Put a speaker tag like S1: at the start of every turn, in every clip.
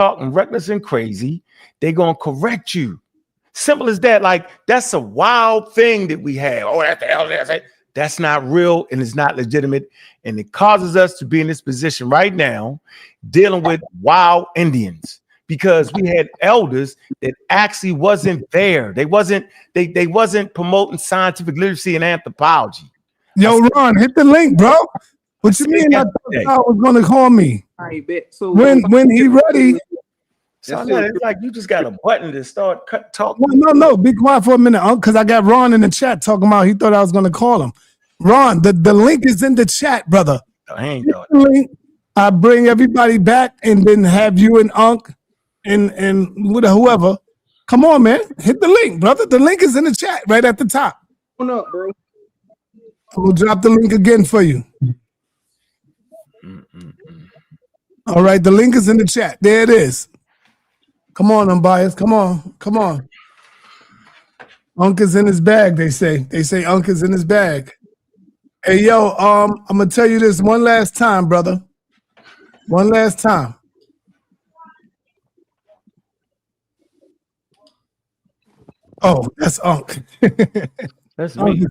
S1: talking reckless and crazy, they're gonna correct you. Simple as that. Like, that's a wild thing that we have. Oh, that's the hell that's not real and it's not legitimate. And it causes us to be in this position right now, dealing with wild Indians, because we had elders that actually wasn't there. They wasn't promoting scientific literacy and anthropology.
S2: Yo, Ron, hit the link, bro. What you mean? I thought was gonna call me.
S3: I bet. So
S2: when he ready.
S1: So it's like you just got a button to start talking.
S2: No. Be quiet for a minute, because I got Ron in the chat talking about he thought I was gonna call him. Ron, the link is in the chat, brother.
S1: I ain't know
S2: the link. I bring everybody back and then have you and Ankh and whoever. Come on, man. Hit the link, brother. The link is in the chat right at the top.
S3: What up, bro?
S2: We'll drop the link again for you. All right, the link is in the chat. There it is. Come on, unbiased. Come on. Ankh is in his bag, they say. They say Ankh is in his bag. Hey, yo, I'm gonna tell you this one last time, brother. One last time. Oh, that's Ankh.
S1: That's me.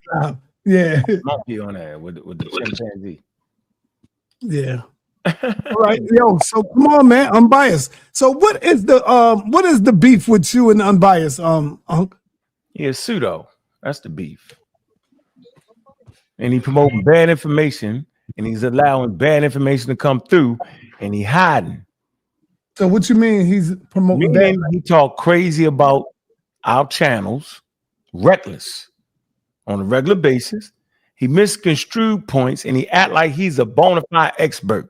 S2: Yeah.
S1: Monkey on that with the chimpanzee.
S2: Yeah. All right, yo. So come on, man. Unbiased. So what is the beef with you and Unbiased, Ankh?
S1: Yeah, pseudo. That's the beef. And he promoting bad information, and he's allowing bad information to come through, and he hiding.
S2: So what you mean he's promoting bad?
S1: He talk crazy about our channels, reckless on a regular basis. He misconstrued points, and he act like he's a bona fide expert.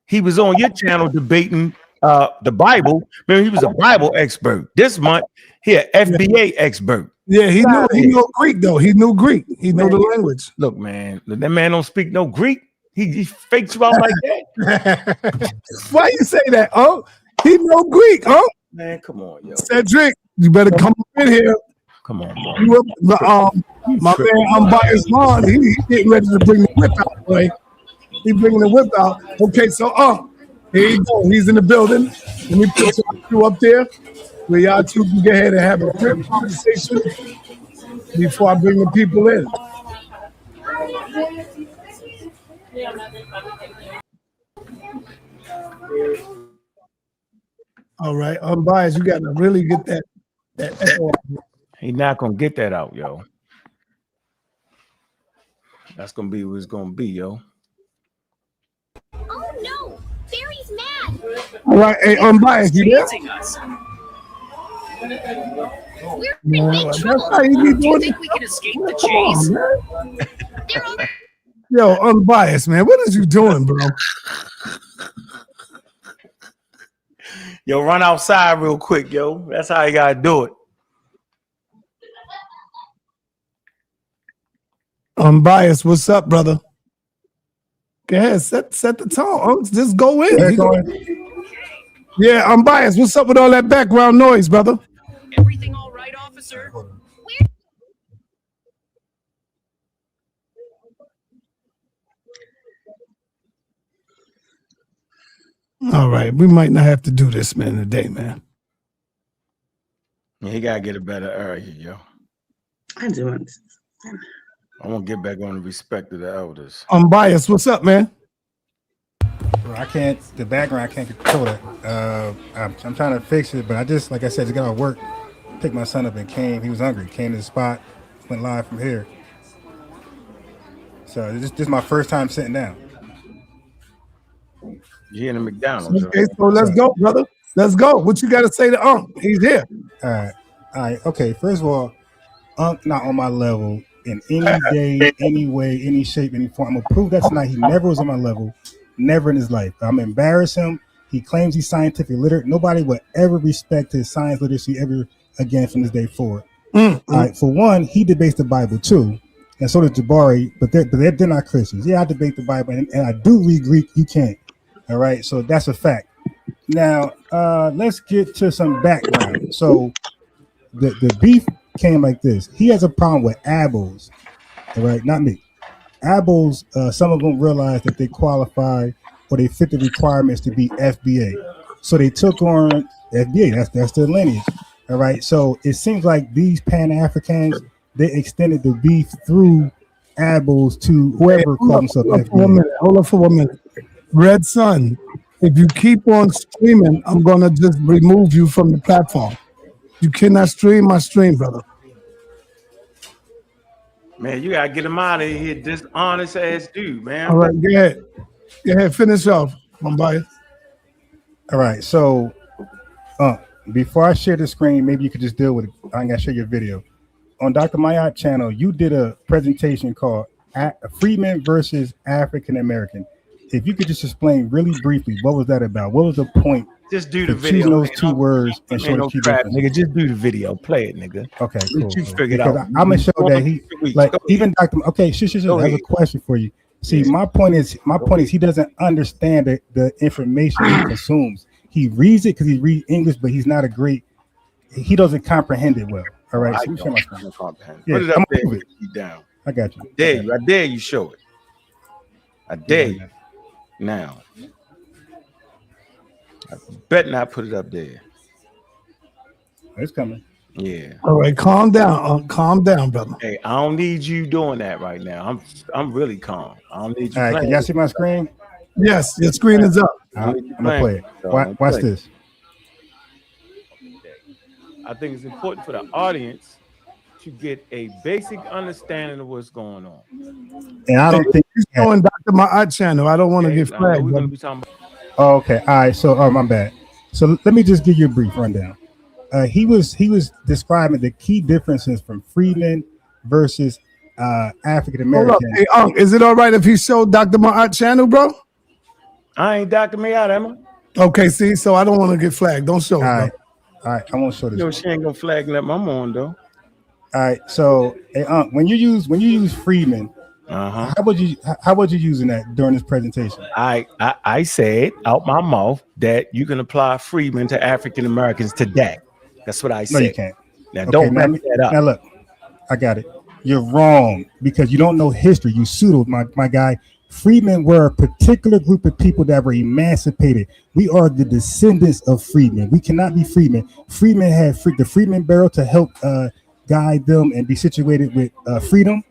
S1: He was on your channel debating the Bible. Remember, he was a Bible expert. This month, he an FBA expert.
S2: Yeah, he knew Greek though. He knew Greek. He knew the language.
S1: Look, man, that man don't speak no Greek. He fakes you out like that.
S2: Why you say that? Oh, he know Greek. Oh,
S1: man, come on, yo.
S2: Cedric, you better come up in here.
S1: Come on,
S2: my man, Unbiased Ron. He getting ready to bring the whip out, boy. He bringing the whip out. Okay, so here you go. He's in the building. Let me put you up there where y'all two can go ahead and have a quick conversation before I bring the people in. All right, Unbiased, you got to really get that echo.
S1: He's not gonna get that out, yo. That's gonna be what it's gonna be, yo.
S4: Oh no, Barry's mad.
S2: All right, hey, Unbiased, you there?
S4: We're in big trouble.
S2: Do you
S4: think we can escape the chase?
S2: Yo, Unbiased, man, what is you doing, bro?
S1: Yo, run outside real quick, yo. That's how you gotta do it.
S2: Unbiased, what's up, brother? Go ahead, set the tone. Just go in. Yeah, Unbiased, what's up with all that background noise, brother?
S4: Everything all right, officer?
S2: All right, we might not have to do this, man, today, man.
S1: Yeah, he gotta get a better area, yo.
S3: I'm doing.
S1: I want to get back on the respect of the elders.
S2: Unbiased, what's up, man?
S5: Bro, I can't. The background, I can't control that. I'm trying to fix it, but I just, like I said, just got off work, picked my son up and came. He was hungry. Came to the spot, went live from here. So this is my first time sitting down.
S1: You're in the McDonald's.
S2: Okay, so let's go, brother. Let's go. What you got to say to Ankh? He's here.
S5: All right. Okay. First of all, Ankh not on my level in any day, any way, any shape, any form. I'm gonna prove that tonight. He never was on my level, never in his life. I'm embarrass him. He claims he's scientific literate. Nobody would ever respect his science literacy ever again from this day forward. All right. For one, he debates the Bible too, and so does Jabari. But they're not Christians. Yeah, I debate the Bible, and I do read Greek. You can't. All right. So that's a fact. Now let's get to some background. So the beef came like this. He has a problem with ABOs, all right? Not me. ABOs, some of them realize that they qualify or they fit the requirements to be FBA. So they took on FBA. That's their lineage. All right. So it seems like these Pan Africans, they extended the beef through Abels to
S2: Hey,
S5: whoever called himself
S2: hold up for 1
S5: FBA.
S2: minute. Hold up for 1 minute. Red Sun, if you keep on streaming, I'm gonna just remove you from the platform. You cannot stream my stream, brother.
S1: Man, you gotta get him out of here, dishonest ass dude, man.
S2: All right, go ahead. Go ahead, finish off, Mumbai.
S5: All right. So before I share the screen, maybe you could just deal with it. I'm gonna show your video. On Dr. Mayat channel, you did a presentation called Freeman versus African American. If you could just explain really briefly, what was that about? What was the point?
S1: Just do the
S5: for
S1: video.
S5: choosing those
S1: man.
S5: two words and show the key
S1: crap,
S5: difference.
S1: nigga. Just do the video. Play it, nigga.
S5: Okay, cool.
S1: You
S5: cool.
S1: figure it
S5: Because
S1: out.
S5: I'm gonna show that he like even Dr. Okay, sure.
S1: Go
S5: I have a
S1: ahead.
S5: question for you. See, my point is he doesn't understand the information he consumes. He reads it because he reads English, but he's not a great. He doesn't comprehend it well. All right,
S1: I
S5: so let me show my screen.
S1: don't comprehend.
S5: Yeah,
S1: Put it
S5: I'm
S1: up there.
S5: gonna move
S1: Keep it down.
S5: I got you.
S1: Dare you. I dare you show it. I dare you. Now. I bet not put it up there.
S5: It's coming.
S1: Yeah.
S2: All right, calm down. Calm down, brother.
S1: Hey, I don't need you doing that right now. I'm really calm. I don't need you.
S5: All right, can y'all see my screen?
S2: Yes, your screen is up.
S5: I'm gonna play it. Watch this.
S1: I think it's important for the audience to get a basic understanding of what's going on.
S5: And I don't think
S2: He's showing Dr. Ma'at channel. I don't want to get flagged.
S1: We're
S2: brother.
S1: gonna be talking about.
S5: Oh, okay. All right. So, my bad. So let me just give you a brief rundown. He was describing the key differences from freedmen versus African
S2: Hold up.
S5: American.
S2: Hey, is it all right if he showed Dr. Ma'at channel, bro?
S1: I ain't Dr. Mayat, am I?
S2: Okay, see, so I don't want to get flagged. Don't show it,
S5: All
S2: bro.
S5: right. All right. I won't show this.
S1: No, she ain't gonna flag nothing I'm on though.
S5: All right. So, hey, when you use freedmen, how would you using that during this presentation?
S1: I said out my mouth that you can apply freedmen to African Americans today. That's what I said.
S5: No, you can't.
S1: Now don't mess that up.
S5: Now look, I got it. You're wrong because you don't know history. You pseudo, my guy. Freedmen were a particular group of people that were emancipated. We are the descendants of freedmen. We cannot be freedmen. Freedmen had the Freedmen Bureau to help guide them and be situated with freedom.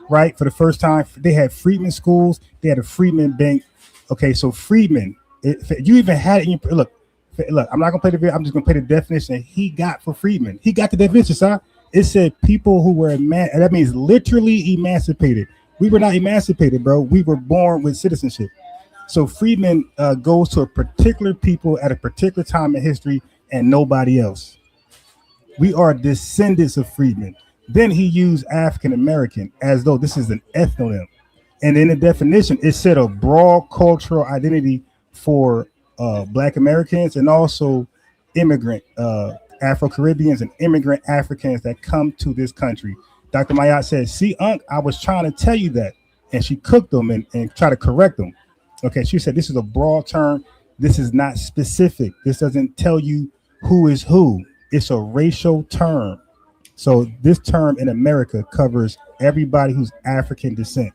S5: Right, for the first time, they had freedmen schools. They had a freedmen bank. Okay, so freedmen, you even had it in your look. I'm not gonna play the video. I'm just gonna play the definition he got for freedmen. He got the definition, sir. It said people who were that means literally emancipated. We were not emancipated, bro. We were born with citizenship. So freedmen goes to a particular people at a particular time in history and nobody else. We are descendants of freedmen. Then he used African American as though this is an ethnonym. And in the definition, it said a broad cultural identity for Black Americans and also immigrant Afro-Caribbeans and immigrant Africans that come to this country. Dr. Mayat said, see, Ankh, I was trying to tell you that. And she cooked them and tried to correct them. Okay, she said, this is a broad term. This is not specific. This doesn't tell you who is who. It's a racial term. So this term in America covers everybody who's African descent.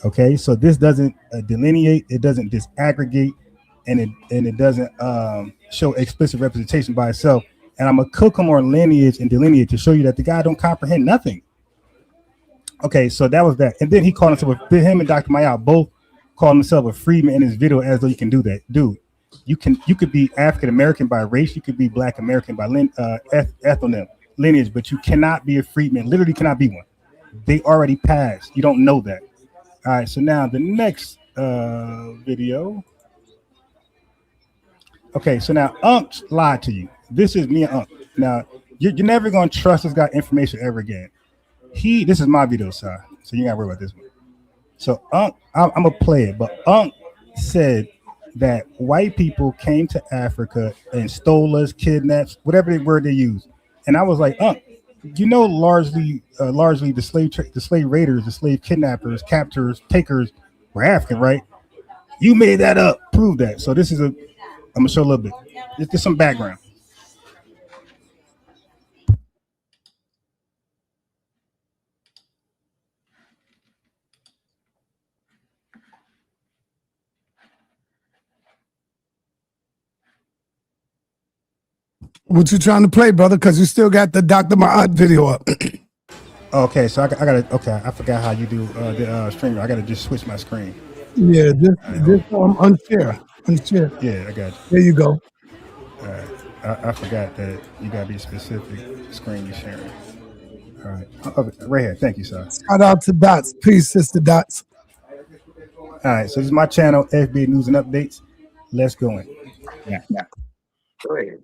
S5: Okay, so this doesn't delineate, it doesn't disaggregate, and it doesn't show explicit representation by itself. And I'm gonna cook them on lineage and delineate to show you that the guy don't comprehend nothing. Okay, so that was that. And then he called himself, him and Dr. Mayat both called himself a freedman in his video as though you can do that. Dude, you could be African American by race, you could be Black American by ethnonym. Lineage, but you cannot be a freedman. Literally cannot be one. They already passed. You don't know that. All right. So now the next video. Okay. So now Ankh lied to you. This is me and Ankh. Now you're never gonna trust this guy information ever again. This is my video, sir. So you gotta worry about this one. So Ankh, I'm gonna play it, but Ankh said that white people came to Africa and stole us, kidnapped, whatever word they use. And I was like, largely the slave raiders, the slave kidnappers, captors, takers were African, right? You made that up. Prove that. So this is I'm gonna show a little bit. Just some background.
S2: What you trying to play, brother? Because you still got the Dr. Ma'at video up.
S5: Okay, so I gotta. Okay, I forgot how you do the streamer. I gotta just switch my screen.
S2: Yeah, this unshare.
S5: Yeah, I got you.
S2: There you go.
S5: I forgot that you gotta be specific screen you're sharing. All right, right here. Thank you, sir.
S2: Shout out to Dots. Peace, Sister Dots.
S5: All right, so this is my channel, FBA News and Updates. Let's go in.
S1: Yeah.
S3: Go ahead.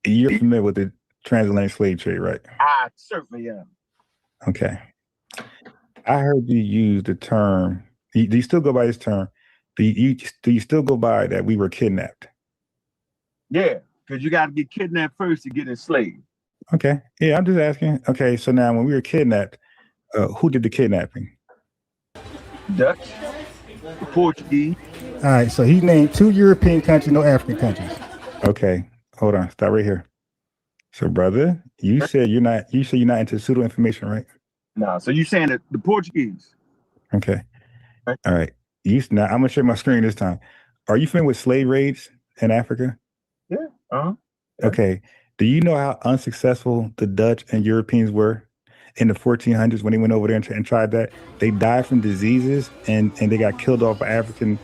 S1: You're familiar with the transatlantic slave trade, right?
S3: I certainly am.
S1: Okay. I heard you use the term. Do you still go by this term? Do you still go by that we were kidnapped?
S3: Yeah, because you got to get kidnapped first to get enslaved.
S1: Okay. Yeah, I'm just asking. Okay, so now when we were kidnapped, who did the kidnapping?
S3: Dutch, the Portuguese.
S5: All right, so he named 2 European countries, no African countries.
S1: Okay, hold on. Stop right here. So, brother, you said you're not into pseudo information, right?
S3: No, so you saying that the Portuguese?
S1: Okay. All right. Now I'm gonna share my screen this time. Are you familiar with slave raids in Africa?
S3: Yeah. Yeah.
S1: Okay. Do you know how unsuccessful the Dutch and Europeans were in the 1400s when they went over there and tried that? They died from diseases and they got killed off by African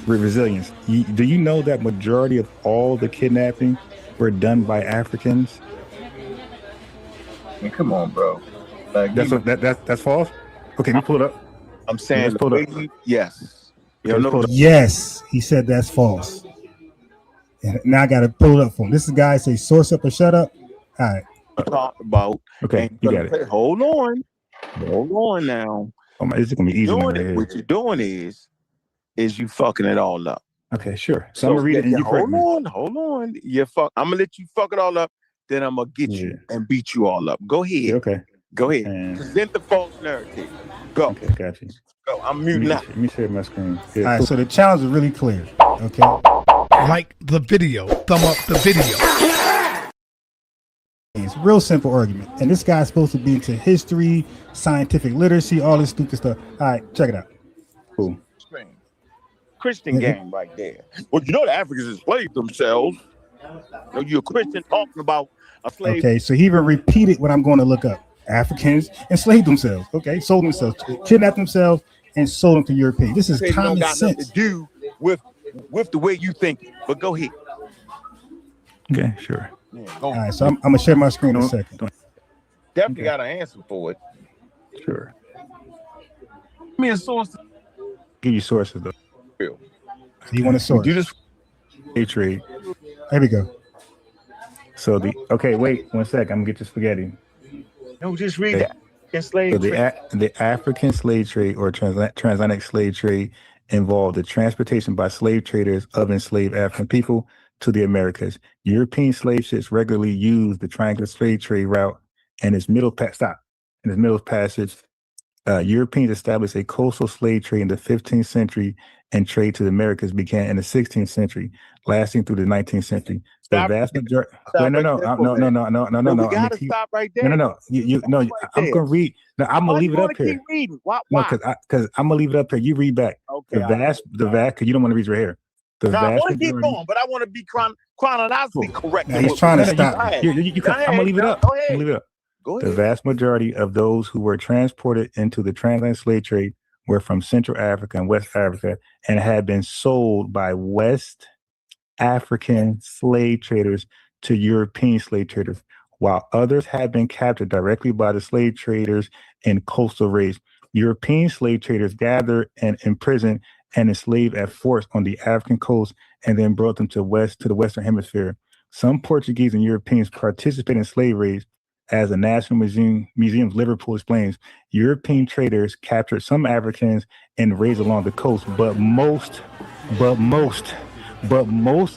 S1: resilience. Do you know that majority of all the kidnapping were done by Africans?
S3: I mean, come on, bro. Like,
S1: that's false. Okay, let me pull it up.
S3: I'm saying, yes. You know,
S5: Yes, he said that's false. And now I got to pull it up for him. This is guy say source up or shut up. All right.
S3: Talk about.
S1: Okay, you got it.
S3: Hold on now.
S1: Oh my, this is gonna be easy.
S3: What you're doing is you fucking it all up.
S1: Okay, sure. So I'm gonna read it and you correct me.
S3: Hold on. I'm gonna let you fuck it all up. Then I'm gonna get you and beat you all up. Go ahead.
S1: Yeah, okay.
S3: Go ahead. Present the false narrative. Go.
S1: Okay, got you.
S3: Go. I'm muting now.
S1: Let me share my screen. Yeah,
S5: all right, so the challenge is really clear. Okay.
S2: Like the video. Thumb up the video.
S5: It's a real simple argument. And this guy's supposed to be into history, scientific literacy, all this stupid stuff. All right, check it out.
S1: Cool.
S3: Christian game right there. Well, you know the Africans enslaved themselves. You're a Christian talking about a slave.
S5: Okay, so he even repeated what I'm going to look up. Africans enslaved themselves. Okay, sold themselves, kidnapped themselves, and sold them to Europeans. This is common
S3: got
S5: sense.
S3: Nothing to do with the way you think. But go ahead.
S1: Okay, sure.
S3: Yeah,
S5: all right, so I'm gonna share my screen in a second.
S3: Definitely got an answer for it.
S1: Sure.
S3: Give me a source.
S1: Give you sources though.
S5: You want a source?
S1: Do this trade.
S5: There we go.
S1: So wait 1 sec. I'm gonna get your spaghetti.
S3: No, just read that.
S1: So the African slave trade or transatlantic slave trade involved the transportation by slave traders of enslaved African people to the Americas. European slave ships regularly used the triangular slave trade route and its middle passage. Europeans established a coastal slave trade in the 15th century, and trade to the Americas began in the 16th century, lasting through the 19th century. The vast majority. No.
S3: We gotta stop right there.
S1: No. I'm gonna read. No, I'm gonna leave it up here.
S3: Keep reading. Why?
S1: No, because I'm gonna leave it up here. You read back.
S3: Okay.
S1: The vast, because you don't want to read right here.
S3: I want to keep going, but I want to be chronologically correct.
S5: Now he's trying to stop.
S1: I'm gonna leave it up.
S3: Go ahead.
S1: Leave it up.
S3: Go ahead.
S1: The vast majority of those who were transported into the transatlantic slave trade were from Central Africa and West Africa and had been sold by West African slave traders to European slave traders, while others had been captured directly by the slave traders in coastal raids. European slave traders gathered and imprisoned and enslaved at force on the African coast and then brought them to the Western Hemisphere. Some Portuguese and Europeans participated in slave raids. As the National Museum of Liverpool explains, European traders captured some Africans and raids along the coast, but most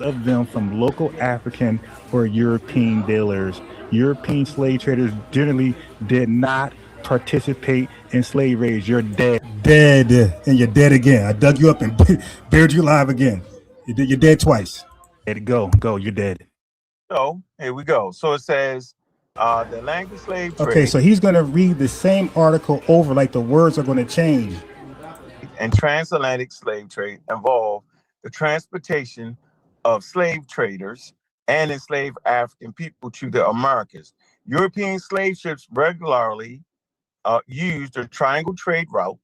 S1: of them from local African or European dealers. European slave traders generally did not participate in slave raids. You're dead.
S5: Dead, and you're dead again. I dug you up and buried you alive again. You're dead twice.
S1: Go, you're dead.
S3: So here we go. So it says the language slave trade.
S5: Okay, so he's going to read the same article over, like the words are going to change.
S3: And transatlantic slave trade involved the transportation of slave traders and enslaved African people to the Americas. European slave ships regularly used the triangle trade route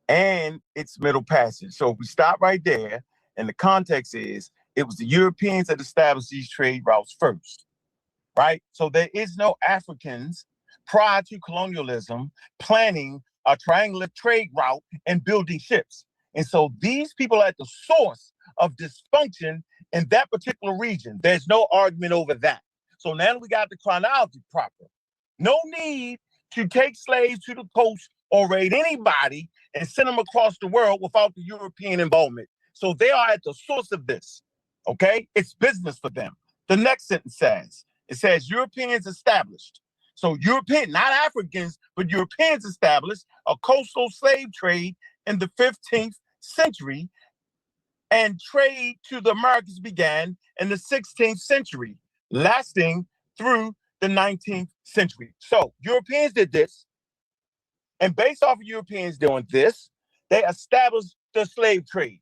S3: and its middle passage. So if we stop right there, and the context is, it was the Europeans that established these trade routes first, right? So there is no Africans prior to colonialism planning a triangular trade route and building ships. And so these people are at the source of dysfunction in that particular region. There's no argument over that. So now we got the chronology proper. No need to take slaves to the coast or raid anybody and send them across the world without the European involvement. So they are at the source of this, okay? It's business for them. The next sentence says, it says Europeans established. So European, not Africans, but Europeans established a coastal slave trade in the 15th century, and trade to the Americas began in the 16th century, lasting through the 19th century. So Europeans did this, and based off of Europeans doing this, they established the slave trade.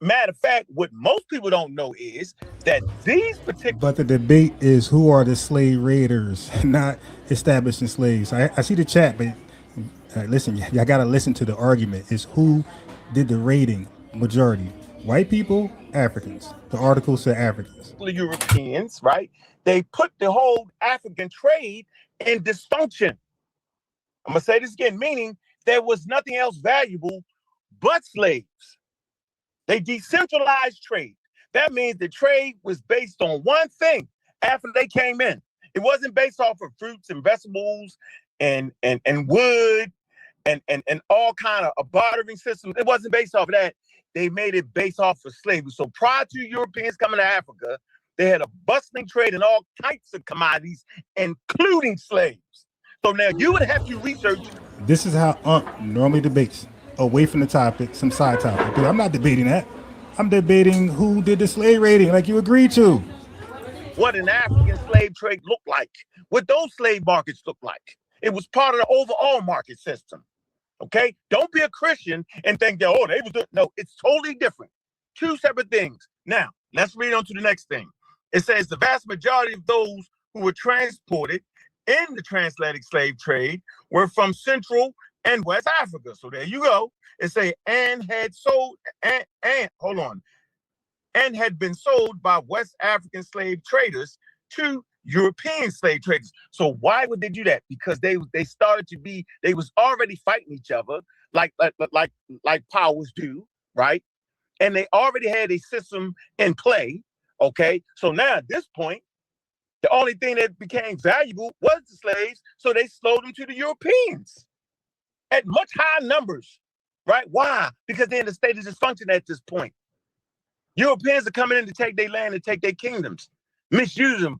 S3: Matter of fact, what most people don't know is that these particular...
S5: But the debate is who are the slave raiders, not establishing slaves. I see the chat, but listen, y'all got to listen to the argument. It's who did the raiding, majority. White people, Africans. The article said Africans.
S3: Europeans, right? They put the whole African trade in dysfunction. I'm going to say this again, meaning there was nothing else valuable but slaves. They decentralized trade. That means the trade was based on one thing after they came in. It wasn't based off of fruits and vegetables and wood and all kind of bartering systems. It wasn't based off of that. They made it based off of slavery. So prior to Europeans coming to Africa, they had a bustling trade in all types of commodities, including slaves. So now you would have to research.
S5: This is how Ankh normally debates. Away from the topic, some side topic. But I'm not debating that. I'm debating who did the slave raiding, like you agreed to.
S3: What an African slave trade looked like, what those slave markets looked like. It was part of the overall market system. Okay? Don't be a Christian and think that, oh, they was doing. No, it's totally different. Two separate things. Now, let's read on to the next thing. It says the vast majority of those who were transported in the transatlantic slave trade were from Central and West Africa. So there you go. It say and had sold and had been sold by West African slave traders to European slave traders. So why would they do that? Because they started to be, they was already fighting each other like powers do, right? And they already had a system in play. Okay. So now at this point, the only thing that became valuable was the slaves. So they sold them to the Europeans at much higher numbers, right? Why? Because they're in a state of dysfunction at this point. Europeans are coming in to take their land and take their kingdoms, misuse them,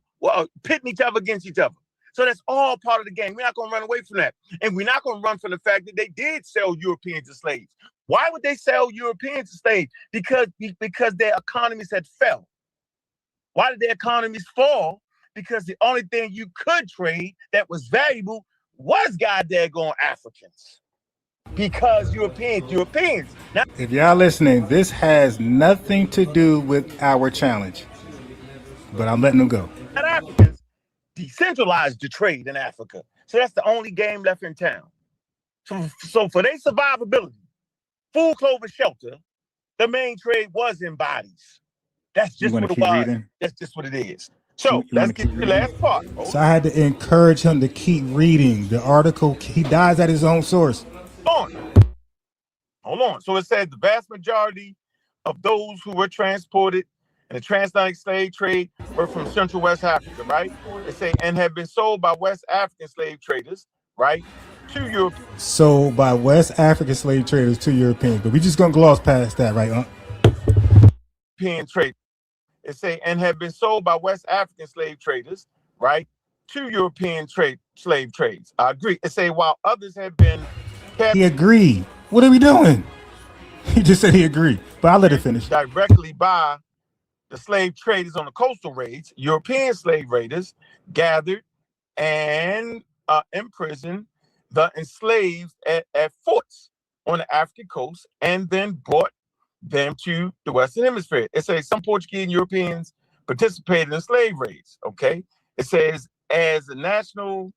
S3: pitting each other against each other. So that's all part of the game. We're not going to run away from that. And we're not going to run from the fact that they did sell Europeans as slaves. Why would they sell Europeans as slaves? Because their economies had fell. Why did their economies fall? Because the only thing you could trade that was valuable was goddamn Africans. Because Europeans. Now,
S5: if y'all listening, this has nothing to do with our challenge, but I'm letting them go.
S3: Africans decentralized the trade in Africa. So that's the only game left in town. So for their survivability, food, clothing, shelter, the main trade was in bodies. That's just what it was. Reading? That's just what it is. So let's get to the last part.
S5: So I had to encourage him to keep reading. The article, he dies at his own source.
S3: Hold on. So it said the vast majority of those who were transported in the transatlantic slave trade were from Central West Africa, right? They say, and have been sold by West African slave traders, right, to Europe.
S5: Sold by West African slave traders to Europeans. But we just gonna gloss past that, right, huh?
S3: European trade. It say, and have been sold by West African slave traders, right, to European slave trades. I agree. It say, while others have been...
S5: He agreed. What are we doing? He just said he agreed, but I'll let it finish.
S3: Directly by the slave traders on the coastal raids, European slave raiders gathered and imprisoned the enslaved at forts on the African coast and then brought them to the Western Hemisphere. It says some Portuguese and Europeans participated in slave raids. Okay, it says as the National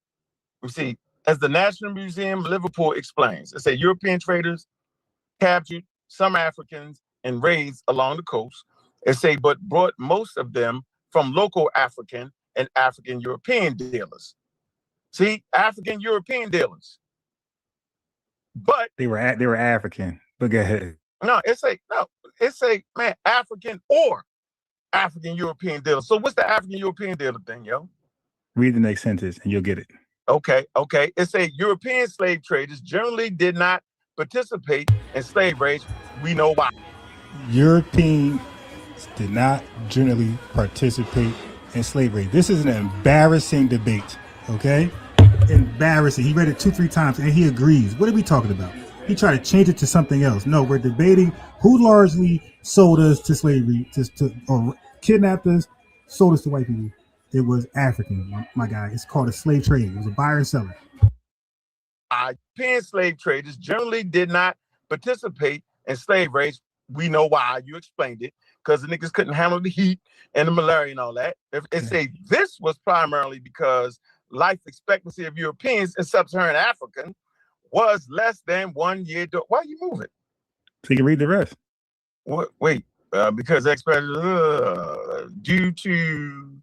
S3: Museum of Liverpool explains, it says European traders captured some Africans in raids along the coast. It say, but brought most of them from local African and African European dealers. See, African European dealers. But
S6: they were African. But go ahead.
S3: No, it's man, African or African European dealer. So what's the African European dealer thing, yo?
S6: Read the next sentence and you'll get it.
S3: Okay. It say European slave traders generally did not participate in slave raids. We know why.
S5: Europeans did not generally participate in slavery. This is an embarrassing debate, okay? Embarrassing. He read it 2-3 times and he agrees. What are we talking about? He tried to change it to something else. No, we're debating who largely sold us to slavery, or kidnapped us, sold us to white people. It was African, my guy. It's called a slave trade. It was a buyer and seller.
S3: European slave traders generally did not participate in slave raids. We know why. You explained it. Because the niggas couldn't handle the heat and the malaria and all that. It say this was primarily because life expectancy of Europeans in sub-Saharan Africa was less than 1 year. Why are you moving?
S6: So you can read the rest.
S3: What? Wait, because due to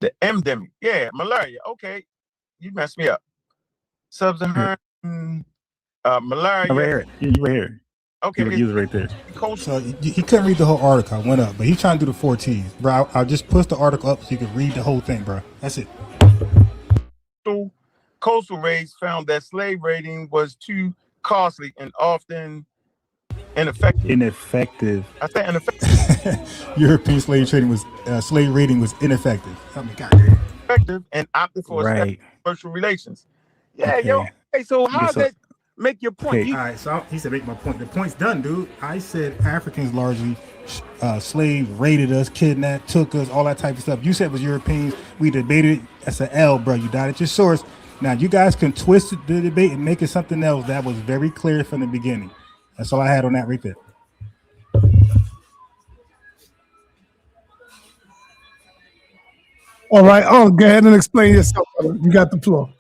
S3: the endemic. Yeah, malaria. Okay, you messed me up. Sub-Saharan malaria.
S6: Right here. You were here.
S3: Okay,
S6: you was right there.
S5: So he couldn't read the whole article. I went up, but he's trying to do the 4 T's, bro. I'll just push the article up so you can read the whole thing, bro. That's it.
S3: Coastal raids found that slave raiding was too costly and often ineffective. I said ineffective.
S5: European slave raiding was ineffective. I mean, goddamn.
S3: Effective and opted for commercial relations. Yeah, okay. Yo. Hey, so how does that make your point?
S5: Okay. All right, so he said make my point. The point's done, dude. I said Africans largely slave raided us, kidnapped, took us, all that type of stuff. You said it was Europeans. We debated. That's an L, bro. You died at your source. Now you guys can twist the debate and make it something else. That was very clear from the beginning. That's all I had on that right there.
S2: All right, go ahead and explain yourself, brother. You got the floor.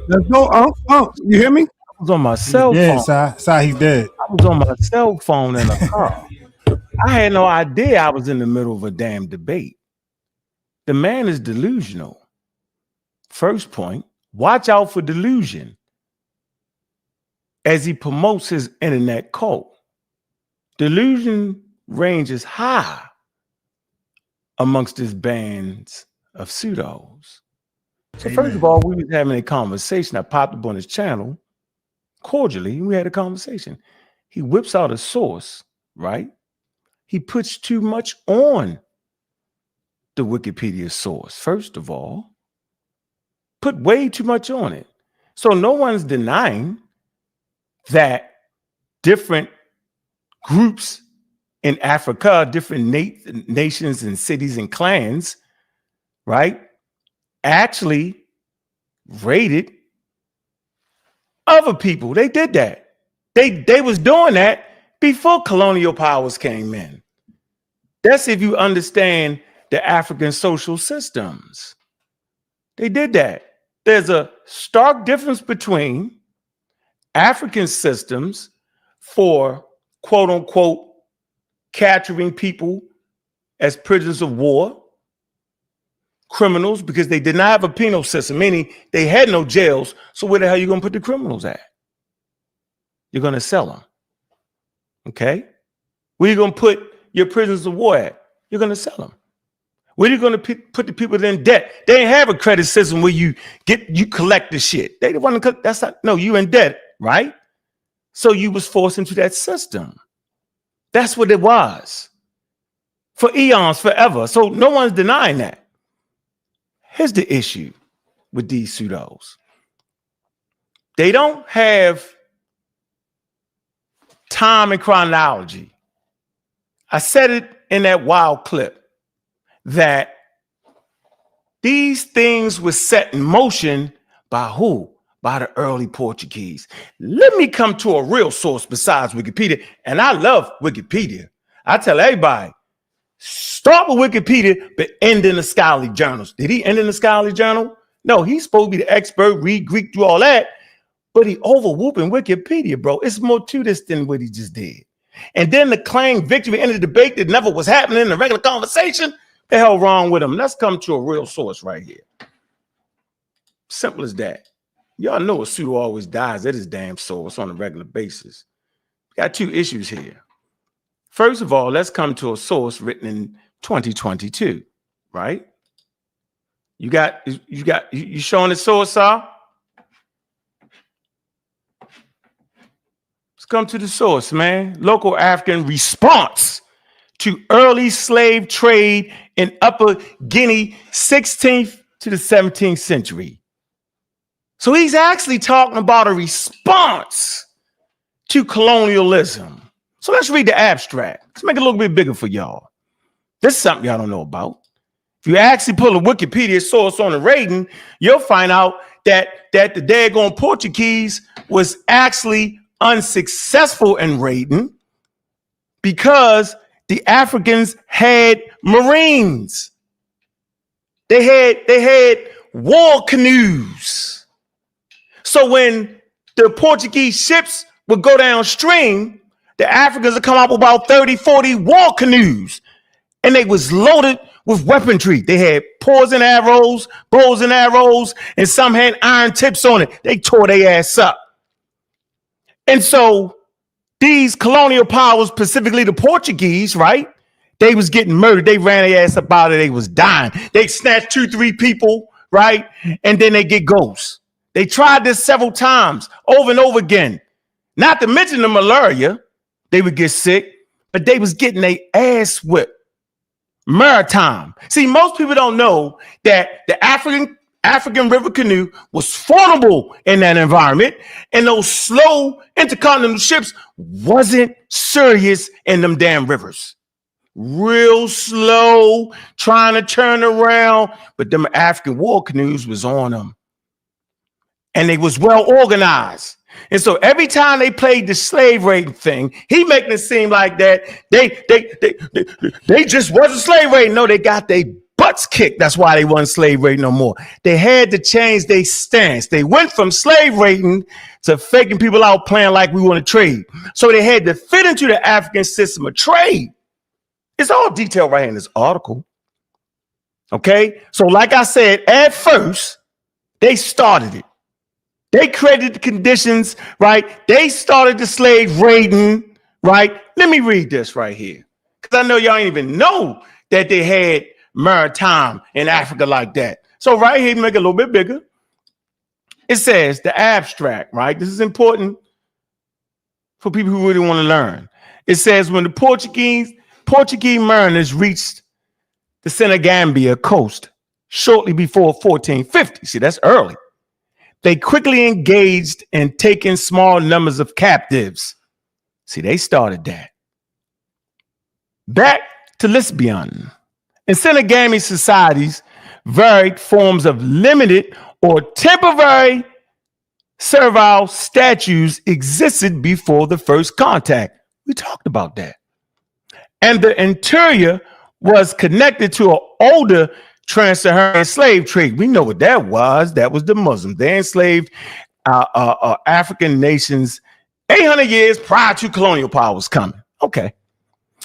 S2: Let's go. You hear me?
S1: I was on my cell phone.
S5: Si, he's dead.
S1: I was on my cell phone in a car. I had no idea I was in the middle of a damn debate. The man is delusional. First point, watch out for delusion as he promotes his internet cult. Delusion ranges high amongst his bands of pseudos. So first of all, we was having a conversation. I popped up on his channel cordially, and we had a conversation. He whips out a source, right? He puts too much on the Wikipedia source, first of all. Put way too much on it. So no one's denying that different groups in Africa, different nations and cities and clans, right, actually raided other people. They did that. They was doing that before colonial powers came in. That's if you understand the African social systems. They did that. There's a stark difference between African systems for quote unquote capturing people as prisoners of war, criminals, because they did not have a penal system, meaning they had no jails. So where the hell are you going to put the criminals at? You're going to sell them. Okay? Where are you going to put your prisoners of war at? You're going to sell them. Where are you going to put the people in debt? They ain't have a credit system where you collect the shit. They want to. That's not. No, you in debt, right? So you was forced into that system. That's what it was for eons, forever. So no one's denying that. Here's the issue with these pseudos. They don't have time and chronology. I said it in that wild clip that these things were set in motion by who? by the early Portuguese. Let me come to a real source besides Wikipedia. And I love Wikipedia. I tell everybody, start with Wikipedia, but end in the scholarly journals. Did he end in the scholarly journal? No, he's supposed to be the expert, read Greek, do all that. But he overwhooping Wikipedia, bro. It's more to this than what he just did. And then the claim victory in the debate that never was happening in the regular conversation. The hell wrong with him? Let's come to a real source right here. Simple as that. Y'all know a pseudo always dies at his damn source on a regular basis. Got two issues here. First of all, let's come to a source written in 2022, right? You showing the source, sir? Let's come to the source, man. Local African response to early slave trade in Upper Guinea, 16th to the 17th century. So he's actually talking about a response to colonialism. So let's read the abstract. Let's make it a little bit bigger for y'all. This is something y'all don't know about. If you actually pull a Wikipedia source on the rating, you'll find out that the daggone Portuguese was actually unsuccessful in raiding because the Africans had Marines. They had war canoes. So when the Portuguese ships would go downstream, the Africans would come up with about 30, 40 war canoes. And they was loaded with weaponry. They had poison arrows, bows and arrows, and some had iron tips on it. They tore their ass up. And so these colonial powers, specifically the Portuguese, right? They was getting murdered. They ran their ass up out of it. They was dying. They snatched 2-3 people, right? And then they get ghosts. They tried this several times, over and over again. Not to mention the malaria. They would get sick, but they was getting their ass whipped. Maritime. See, most people don't know that the African river canoe was fordable in that environment, and those slow intercontinental ships wasn't serious in them damn rivers. Real slow, trying to turn around, but them African war canoes was on them. And they was well organized. And so every time they played the slave raiding thing, he making it seem like that they just wasn't slave raiding. No, they got their butts kicked. That's why they wasn't slave raiding no more. They had to change their stance. They went from slave raiding to faking people out, playing like we want to trade. So they had to fit into the African system of trade. It's all detailed right here in this article. Okay? So like I said, at first, they started it. They created the conditions, right? They started the slave raiding, right? Let me read this right here. Because I know y'all ain't even know that they had maritime in Africa like that. So right here, make it a little bit bigger. It says the abstract, right? This is important for people who really want to learn. It says when the Portuguese mariners reached the Senegambia coast shortly before 1450. See, that's early. They quickly engaged in taking small numbers of captives. See, they started that. Back to Lisbon. In Senegambia societies, varied forms of limited or temporary servile statues existed before the first contact. We talked about that. And the interior was connected to an older trans-Saharan slave trade. We know what that was. That was the Muslims. They enslaved African nations 800 years prior to colonial powers coming. Okay.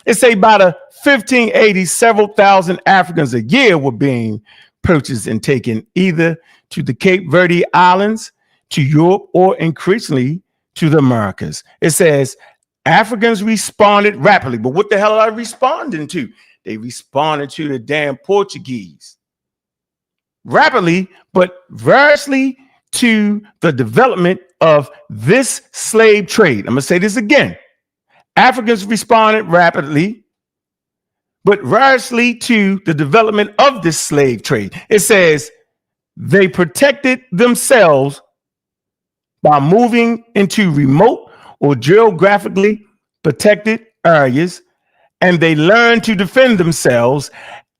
S1: It say by the 1580s, several thousand Africans a year were being purchased and taken either to the Cape Verde Islands, to Europe, or increasingly to the Americas. It says Africans responded rapidly. But what the hell are they responding to? They responded to the damn Portuguese. Rapidly, but variously to the development of this slave trade. I'm going to say this again. Africans responded rapidly, but variously to the development of this slave trade. It says they protected themselves by moving into remote or geographically protected areas, and they learned to defend themselves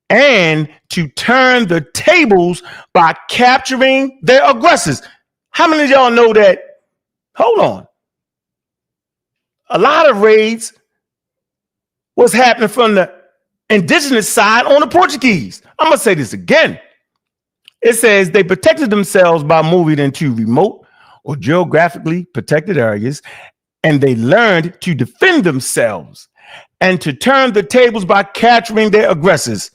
S1: and to turn the tables by capturing their aggressors. How many of y'all know that? Hold on. A lot of raids was happening from the indigenous side on the Portuguese. I'm going to say this again. It says they protected themselves by moving into remote or geographically protected areas, and they learned to defend themselves and to turn the tables by capturing their aggressors.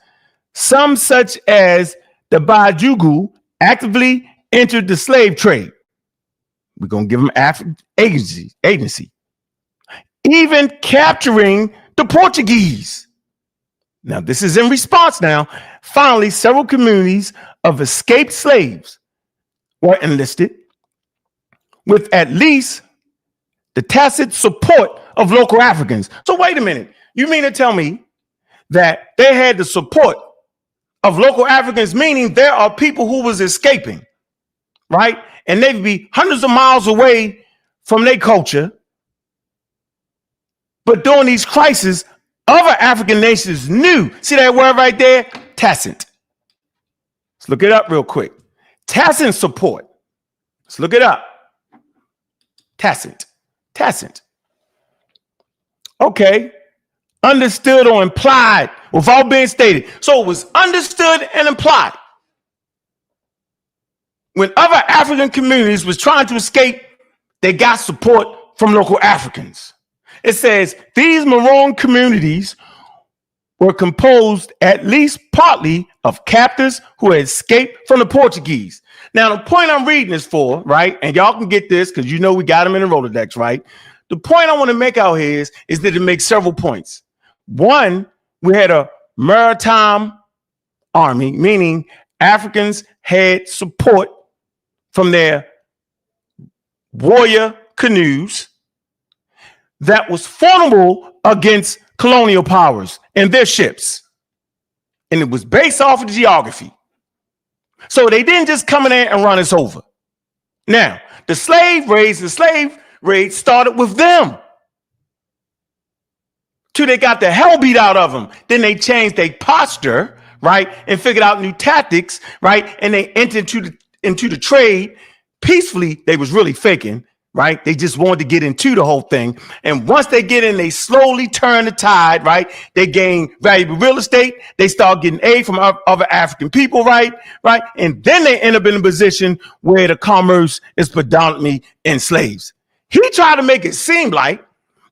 S1: Some, such as the Bajugu, actively entered the slave trade. We're going to give them African agency. Even capturing the Portuguese. Now, this is in response now. Finally, several communities of escaped slaves were enlisted with at least the tacit support of local Africans. So wait a minute. You mean to tell me that they had the support of local Africans, meaning there are people who was escaping, right? And they'd be hundreds of miles away from their culture. But during these crises, other African nations knew. See that word right there? Tacit. Let's look it up real quick. Tacit support. Let's look it up. Tacit. Okay. Understood or implied without being stated. So it was understood and implied. When other African communities was trying to escape, they got support from local Africans. It says these Maroon communities were composed at least partly of captives who had escaped from the Portuguese. Now, the point I'm reading is for, right, and y'all can get this because you know we got them in the Rolodex, right? The point I want to make out here is that it makes several points. One, we had a maritime army, meaning Africans had support from their warrior canoes that was formidable against colonial powers and their ships. And it was based off of the geography. So they didn't just come in there and run us over. Now, the slave raids started with them. Till they got the hell beat out of them. Then they changed their posture, right? And figured out new tactics, right? And they entered into the trade peacefully. They was really faking, right? They just wanted to get into the whole thing. And once they get in, they slowly turn the tide, right? They gain valuable real estate. They start getting aid from other African people, right? And then they end up in a position where the commerce is predominantly in slaves. He tried to make it seem like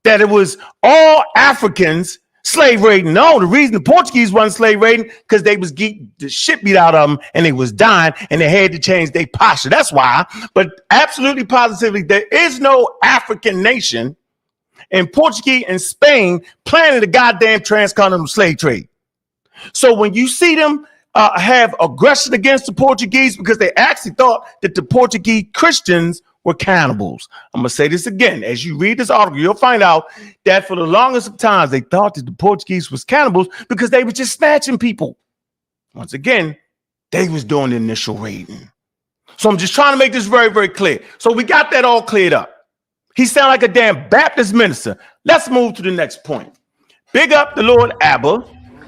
S1: that it was all Africans slave raiding. No, the reason the Portuguese wasn't slave raiding because they was getting the shit beat out of them and they was dying and they had to change their posture. That's why. But absolutely positively, there is no African nation in Portuguese and Spain planning the goddamn transcontinental slave trade. So when you see them have aggression against the Portuguese because they actually thought that the Portuguese Christians were cannibals. I'm going to say this again. As you read this article, you'll find out that for the longest of times, they thought that the Portuguese was cannibals because they were just snatching people. Once again, they was doing the initial raiding. So I'm just trying to make this very, very clear. So we got that all cleared up. He sound like a damn Baptist minister. Let's move to the next point. Big up the Lord Abba.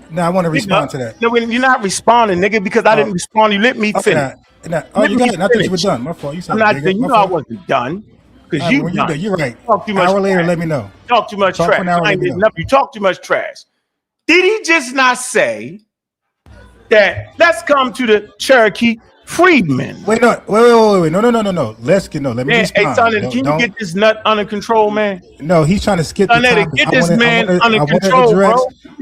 S5: Now I want to respond to that.
S1: No, you're not responding, nigga, because I didn't respond. You let me finish.
S5: You got it. I thought you were done. My fault. You said
S1: I wasn't done. Because you're
S5: right.
S1: Talk too much
S5: hour later,
S1: trash.
S5: let me know.
S1: Talk too much trash. You talk too much trash. Did he just not say that let's come to the Cherokee freedmen?
S5: Wait. No. Let me respond.
S1: Hey, son, can you get this nut under control, man?
S5: No, he's trying to skip the topic.
S1: Get this man under control, bro.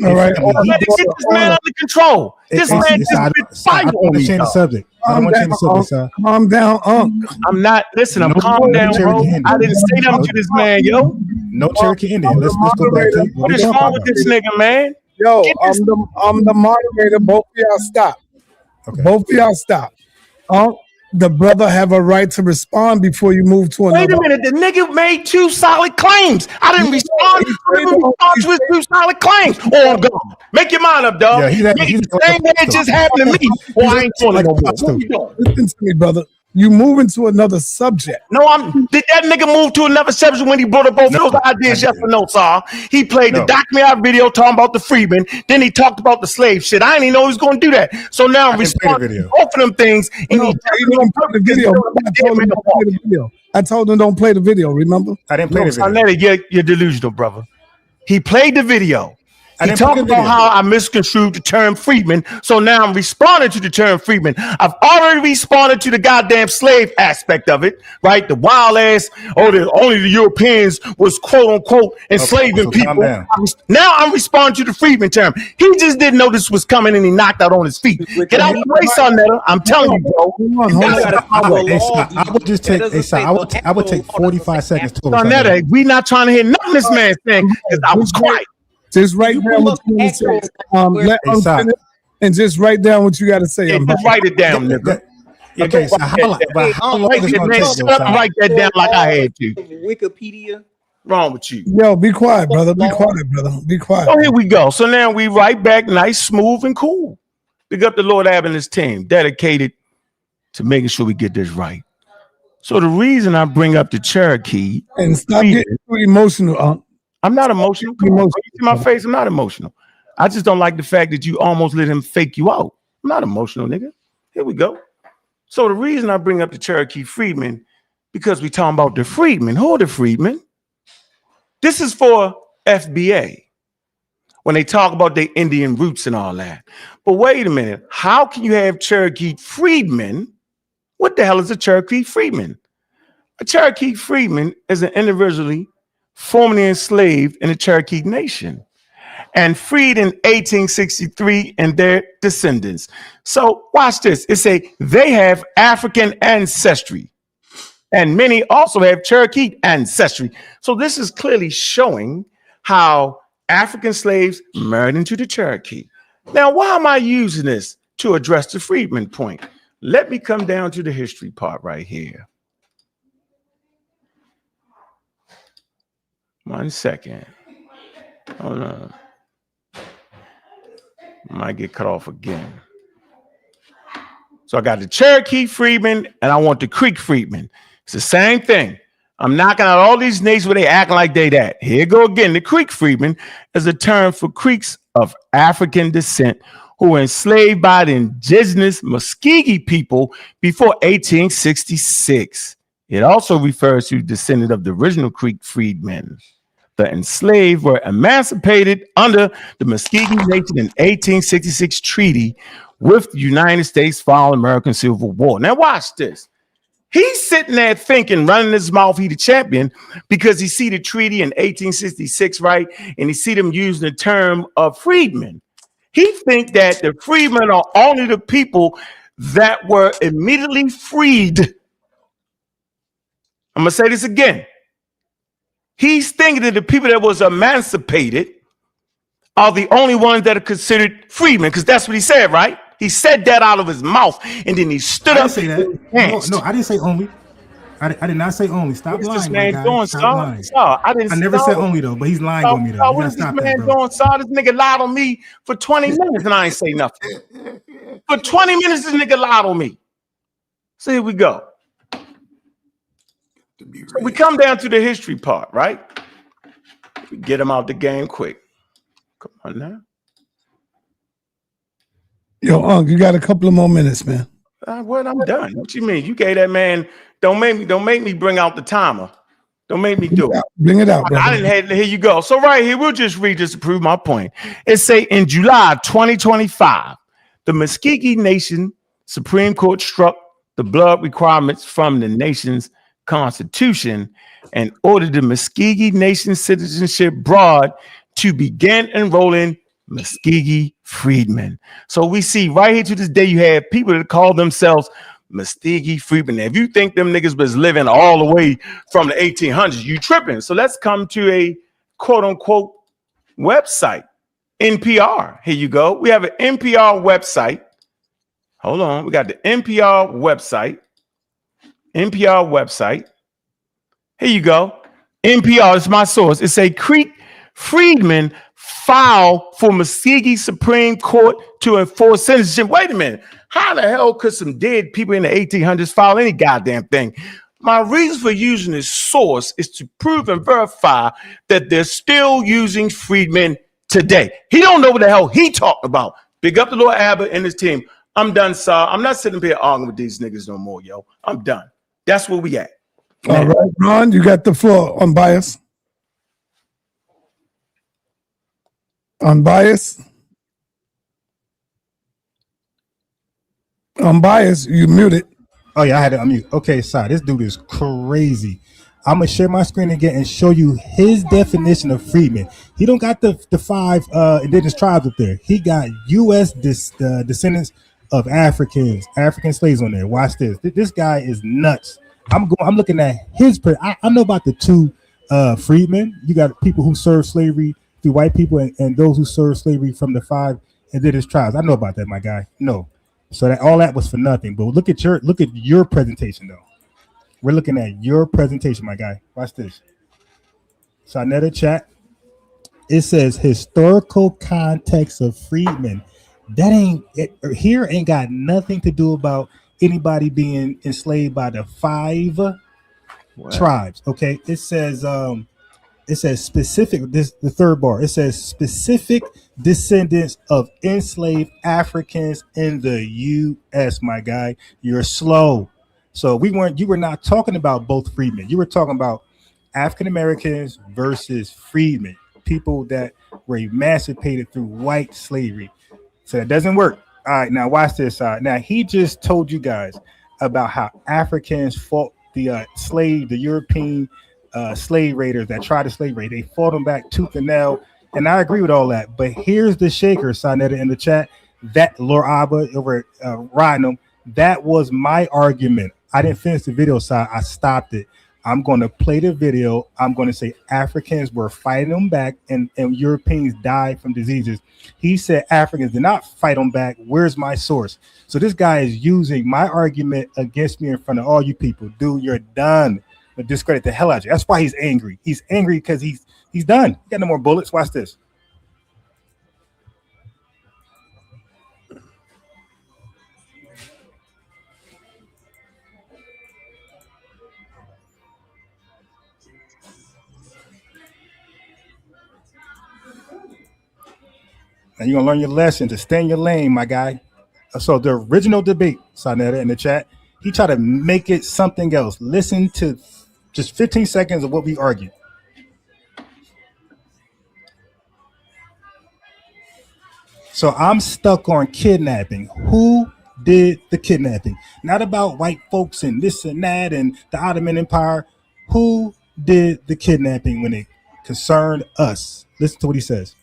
S2: All right.
S1: Get this man under control. This man just been fighting on me.
S5: Change the subject. I don't want to change the subject, sir.
S2: Calm down, Unc.
S1: I'm not. Listen, I'm calm down, bro. I didn't say nothing to this man, yo.
S5: No Cherokee Indian. Let's go back to
S1: what is wrong with this nigga, man?
S2: Yo, I'm the moderator. Both of y'all stop.
S5: Okay.
S2: Both of y'all stop. The brother have a right to respond before you move to another.
S1: Wait a minute, the nigga made two solid claims. I didn't respond to his two solid claims. Oh, God. Make your mind up, dog.
S5: Yeah,
S1: the same way it just happened to me. Well, I ain't doing it no more.
S2: Listen to me, brother. You moving to another subject.
S1: No, did that nigga move to another subject when he brought up both those ideas? Yes or no, sir? He played the documentary video talking about the freedmen. Then he talked about the slave shit. I didn't even know he was going to do that. So now I'm responding to both of them things. And
S2: he don't play the video. I told him don't play the video. Remember?
S5: I didn't play the video.
S1: SaNeter, you're delusional, brother. He played the video. He talked about how I misconstrued the term freedman. So now I'm responding to the term freedman. I've already responded to the goddamn slave aspect of it, right? The wild ass, only the Europeans was quote unquote enslaving people. Now I'm responding to the freedman term. He just didn't know this was coming and he knocked out on his feet. Get out of the way, SaNeter. I'm telling you, bro.
S5: I would take 45 seconds to
S2: SaNeter,
S1: we not trying to hear nothing this man saying because I was quiet.
S2: Just write down what you want to say. Let him finish and just write down what you got to say.
S1: Just write it down, nigga.
S5: Okay, so how long is it going to take?
S1: Write that down like I had to.
S7: Wikipedia.
S1: Wrong with you?
S2: Yo, be quiet, brother. Be quiet, brother. Be quiet.
S1: Oh, here we go. So now we right back, nice, smooth, and cool. Big up the Lord Ab and his team, dedicated to making sure we get this right. So the reason I bring up the Cherokee
S2: and stop getting too emotional.
S1: I'm not emotional. Come on, you see my face. I'm not emotional. I just don't like the fact that you almost let him fake you out. I'm not emotional, nigga. Here we go. So the reason I bring up the Cherokee freedmen, because we talking about the freedmen. Who are the freedmen? This is for FBA. When they talk about their Indian roots and all that. But wait a minute. How can you have Cherokee freedmen? What the hell is a Cherokee freedman? A Cherokee freedman is an individually formerly enslaved in the Cherokee Nation and freed in 1863 and their descendants. So watch this. It say they have African ancestry and many also have Cherokee ancestry. So this is clearly showing how African slaves married into the Cherokee. Now, why am I using this to address the freedman point? Let me come down to the history part right here. 1 second. Hold on. Might get cut off again. So I got the Cherokee freedmen and I want the Creek freedmen. It's the same thing. I'm knocking out all these nations where they act like they that. Here you go again. The Creek freedmen is a term for Creeks of African descent who were enslaved by the indigenous Muskogee people before 1866. It also refers to descendant of the original Creek freedmen. The enslaved were emancipated under the Muskogee Nation in 1866 treaty with the United States following American Civil War. Now watch this. He's sitting there thinking, running his mouth, he the champion, because he see the treaty in 1866, right? And he see them using the term of freedmen. He think that the freedmen are only the people that were immediately freed. I'm gonna say this again. He's thinking that the people that was emancipated are the only ones that are considered freedmen, because that's what he said, right? He said that out of his mouth, and then he stood up.
S5: Say that. No, I didn't say only. I did not say only. Stop lying,
S1: this man doing,
S5: lying.
S1: I
S5: never said only though, but he's lying on me though.
S1: What is this man doing, sir? This nigga lied on me for 20 minutes and I ain't say nothing. For 20 minutes, this nigga lied on me. So here we go. So we come down to the history part, right? We get him out the game quick. Come on now.
S2: Yo, you got a couple of more minutes, man.
S1: What? I'm done. What you mean? You gave that man. Don't make me bring out the timer. Don't make me do it.
S2: Bring it out, brother.
S1: I didn't have. Here you go. So right here, we'll just read this to prove my point. It say in July 2025, the Muskogee Nation Supreme Court struck the blood requirements from the nation's Constitution and ordered the Muskogee Nation Citizenship Board to begin enrolling Muskogee freedmen. So we see right here to this day, you have people that call themselves Muskogee freedmen. Now, if you think them niggas was living all the way from the 1800s, you tripping. So let's come to a quote unquote website, NPR. Here you go. We have an NPR website. Hold on. We got the NPR website. NPR website. Here you go. NPR is my source. It's a Creek freedmen filed for Muskogee Supreme Court to enforce censorship. Wait a minute. How the hell could some dead people in the 1800s file any goddamn thing? My reason for using this source is to prove and verify that they're still using freedmen today. He don't know what the hell he talked about. Big up the Lord Abbott and his team. I'm done, sir. I'm not sitting here arguing with these niggas no more, yo. I'm done. That's where we at.
S2: All right, Ron, you got the floor. Unbiased. Unbiased. Unbiased, you muted.
S5: Oh yeah, I had to unmute. Okay, sorry. This dude is crazy. I'm gonna share my screen again and show you his definition of freedmen. He don't got the 5 indigenous tribes up there. He got U.S. descendants of African slaves on there. Watch this. This guy is nuts. I'm looking at his. I know about the 2 freedmen. You got people who serve slavery through white people and those who serve slavery from the 5 indigenous tribes. I know about that, my guy. No. So that all that was for nothing. But look at your presentation though. We're looking at your presentation, my guy. Watch this. SaNeter chat. It says historical context of freedmen. That ain't got nothing to do about anybody being enslaved by the 5 tribes. Okay. It says specific, the 3rd bar. It says specific descendants of enslaved Africans in the U.S. My guy, you're slow. So you were not talking about both freedmen. You were talking about African Americans versus freedmen, people that were emancipated through white slavery. So that doesn't work. All right, now watch this. Now he just told you guys about how Africans fought the European slave raiders that tried to slave raid. They fought them back tooth and nail, and I agree with all that. But here's the shaker, SaNeter in the chat. That Lord Abba over riding them. That was my argument. I didn't finish the video, so I stopped it. I'm going to play the video. I'm going to say Africans were fighting them back, and Europeans died from diseases. He said Africans did not fight them back. Where's my source? So this guy is using my argument against me in front of all you people. Dude, you're done. But discredit the hell out of you. That's why he's angry. He's angry because he's done. He got no more bullets. Watch this. Now you're gonna learn your lesson to stay in your lane, my guy. So the original debate, SaNeter in the chat, he tried to make it something else. Listen to just 15 seconds of what we argued. So I'm stuck on kidnapping. Who did the kidnapping? Not about white folks and this and that and the Ottoman Empire. Who did the kidnapping when it concerned us? Listen to what he says.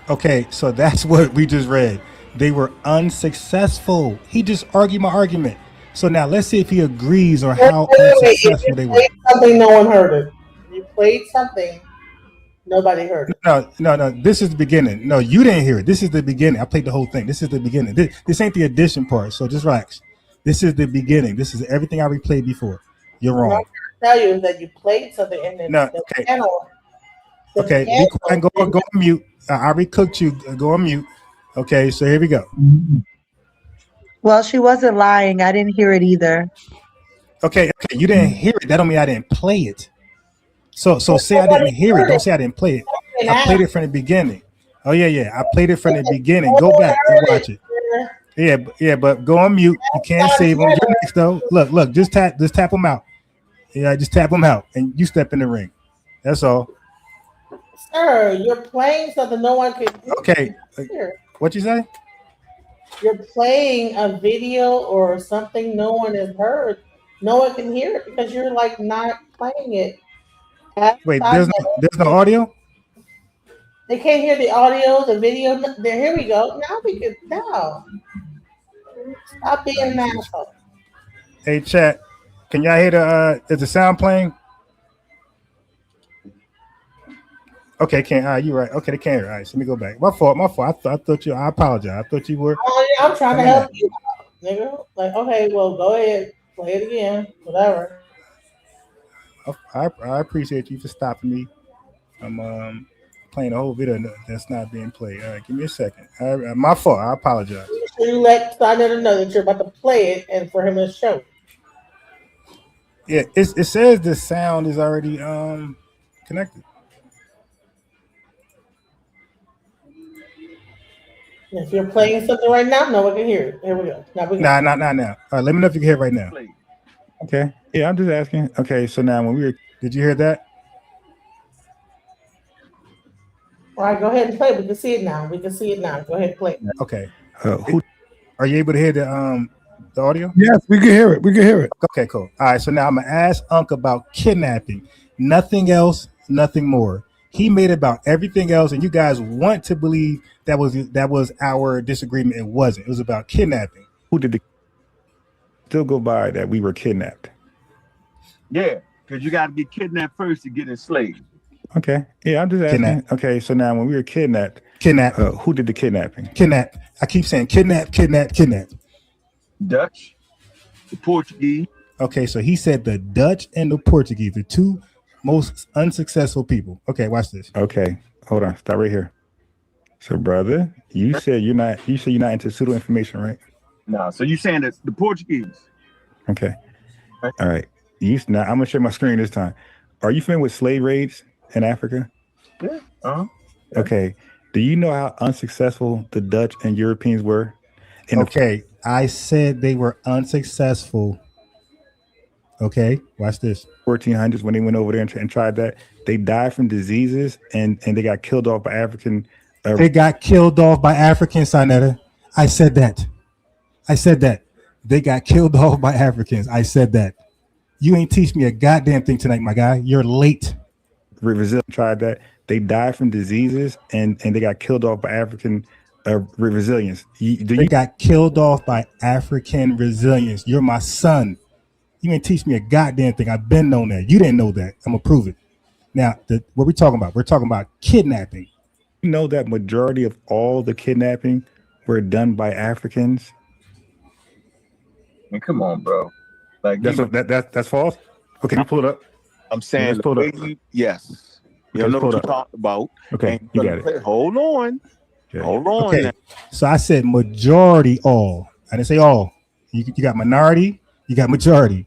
S5: Okay, so that's what we just read. They were unsuccessful. He just argued my argument. So now let's see if he agrees or how unsuccessful they were.
S7: Something no one heard it. You played something, nobody heard it.
S5: No. This is the beginning. No, you didn't hear it. This is the beginning. I played the whole thing. This is the beginning. This ain't the addition part. So just relax. This is the beginning. This is everything I replayed before. You're wrong.
S7: What I'm trying to tell you is that you played something in the panel.
S5: Okay, be quiet. Go on mute. I already cooked you. Go on mute. Okay, so here we go.
S8: Well, she wasn't lying. I didn't hear it either.
S5: Okay, you didn't hear it. That don't mean I didn't play it. So say I didn't hear it. Don't say I didn't play it. I played it from the beginning. Oh yeah. I played it from the beginning. Go back and watch it. Yeah, but go on mute. You can't save them. You're next though. Look, just tap them out. Yeah, just tap them out, and you step in the ring. That's all.
S7: Sir, you're playing something no one can hear.
S5: Okay. What you say?
S7: You're playing a video or something no one has heard. No one can hear it because you're like not playing it.
S5: Wait, there's no audio?
S7: They can't hear the audio, the video. Here we go. Now we can now. Stop being an asshole.
S5: Hey, chat. Can y'all hear the? Is the sound playing? Okay, can't. All right, you right. Okay, they can't hear. All right, so let me go back. My fault. I thought you. I apologize. I thought you were.
S7: Oh, yeah, I'm trying to
S5: coming
S7: help
S5: at.
S7: you out, nigga. Like, okay, well, go ahead, play it again, whatever.
S5: I appreciate you for stopping me. I'm playing a whole video that's not being played. All right, give me a second. My fault. I apologize.
S7: Make sure you let SaNeter know that you're about to play it and for him to show.
S5: Yeah, it says the sound is already connected.
S7: If you're playing something right now, no one can hear it. Here we go. Now we go.
S5: Nah, not now. All right, let me know if you can hear it right now.
S6: Okay. Yeah, I'm just asking. Okay, so now when we were,
S5: did you hear that?
S7: All right, go ahead and play. We can see it now. Go ahead and play.
S5: Okay.
S6: who
S5: Are you able to hear the audio?
S2: Yes, we can hear it. We can hear it.
S5: Okay, cool. All right, so now I'm gonna ask Unc about kidnapping. Nothing else, nothing more. He made it about everything else, and you guys want to believe that was our disagreement. It wasn't. It was about kidnapping.
S6: who did the still go by that we were kidnapped?
S3: Yeah, because you got to get kidnapped first to get enslaved.
S6: Okay. Yeah, I'm just asking.
S5: Kidnapped.
S6: Okay, so now when we were kidnapped, who did the kidnapping?
S5: Kidnap. I keep saying kidnap.
S3: Dutch, the Portuguese.
S5: Okay, so he said the Dutch and the Portuguese, the two most unsuccessful people. Okay, watch this.
S6: Okay, hold on. Stop right here. So, brother, you said you're not into pseudo information, right?
S3: No, so you saying that the Portuguese?
S6: Okay. All right. Now I'm gonna share my screen this time. Are you familiar with slave raids in Africa?
S3: Yeah. Yeah.
S6: Okay. Do you know how unsuccessful the Dutch and Europeans were?
S5: Okay, I said they were unsuccessful. Okay, watch this.
S6: 1400s when they went over there and tried that, they died from diseases and they got killed off by African.
S5: They got killed off by Africans, SaNeter. I said that. They got killed off by Africans. I said that. You ain't teach me a goddamn thing tonight, my guy. You're late.
S6: Brazil tried that. They died from diseases and they got killed off by African resilience.
S5: They got killed off by African resilience. You're my son. You ain't teach me a goddamn thing. I've been known that. You didn't know that. I'm gonna prove it. Now, what we talking about? We're talking about kidnapping.
S6: You know that majority of all the kidnapping were done by Africans.
S3: I mean, come on, bro. Like
S6: that's false. Okay, you pull it up.
S3: I'm saying the way yes. You know what you talked about.
S6: Okay, you got it.
S3: Hold on. Okay. Hold on.
S5: Okay.
S3: Now.
S5: So I said majority all. I didn't say all. You got minority, you got majority.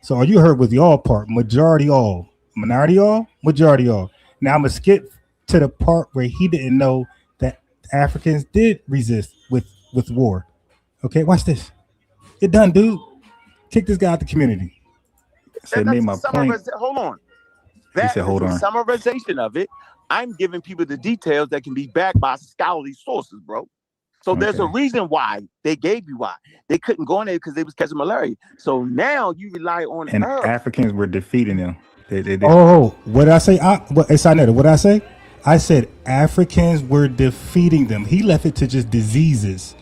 S5: So all you heard was the all part. Majority all. Minority all, majority all. Now I'm gonna skip to the part where he didn't know that Africans did resist with war. Okay, watch this. You're done, dude. Kick this guy out the community.
S6: So it made my point.
S3: Hold on. That is a summarization of it. I'm giving people the details that can be backed by scholarly sources, bro. So there's a reason why they gave you why. They couldn't go in there because they was catching malaria. So now you rely on
S6: and Africans were defeating them. They
S5: Oh, what did I say? What did I say? I said Africans were defeating them. He left it to just diseases.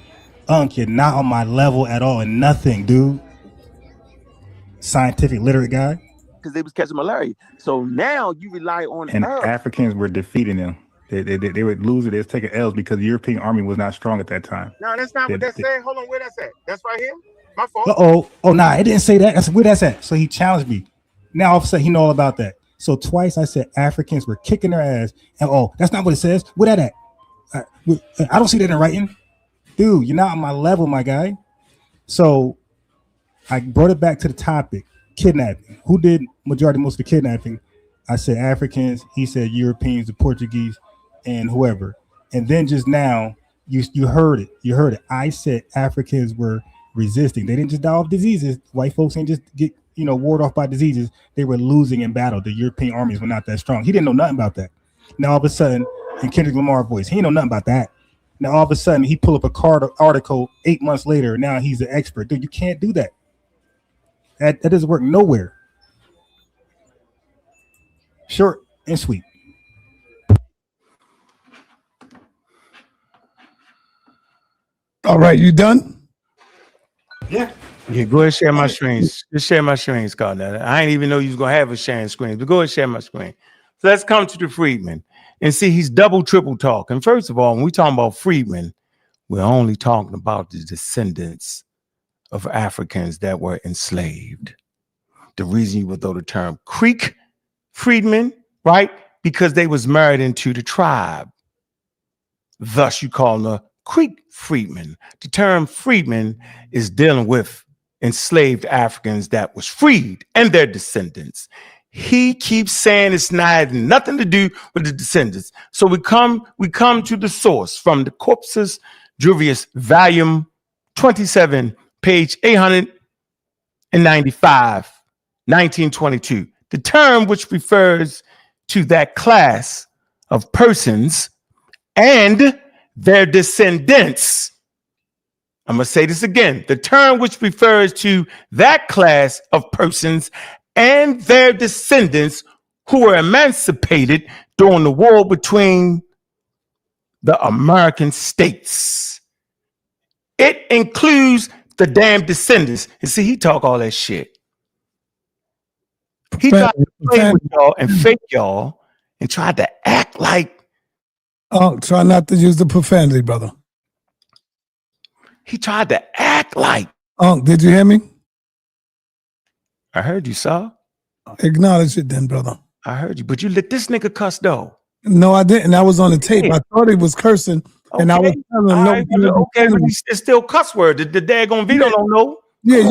S5: You're not on my level at all and nothing, dude. Scientific literate guy.
S3: Because they was catching malaria. So now you rely on
S6: and Africans were defeating them. They would lose it. They was taking L's because the European army was not strong at that time.
S3: No, that's not what that's saying. Hold on, where that's at? That's right here. My fault.
S5: Nah, it didn't say that. That's where that's at. So he challenged me. Now all of a sudden he know all about that. So twice I said Africans were kicking their ass, and that's not what it says. Where that at? I don't see that in writing, dude. You're not on my level, my guy. So I brought it back to the topic: kidnapping. Who did majority most of the kidnapping? I said Africans. He said Europeans, the Portuguese, and whoever. And then just now, you heard it. You heard it. I said Africans were resisting. They didn't just die of diseases. White folks didn't just get warded off by diseases. They were losing in battle. The European armies were not that strong. He didn't know nothing about that. Now all of a sudden, in Kendrick Lamar voice, he didn't know nothing about that. Now all of a sudden, he pull up a article 8 months later. Now he's an expert. Dude, you can't do that. That doesn't work nowhere. Short and sweet.
S2: All right, you done?
S5: Yeah.
S1: Yeah, go ahead and share my screens. Just share my screen, Scott. I ain't even know you was gonna have a sharing screen, but go ahead and share my screen. So let's come to the freedman and see he's double, triple talking. First of all, when we talking about freedmen, we're only talking about the descendants of Africans that were enslaved. The reason you would throw the term Creek freedmen, right? Because they was married into the tribe. Thus, you call them a Creek freedmen. The term freedman is dealing with enslaved Africans that was freed and their descendants. He keeps saying it's not nothing to do with the descendants. So we come to the source from the Corpus Juris, volume 27, page 895, 1922. The term which refers to that class of persons and their descendants. I'm going to say this again. The term which refers to that class of persons and their descendants who were emancipated during the war between the American states. It includes the damn descendants. And see, he talk all that shit. He tried to play with y'all and fake y'all and tried to act like.
S2: Oh, try not to use the profanity, brother.
S1: He tried to act like.
S2: Oh, did you hear me?
S1: I heard you, sir.
S2: Acknowledge it then, brother.
S1: I heard you, but you let this nigga cuss though.
S2: No, I didn't. I was on the tape. I thought he was cursing, and I was telling him no.
S1: Okay, but it's still cuss word. The daggone video don't know.
S2: Yeah,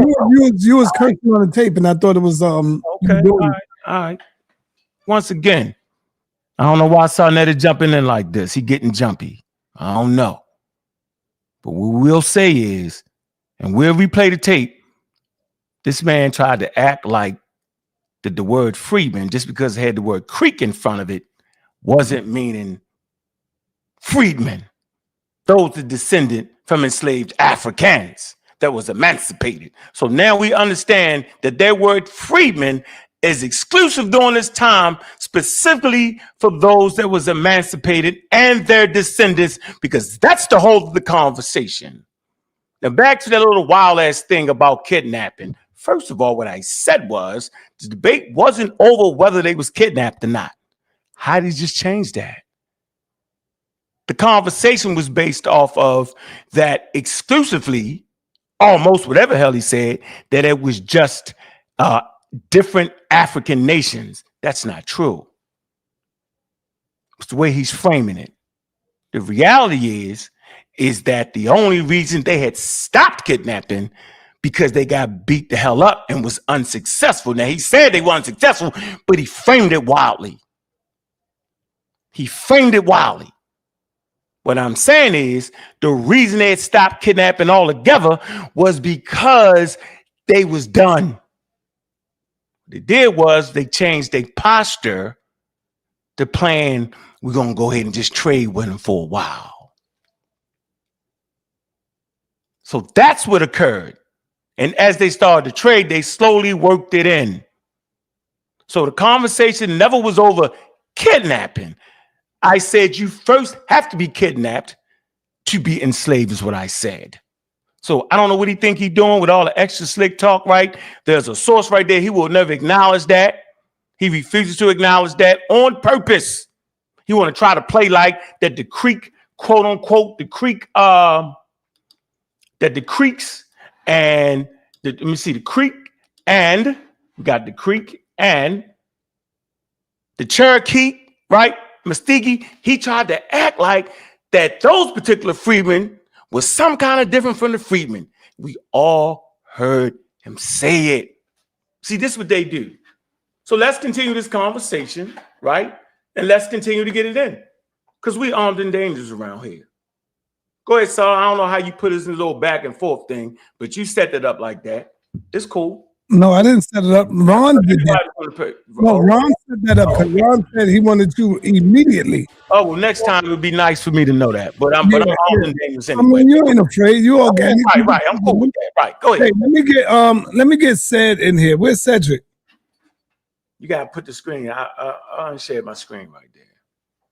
S2: you was cursing on the tape, and I thought it was
S1: Okay, all right. Once again, I don't know why SaNeter jumping in like this. He getting jumpy. I don't know. But what we'll say is, and we'll replay the tape, this man tried to act like that the word freedman, just because it had the word Creek in front of it, wasn't meaning freedmen. Those are descendant from enslaved Africans that was emancipated. So now we understand that their word freedman is exclusive during this time, specifically for those that was emancipated and their descendants, because that's the whole of the conversation. Now back to that little wild ass thing about kidnapping. First of all, what I said was the debate wasn't over whether they was kidnapped or not. How did he just change that? The conversation was based off of that exclusively, almost whatever hell he said, that it was just different African nations. That's not true. It's the way he's framing it. The reality is that the only reason they had stopped kidnapping because they got beat the hell up and was unsuccessful. Now, he said they were unsuccessful, but he framed it wildly. He framed it wildly. What I'm saying is the reason they had stopped kidnapping altogether was because they was done. What they did was they changed their posture to plan, we're going to go ahead and just trade with them for a while. So that's what occurred. And as they started to trade, they slowly worked it in. So the conversation never was over kidnapping. I said you first have to be kidnapped to be enslaved is what I said. So I don't know what he think he doing with all the extra slick talk, right? There's a source right there. He will never acknowledge that. He refuses to acknowledge that on purpose. He want to try to play like that the Creek, quote unquote, the Creek, that the Creeks and let me see, the Creek and we got the Creek and the Cherokee, right? Muskogee, he tried to act like that those particular freedmen was some kind of different from the freedmen. We all heard him say it. See, this is what they do. So let's continue this conversation, right? And let's continue to get it in. Because we armed and dangerous around here. Go ahead, Saul. I don't know how you put this in a little back and forth thing, but you set it up like that. It's cool.
S2: No, I didn't set it up. Ron did that. No, Ron set that up because Ron said he wanted to immediately.
S1: Oh, well, next time it would be nice for me to know that. But I'm armed and dangerous anyway.
S2: I mean, you ain't afraid. You organic.
S1: Right. I'm cool with that. Right. Go ahead.
S2: Hey, let me get Ced in here. Where's Cedric?
S1: You gotta put the screen. I unshare my screen right there.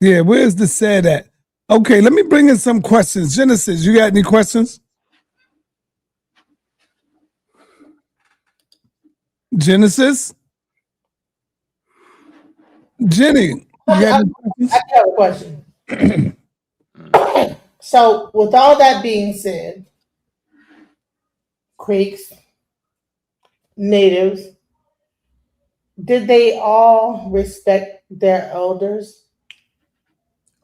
S2: Yeah, where's the Ced at? Okay, let me bring in some questions. Genesis, you got any questions? Genesis. Jenny,
S7: I have a question. So, with all that being said, Creeks, natives, did they all respect their elders?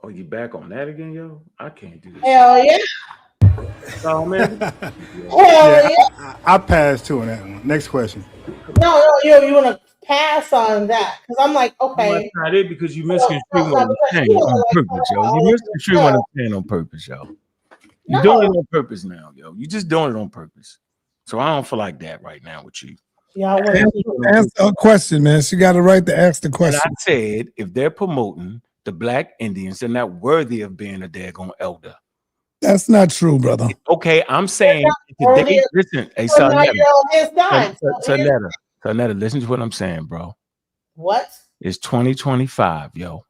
S1: Oh, you back on that again, yo? I can't do this.
S7: Hell yeah.
S1: Oh, man.
S7: Hell yeah.
S5: I passed too on that one. Next question.
S7: No, you want to pass on that because I'm like, okay.
S1: That's not it because you misconstrued what I'm saying on purpose, yo. You misconstrued what I'm saying on purpose, yo. You're doing it on purpose now, yo. You're just doing it on purpose. So I don't feel like that right now with you.
S7: Yeah,
S2: answer a question, man. She got a right to ask the question.
S1: And I said, if they're promoting the Black Indians, they're not worthy of being a daggone elder.
S2: That's not true, brother.
S1: Okay, I'm saying today, listen, hey, SaNeter, listen to what I'm saying, bro.
S7: What?
S1: It's 2025, yo.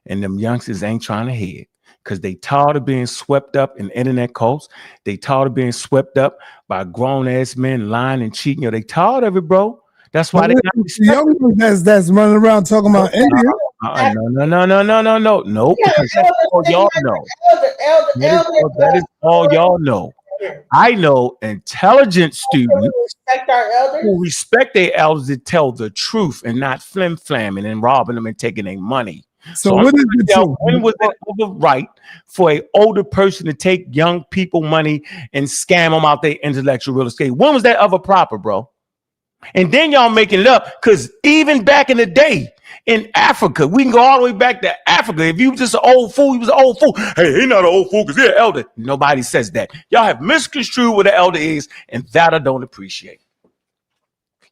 S1: And them youngsters ain't trying to head because they tired of being swept up in internet cults. They tired of being swept up by grown-ass men lying and cheating. Yo, they tired of it, bro. That's why they not
S2: young ones that's running around talking about India.
S1: No. Nope. Because that's all y'all know. That is all y'all know. I know intelligent students who respect their elders to tell the truth and not flim-flamming and robbing them and taking their money.
S2: So what is the truth?
S1: When was it ever right for an older person to take young people money and scam them out their intellectual real estate? When was that ever proper, bro? And then y'all making it up because even back in the day in Africa, we can go all the way back to Africa. If you was just an old fool, he was an old fool. Hey, he not an old fool because he's an elder. Nobody says that. Y'all have misconstrued what an elder is, and that I don't appreciate.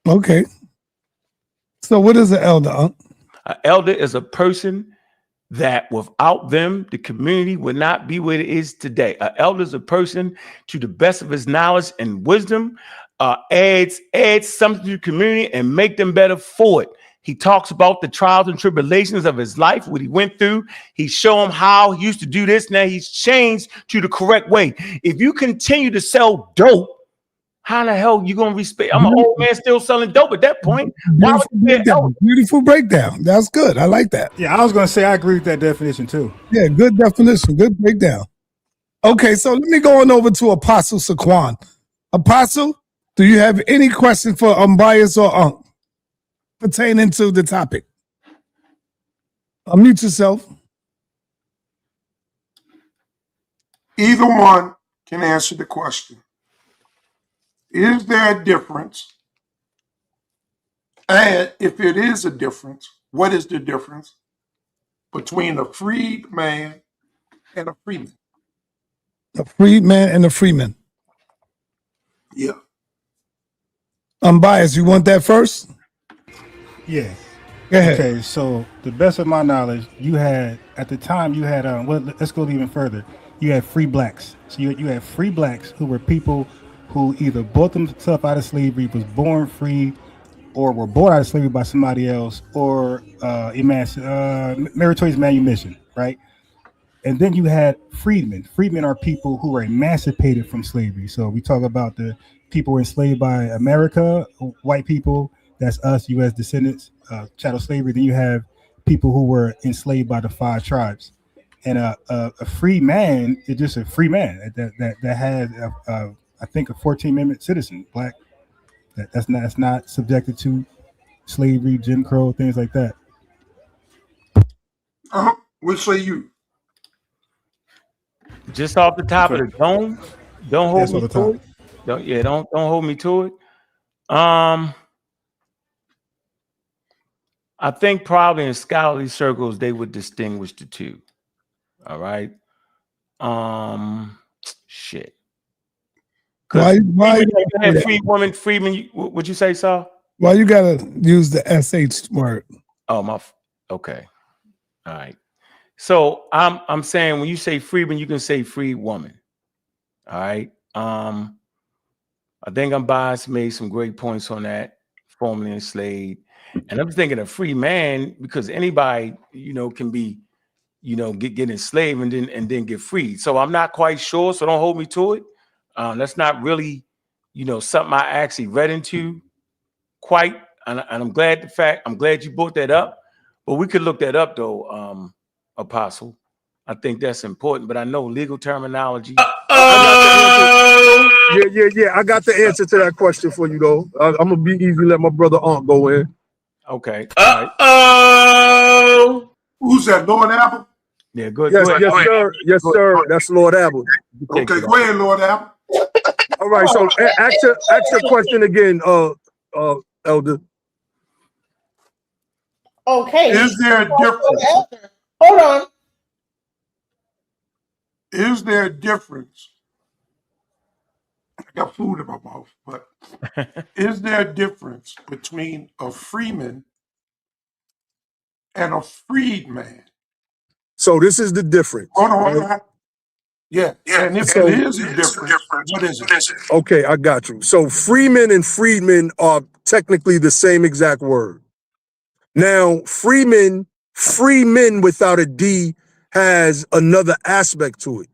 S2: Okay. So what is an elder?
S1: An elder is a person that without them, the community would not be where it is today. An elder is a person, to the best of his knowledge and wisdom, adds something to the community and make them better for it. He talks about the trials and tribulations of his life, what he went through. He show him how he used to do this. Now he's changed to the correct way. If you continue to sell dope, how the hell you gonna respect? I'm an old man still selling dope at that point.
S2: Beautiful breakdown. That's good. I like that.
S5: Yeah, I was gonna say I agree with that definition too.
S2: Yeah, good definition. Good breakdown. Okay, so let me go on over to Apostle Saquon. Apostle, do you have any question for unbiased or pertaining to the topic? Unmute yourself.
S9: Either one can answer the question. Is there a difference? And if it is a difference, what is the difference between a freed man and a freeman?
S2: A freed man and a freeman.
S9: Yeah.
S2: Unbiased, you want that first?
S5: Yeah.
S2: Go ahead.
S5: Okay, so the best of my knowledge, you had at the time you had well, let's go even further. You had free blacks. So you had free blacks who were people who either bought themselves out of slavery, was born free, or were bought out of slavery by somebody else, or meritorious manumission, right? And then you had freedmen. Freedmen are people who were emancipated from slavery. So we talk about the people enslaved by America, white people, that's us, U.S. descendants, chattel slavery. Then you have people who were enslaved by the 5 tribes. And a free man is just a free man that has, I think, a 14th Amendment citizen, black. That's not subjected to slavery, Jim Crow, things like that.
S9: What say you?
S1: Just off the top of the dome, don't hold me to it. Don't hold me to it. I think probably in scholarly circles they would distinguish the two. All right. Shit. Why free woman, freeman? Would you say so?
S2: Why you gotta use the SH word?
S1: Oh, okay. All right. So I'm saying when you say freeman, you can say free woman. All right. I think Unbiased made some great points on that, formerly enslaved. And I'm thinking a free man, because anybody, can be, get enslaved and then get freed. So I'm not quite sure. So don't hold me to it. That's not really, something I actually read into. quite, and I'm glad you brought that up. But we could look that up though, Apostle. I think that's important. But I know legal terminology.
S2: Yeah. I got the answer to that question for you though. I'm gonna be easy. Let my brother Ankh go in.
S1: Okay. All right.
S9: Who's that, Lord Apple?
S1: Yeah, good.
S2: Yes,
S1: go ahead.
S2: yes, sir. That's Lord Apple.
S9: Okay, go ahead, Lord Apple.
S2: All right, so ask your question again, Elder.
S7: Okay.
S9: Is there a difference?
S7: Hold on.
S9: Is there a difference? I got food in my mouth, but is there a difference between a freeman and a freedman?
S2: So this is the difference.
S9: Hold on. Yeah. And if there is a difference, what is it?
S2: Okay, I got you. So freeman and freedman are technically the same exact word. Now, free men without a D has another aspect to it.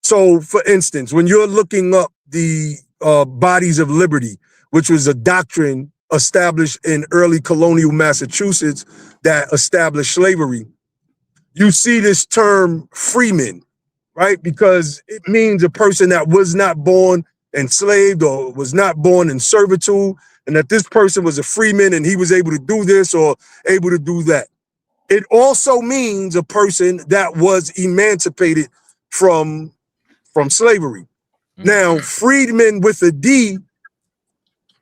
S2: So, for instance, when you're looking up the bodies of liberty, which was a doctrine established in early colonial Massachusetts that established slavery, you see this term freeman, right? Because it means a person that was not born enslaved or was not born in servitude, and that this person was a freeman and he was able to do this or able to do that. It also means a person that was emancipated from slavery. Now, freedmen with a D,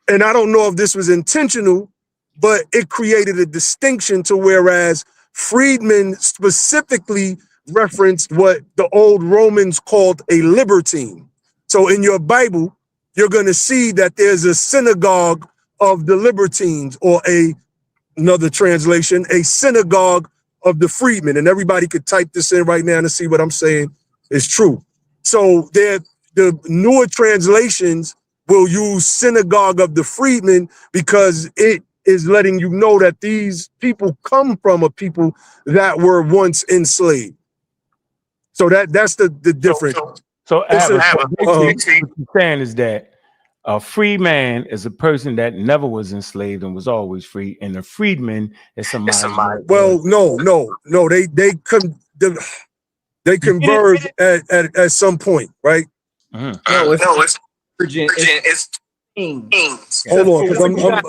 S2: and I don't know if this was intentional, but it created a distinction to whereas freedmen specifically referenced what the old Romans called a libertine. So in your Bible, you're going to see that there's a synagogue of the libertines, or another translation, a synagogue of the freedmen. And everybody could type this in right now to see what I'm saying is true. So the newer translations will use synagogue of the freedmen because it is letting you know that these people come from a people that were once enslaved. So that's the difference.
S1: So what you're saying is that a free man is a person that never was enslaved and was always free, and a freedman is somebody.
S2: Well, no. They converge at some point, right?
S10: No, it's it's kings.
S2: Hold on, because I'm trying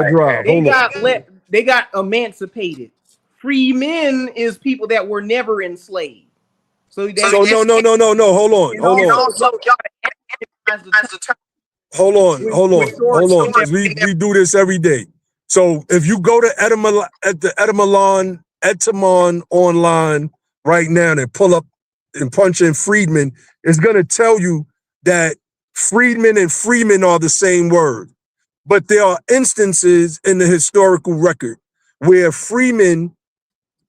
S2: to drive. Hold on.
S10: They got emancipated. Free men is people that were never enslaved. So
S2: no. Hold on. Hold on. Because we do this every day. So if you go to Etymon online right now and pull up and punch in freedmen, it's going to tell you that freedmen and freemen are the same word. But there are instances in the historical record where freeman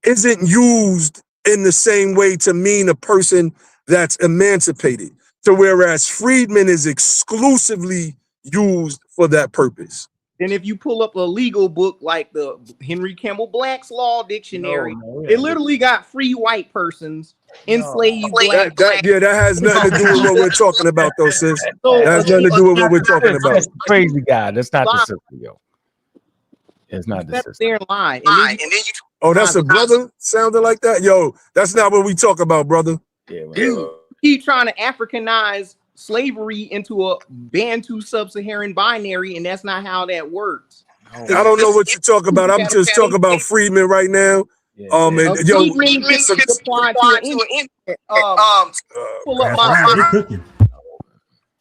S2: isn't used in the same way to mean a person that's emancipated. So whereas freedman is exclusively used for that purpose.
S10: And if you pull up a legal book like the Henry Campbell Black's Law Dictionary, it literally got free white persons enslaved black.
S2: That has nothing to do with what we're talking about, though, sis. That has nothing to do with what we're talking about.
S1: That's the crazy guy. That's not the sister, yo. It's not the sister.
S10: There and lie.
S2: Oh, that's a brother sounding like that? Yo, that's not what we talk about, brother.
S1: Yeah,
S10: you keep trying to Africanize slavery into a Bantu sub-Saharan binary, and that's not how that works.
S2: I don't know what you talk about. I'm just talking about freedmen right now. And yo,
S10: pull up my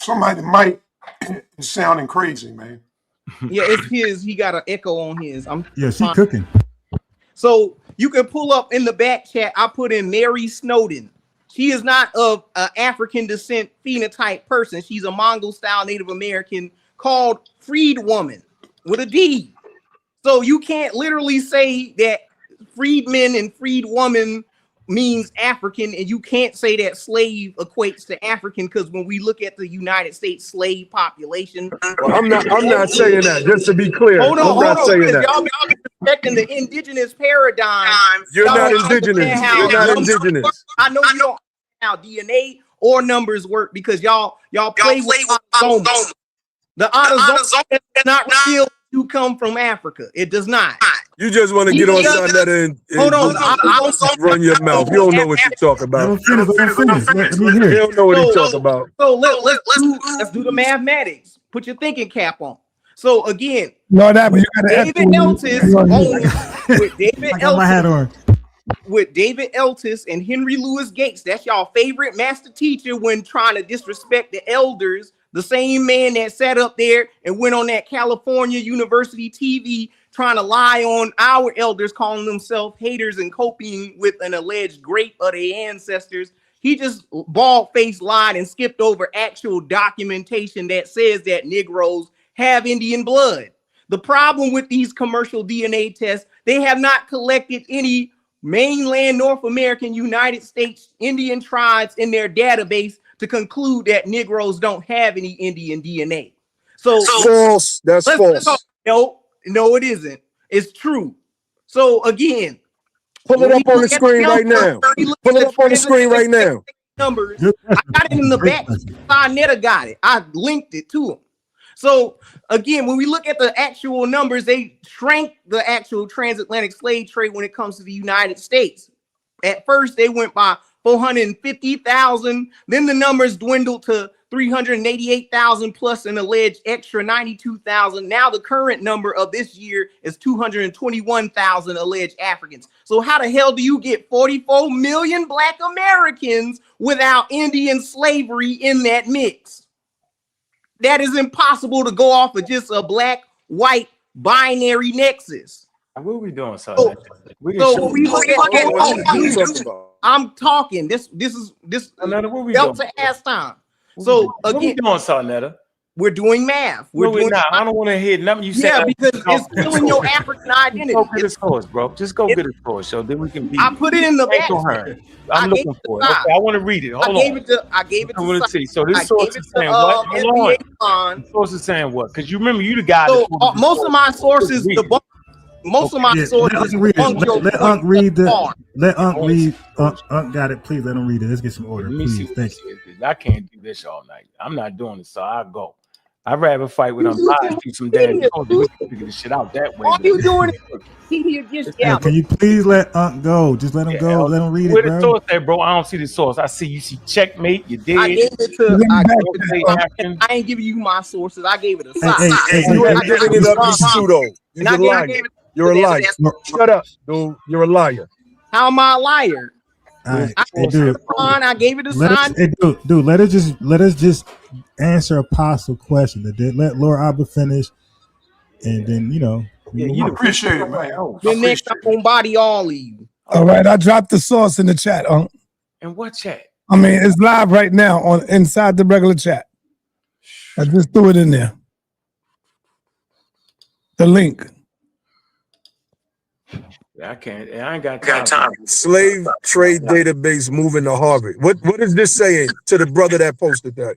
S9: somebody might is sounding crazy, man.
S10: Yeah, it's his. He got an echo on his.
S5: She cooking.
S10: So you can pull up in the back chat. I put in Mary Snowden. She is not of African descent phenotype person. She's a Mongol style Native American called freed woman with a D. So you can't literally say that freedman and freed woman means African, and you can't say that slave equates to African, because when we look at the United States slave population,
S2: I'm not saying that. Just to be clear, I'm not saying that.
S10: Y'all be respecting the indigenous paradigm.
S2: You're not indigenous. You're not indigenous.
S10: I know you don't know how DNA or numbers work because y'all play with autosomal. The autosomal does not reveal you come from Africa. It does not.
S11: You just want to get on SaNeter and
S10: Hold on.
S11: run your mouth. You don't know what you talk about.
S5: Let him finish. Let me hear
S11: You
S5: it.
S11: don't know what he talk about.
S10: So let's do the mathematics. Put your thinking cap on. So again,
S2: no, that but you got
S10: David Eltis with David
S5: I got my hat on.
S10: With David Eltis and Henry Louis Gates. That's y'all favorite master teacher when trying to disrespect the elders. The same man that sat up there and went on that California University TV trying to lie on our elders, calling themselves haters and coping with an alleged grape of their ancestors. He just bald-faced lied and skipped over actual documentation that says that Negroes have Indian blood. The problem with these commercial DNA tests, they have not collected any mainland North American United States Indian tribes in their database to conclude that Negroes don't have any Indian DNA. So
S11: false. That's false.
S10: No, it isn't. It's true. So again,
S11: pull it up on the screen right now. Pull it up on the screen right now.
S10: Numbers. I got it in the back. SaNeter got it. I linked it to him. So again, when we look at the actual numbers, they shrank the actual transatlantic slave trade when it comes to the United States. At first, they went by 450,000. Then the numbers dwindled to 388,000 plus an alleged extra 92,000. Now the current number of this year is 221,000 alleged Africans. So how the hell do you get 44 million Black Americans without Indian slavery in that mix? That is impossible to go off of just a black-white binary nexus.
S1: What are we doing, son?
S10: So when we look at I'm talking. This
S1: SaNeter, what we
S10: Delta
S1: doing?
S10: ass time. So
S1: what
S10: again,
S1: we doing, SaNeter?
S10: we're doing math.
S1: We're doing. I don't want to hear nothing you say.
S10: Yeah, because it's killing your African identity.
S1: Go get a source, bro. Just go get a source, so then we can be.
S10: I put it in the back.
S1: I'm looking for it. Okay, I want to read it. Hold on.
S10: I gave it to.
S1: I want to see. So this source is saying what? Hold on. The source is saying what? Because you remember you the guy.
S10: So most of my sources debunk. Most of my sources.
S5: Let Unc read the. Let Unc read. Unc got it. Please let him read it. Let's get some order. Please. Thank you.
S1: I can't do this all night. I'm not doing this, so I'll go. I'd rather fight with them lies, do some damn shows. We can figure this shit out that way.
S10: All you doing is
S5: can you please let Unc go? Just let him go. Let him read
S1: where
S5: it,
S1: the
S5: bro.
S1: source there, bro? I don't see the source. I see checkmate. You did.
S10: I gave it to. I ain't giving you my sources. I gave it a side.
S11: You ain't giving it up to pseudo. You're a liar. You're a liar. Shut up, dude. You're a liar.
S10: How am I a liar?
S5: All right, dude.
S10: I gave it a sign.
S5: Dude, let us just answer a possible question. Let Laura Abba finish, and then
S9: you appreciate it, man.
S10: Then next I'm gonna body all of you.
S2: All right, I dropped the source in the chat.
S1: And what chat?
S2: I mean, it's live right now on inside the regular chat. I just threw it in there. The link.
S1: I can't. I ain't got time.
S11: Slave trade database moving to Harvard. What is this saying to the brother that posted that?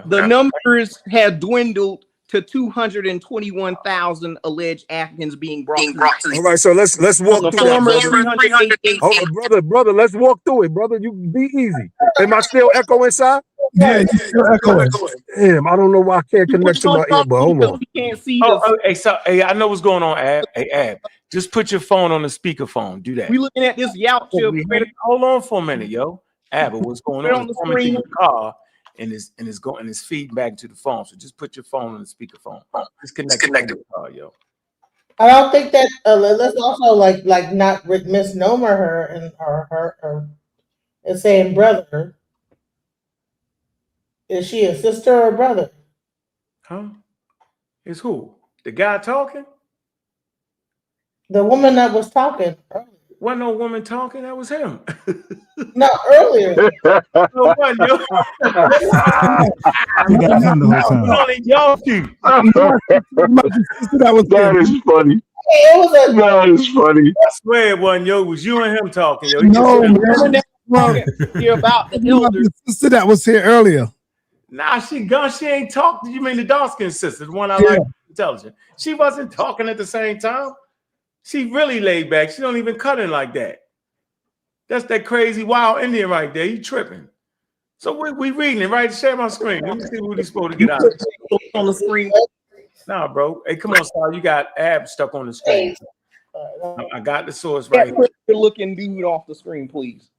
S10: The numbers have dwindled to 221,000 alleged Africans being brought.
S11: All right, so let's walk through that, brother. Let's walk through it, brother. You be easy. Am I still echo inside?
S2: Yeah, you're still echoing.
S11: Damn, I don't know why I can't connect to my ear, but hold on.
S10: We can't see.
S1: Hey, I know what's going on, Ab. Hey, Ab, just put your phone on the speakerphone. Do that.
S10: We looking at this Yautja.
S1: Hold on for a minute, yo. Ab, what's going on?
S10: On the screen.
S1: In the car, and it's feeding back to the phone. So just put your phone on the speakerphone. It's connected to the car, yo.
S7: I don't think that. Let's also like not misnomer her and her and saying brother. Is she a sister or a brother?
S1: Huh? Is who? The guy talking?
S7: The woman that was talking earlier.
S1: Wasn't no woman talking, that was him.
S7: No, earlier.
S1: No one, yo.
S11: That is funny. That is funny.
S1: I swear it wasn't yo. It was you and him talking, yo.
S2: No, man.
S10: You're about the elder.
S2: The sister that was here earlier.
S1: Nah, she gone. She ain't talking. You mean the dark skin sister, the one I like, intelligent. She wasn't talking at the same time. She really laid back. She don't even cut in like that. That's that crazy wild Indian right there. You tripping. So we reading it, right? Share my screen. Let me see what he's supposed to get out of it.
S10: On the screen.
S1: Nah, bro. Hey, come on, Sal. You got abs stuck on the screen. I got the source right here.
S10: Predator looking dude off the screen, please.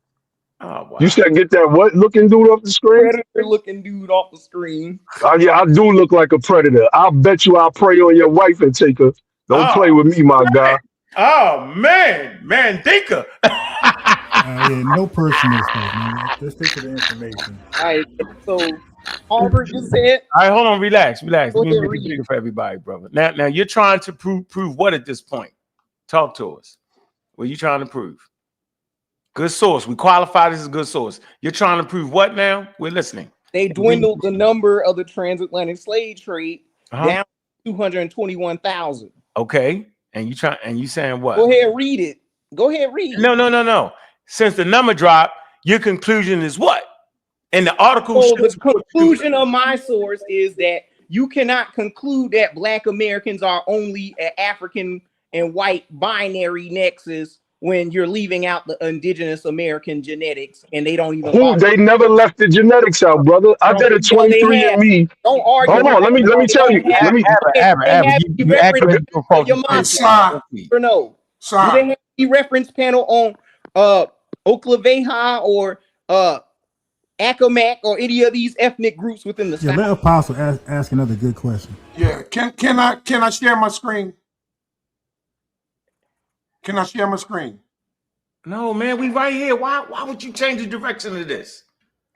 S1: Oh, wow.
S11: You said get that what looking dude off the screen?
S10: Predator looking dude off the screen.
S11: Oh yeah, I do look like a predator. I'll bet you I'll prey on your wife and take her. Don't play with me, my guy.
S1: Oh man, thinker.
S5: Yeah, no personal stuff, man. Let's stick to the information.
S10: All right, so Albert just said.
S1: All right, hold on, relax. Let
S10: Go
S1: me
S10: ahead,
S1: make
S10: read
S1: it bigger for everybody, brother. Now you're trying to prove what at this point? Talk to us. What are you trying to prove? Good source. We qualify this as a good source. You're trying to prove what now? We're listening.
S10: They dwindled the number of the transatlantic slave trade down to 221,000.
S1: Okay. And you saying what?
S10: Go ahead, read it. Go ahead, read.
S1: No. Since the number dropped, your conclusion is what? And the article
S10: So the conclusion of my source is that you cannot conclude that Black Americans are only an African and white binary nexus when you're leaving out the indigenous American genetics, and they don't even.
S11: They never left the genetics out, brother. I did a 23andMe.
S10: Don't argue.
S11: Hold on, let me tell you. Let me.
S1: You acting
S10: no. Do they have the reference panel on Oklaveha or Accomack or any of these ethnic groups within the South?
S5: Let Apostle ask another good question.
S9: Yeah, can I share my screen? Can I share my screen?
S1: No, man, we right here. Why would you change the direction of this?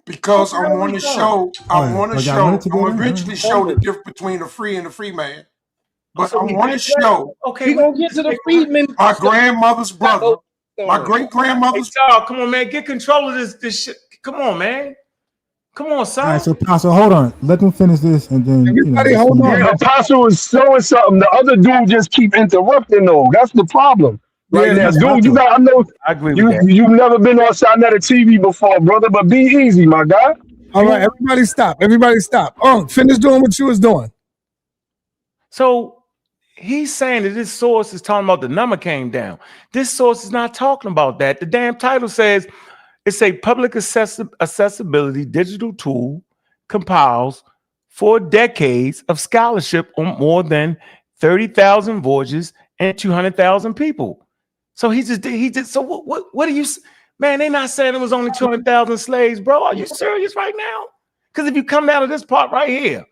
S9: Because I want to show. I'm eventually show the difference between a free and a free man. But I want to show.
S1: Okay,
S10: we're gonna get to the freedmen.
S9: My grandmother's brother, my great grandmother's.
S1: Hey, Charles, come on, man, get control of this shit. Come on, man. Come on, son.
S5: All right, so Apostle, hold on. Let them finish this, and then
S11: hold on. The Apostle is showing something. The other dude just keep interrupting though. That's the problem. Right now, dude, I know
S1: I agree with that.
S11: You've never been on SaNeter TV before, brother, but be easy, my guy.
S2: All right, everybody stop. Finish doing what you was doing.
S1: So he's saying that this source is talking about the number came down. This source is not talking about that. The damn title says it's a public accessibility digital tool compiles 4 decades of scholarship on more than 30,000 voyages and 200,000 people. So he just so what are you, man? They're not saying it was only 200,000 slaves, bro. Are you serious right now? Because if you come down to this part right here,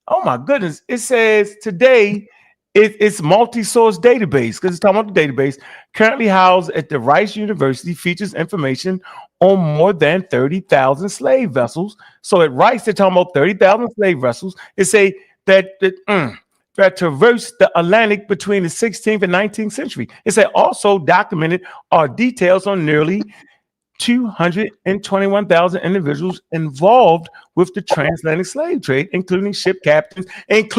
S1: oh my goodness, it says today it's multi-source database, because it's talking about the database currently housed at the Rice University features information on more than 30,000 slave vessels. So at Rice, they're talking about 30,000 slave vessels. It say that traversed the Atlantic between the 16th and 19th century. It said also documented are details on nearly 221,000 individuals involved with the transatlantic slave trade, including ship captains and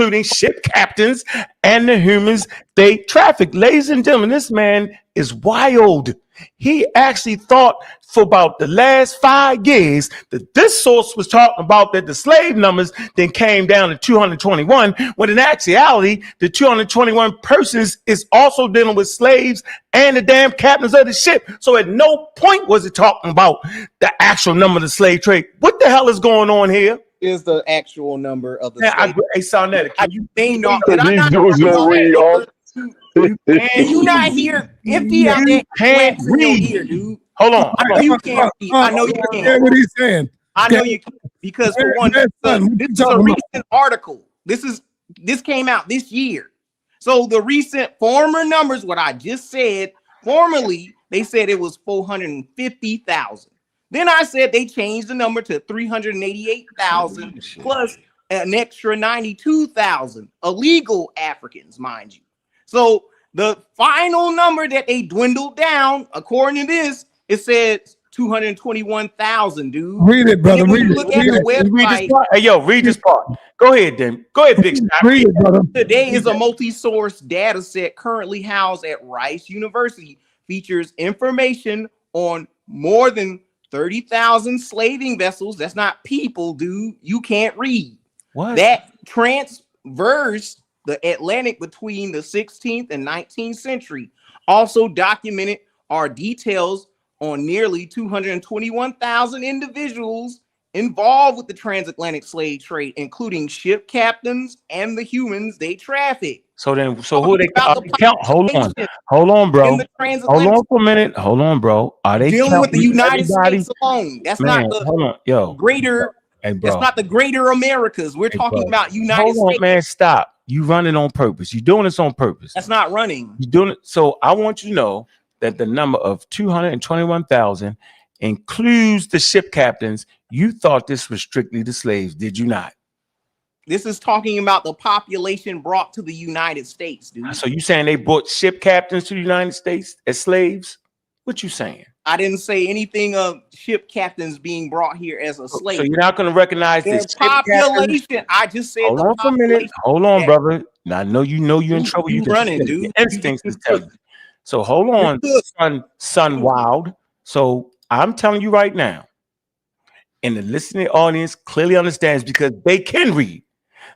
S1: the humans they trafficked. Ladies and gentlemen, this man is wild. He actually thought for about the last 5 years that this source was talking about that the slave numbers then came down to 221, when in actuality, the 221 persons is also dealing with slaves and the damn captains of the ship. So at no point was it talking about the actual number of the slave trade. What the hell is going on here?
S10: Is the actual number of the
S1: Hey, SaNeter, can you
S11: these dudes don't read all.
S10: And you not here empty out there.
S1: Can't read
S10: here, dude.
S1: Hold on.
S10: You can't read. I know you can't.
S2: What he's saying.
S10: I know you can, because for one, this is a recent article. This came out this year. So the recent former numbers, what I just said, formerly they said it was 450,000. Then I said they changed the number to 388,000 plus an extra 92,000 illegal Africans, mind you. So the final number that they dwindled down, according to this, it says 221,000, dude.
S2: Read it, brother.
S10: Read it.
S1: Hey, yo, read this part. Go ahead, then. Go ahead, Big Shot.
S2: Read it, brother.
S10: Today is a multi-source data set currently housed at Rice University. Features information on more than 30,000 slaving vessels. That's not people, dude. You can't read.
S1: What?
S10: That transverse the Atlantic between the 16th and 19th century. Also documented are details on nearly 221,000 individuals involved with the transatlantic slave trade, including ship captains and the humans they traffic.
S1: So then, so who they
S10: About the
S1: count? Hold on, bro.
S10: in the transatlantic,
S1: Hold on for a minute. Hold on, bro. Are they
S10: dealing with the
S1: counting
S10: United
S1: everybody?
S10: States alone? That's
S1: Man,
S10: not the
S1: hold on, yo.
S10: greater.
S1: Hey, bro.
S10: That's not the greater Americas. We're talking about United
S1: Hold on,
S10: States.
S1: man. Stop. You running on purpose. You doing this on purpose.
S10: That's not running.
S1: You doing it. So I want you to know that the number of 221,000 includes the ship captains. You thought this was strictly the slaves, did you not?
S10: This is talking about the population brought to the United States, dude.
S1: So you saying they brought ship captains to the United States as slaves? What you saying?
S10: I didn't say anything of ship captains being brought here as a slave.
S1: So you're not going to recognize
S10: their
S1: this
S10: population. I just said.
S1: Hold on for a minute. Hold on, brother. Now I know you're in trouble. You running, dude. Your instincts to tell you. So hold on, son Wild. So I'm telling you right now, and the listening audience clearly understands because they can read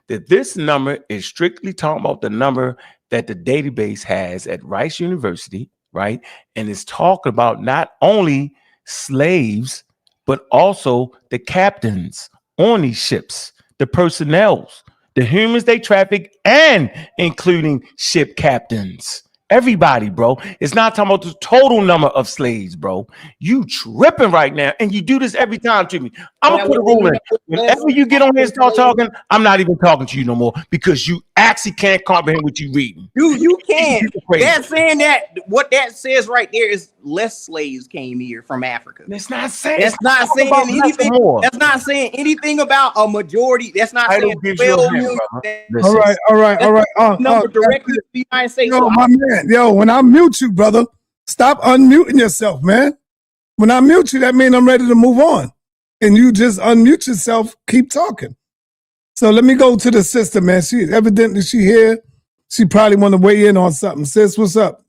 S1: that this number is strictly talking about the number that the database has at Rice University, right? And it's talking about not only slaves, but also the captains on these ships, the personnel, the humans they traffic, and including ship captains. Everybody, bro. It's not talking about the total number of slaves, bro. You tripping right now, and you do this every time to me. I'm gonna put a rule in. Whenever you get on here and start talking, I'm not even talking to you no more because you actually can't comprehend what you're reading.
S10: You can't. That's saying that what that says right there is less slaves came here from Africa.
S1: It's not saying.
S10: That's not saying anything. That's not saying anything about a majority. That's not saying 12 million.
S2: All right.
S10: Number directly to the United States.
S2: Yo, my man. Yo, when I mute you, brother, stop unmuting yourself, man. When I mute you, that means I'm ready to move on. And you just unmute yourself, keep talking. So let me go to the sister, man. She evidently she here. She probably want to weigh in on something. Sis, what's up?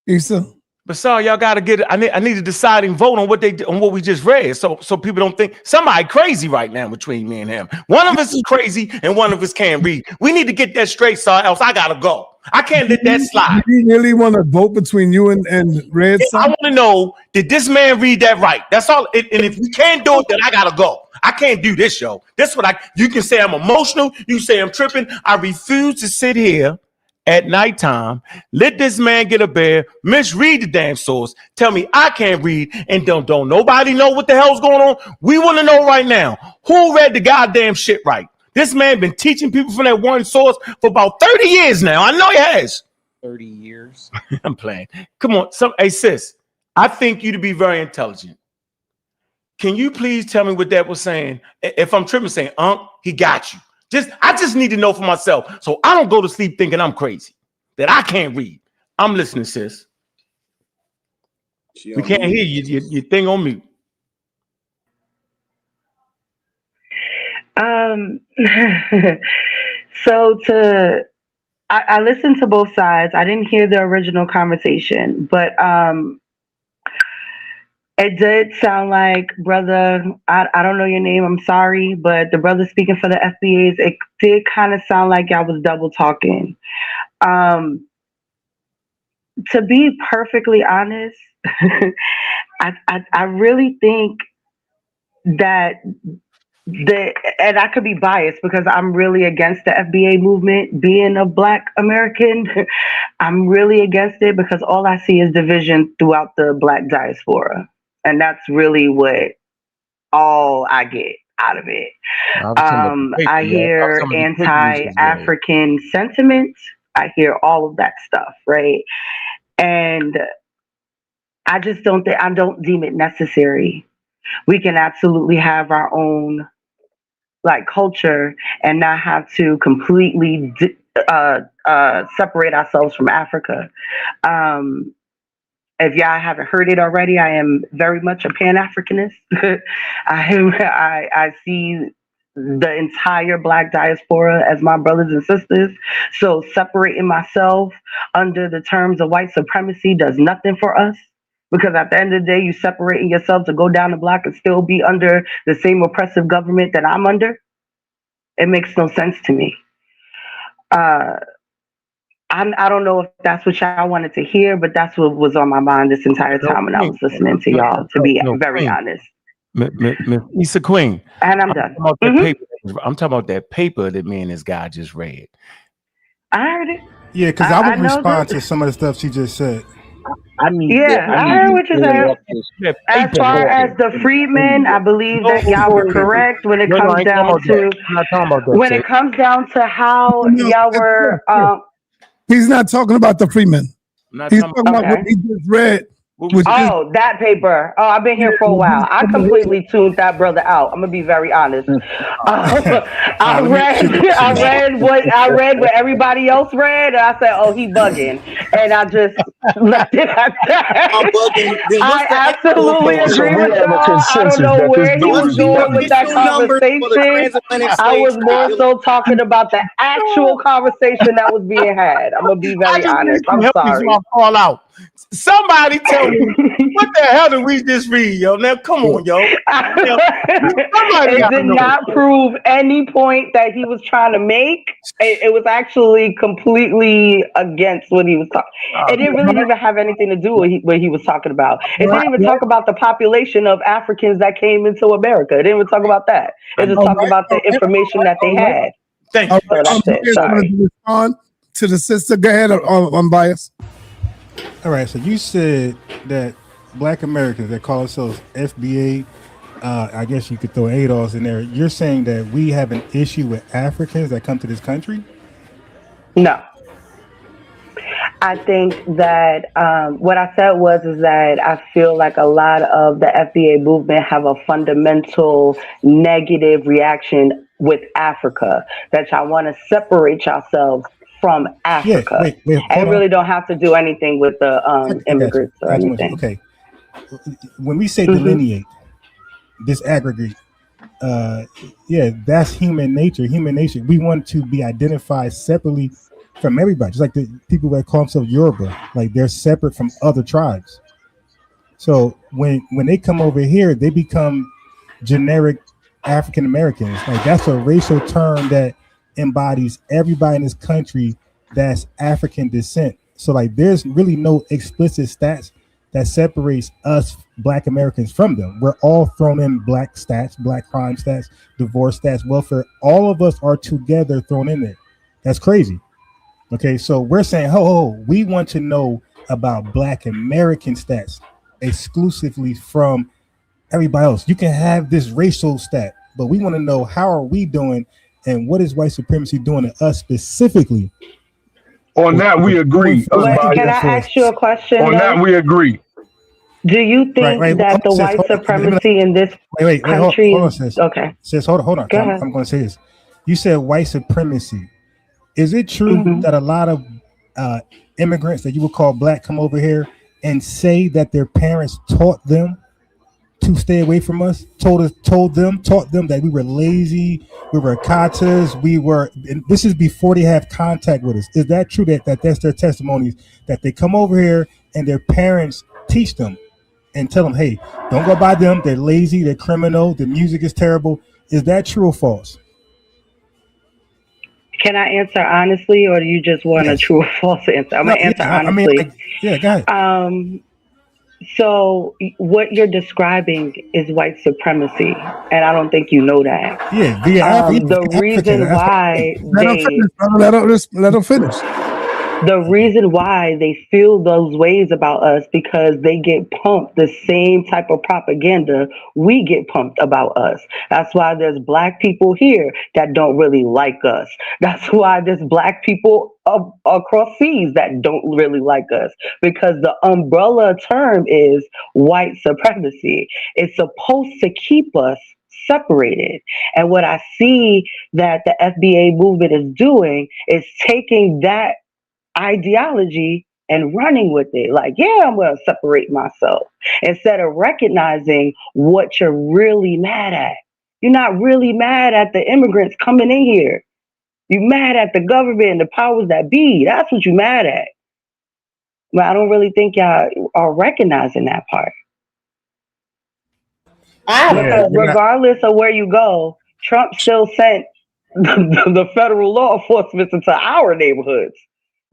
S2: Issa?
S1: But sorry, y'all gotta get it. I need a deciding vote on what we just read. So people don't think somebody crazy right now between me and him. One of us is crazy and one of us can't read. We need to get that straight, so else I gotta go. I can't let that slide.
S2: You really want to vote between you and Red?
S1: I want to know, did this man read that right? That's all. And if we can't do it, then I gotta go. I can't do this, yo. That's what you can say I'm emotional. You say I'm tripping. I refuse to sit here at nighttime, let this man get a bear, misread the damn source, tell me I can't read, and don't nobody know what the hell's going on. We want to know right now, who read the goddamn shit right? This man been teaching people from that one source for about 30 years now. I know he has.
S10: 30 years.
S1: I'm playing. Come on. Hey, sis, I think you to be very intelligent. Can you please tell me what that was saying? If I'm tripping, saying, he got you. I just need to know for myself, so I don't go to sleep thinking I'm crazy, that I can't read. I'm listening, sis. We can't hear you. Your thing on mute.
S8: So I listened to both sides. I didn't hear the original conversation, but it did sound like, brother, I don't know your name, I'm sorry, but the brother speaking for the FBAs, it did kind of sound like y'all was double talking. To be perfectly honest, I really think that and I could be biased because I'm really against the FBA movement. Being a Black American, I'm really against it because all I see is division throughout the Black diaspora. And that's really what all I get out of it. I hear anti-African sentiment. I hear all of that stuff, right? And I just don't deem it necessary. We can absolutely have our own culture and not have to completely separate ourselves from Africa. If y'all haven't heard it already, I am very much a Pan-Africanist. I see the entire Black diaspora as my brothers and sisters. So separating myself under the terms of white supremacy does nothing for us. Because at the end of the day, you separating yourself to go down the block and still be under the same oppressive government that I'm under. It makes no sense to me. I don't know if that's what y'all wanted to hear, but that's what was on my mind this entire time when I was listening to y'all, to be very honest.
S1: Miss Issa Queen.
S8: And I'm done.
S1: I'm talking about that paper that me and this guy just read.
S8: I heard it.
S5: Yeah, because I would respond to some of the stuff she just said.
S8: I heard what you said. As far as the freedmen, I believe that y'all were correct when it comes down to how y'all were.
S2: He's not talking about the freedmen. He's talking about what he just read.
S8: That paper. Oh, I've been here for a while. I completely tuned that brother out. I'm gonna be very honest. I read what everybody else read, and I said, "Oh, he bugging," and I just left it at that.
S10: I'm bugging.
S8: I absolutely agree with y'all. I don't know where he was going with that conversation. I was more so talking about the actual conversation that was being had. I'm gonna be very honest. I'm sorry.
S1: Call out. Somebody tell me what the hell did we just read, yo? Now come on, yo.
S8: It did not prove any point that he was trying to make. It was actually completely against what he was talking. It didn't really even have anything to do with what he was talking about. It didn't even talk about the population of Africans that came into America. It didn't even talk about that. It just talked about the information that they had.
S1: Thank you.
S8: So that's it. Sorry.
S2: Respond to the sister. Go ahead, unbiased.
S5: All right, so you said that Black Americans that call themselves FBA, I guess you could throw ADOS in there. You're saying that we have an issue with Africans that come to this country?
S8: No. I think that what I said is that I feel like a lot of the FBA movement have a fundamental negative reaction with Africa, that y'all want to separate yourselves from Africa. And really don't have to do anything with the immigrants or anything.
S5: Okay. When we say delineate, disaggregate, that's human nature. Human nature. We want to be identified separately from everybody. Just like the people that call themselves Yoruba, like they're separate from other tribes. So when they come over here, they become generic African Americans. Like that's a racial term that embodies everybody in this country that's African descent. So like there's really no explicit stats that separates us Black Americans from them. We're all thrown in Black stats, Black crime stats, divorce stats, welfare. All of us are together thrown in there. That's crazy. Okay, so we're saying, we want to know about Black American stats exclusively from everybody else. You can have this racial stat, but we want to know how are we doing and what is white supremacy doing to us specifically?
S11: On that, we agree.
S8: Can I ask you a question?
S11: On that, we agree.
S8: Do you think that the white supremacy in this country?
S5: Hold on, sis.
S8: Okay.
S5: Sis, hold on. I'm going to say this. You said white supremacy. Is it true that a lot of immigrants that you would call Black come over here and say that their parents taught them to stay away from us, taught them that we were lazy, we were katas, and this is before they have contact with us. Is that true that that's their testimonies, that they come over here and their parents teach them and tell them, hey, don't go by them, they're lazy, they're criminal, the music is terrible. Is that true or false?
S8: Can I answer honestly, or do you just want a true or false answer? I'm going to answer honestly.
S5: Go ahead.
S8: So what you're describing is white supremacy, and I don't think you know that. The reason why
S2: let them finish.
S8: The reason why they feel those ways about us because they get pumped the same type of propaganda we get pumped about us. That's why there's Black people here that don't really like us. That's why there's Black people across seas that don't really like us, because the umbrella term is white supremacy. It's supposed to keep us separated. And what I see that the FBA movement is doing is taking that ideology and running with it. Like, I'm going to separate myself, instead of recognizing what you're really mad at. You're not really mad at the immigrants coming in here. You're mad at the government and the powers that be. That's what you're mad at. But I don't really think y'all are recognizing that part. Because regardless of where you go, Trump still sent the federal law enforcement into our neighborhoods.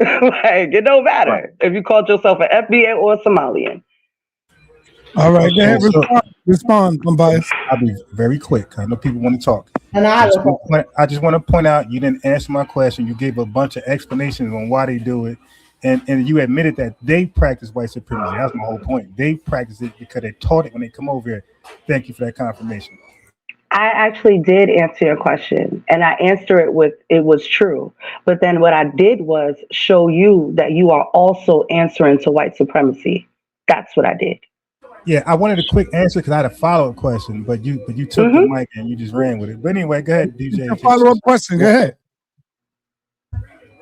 S8: Like, it don't matter if you called yourself an FBA or a Somalian.
S2: All right, go ahead.
S5: So
S2: Respond, unbiased.
S5: I'll be very quick. I know people want to talk.
S7: And
S5: I just want to point out you didn't answer my question. You gave a bunch of explanations on why they do it, and you admitted that they practice white supremacy. That's my whole point. They practice it because they taught it when they come over here. Thank you for that confirmation.
S8: I actually did answer your question, and I answered it with it was true. But then what I did was show you that you are also answering to white supremacy. That's what I did.
S5: Yeah, I wanted a quick answer because I had a follow-up question, but you took the mic and you just ran with it. But anyway, go ahead, DJ.
S2: Follow-up question. Go ahead.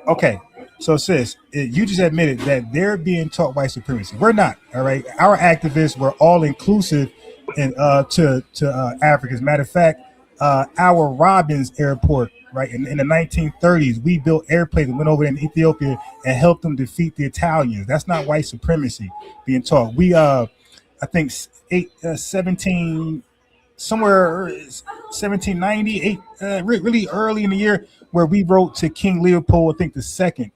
S5: Okay, so sis, you just admitted that they're being taught white supremacy. We're not. All right, our activists were all inclusive and to Africans. Matter of fact, our Robbins Airport, right in the 1930s, we built airplanes and went over in Ethiopia and helped them defeat the Italians. That's not white supremacy being taught. We I think 17 somewhere 1798, really early in the year, where we wrote to King Leopold, I think the second,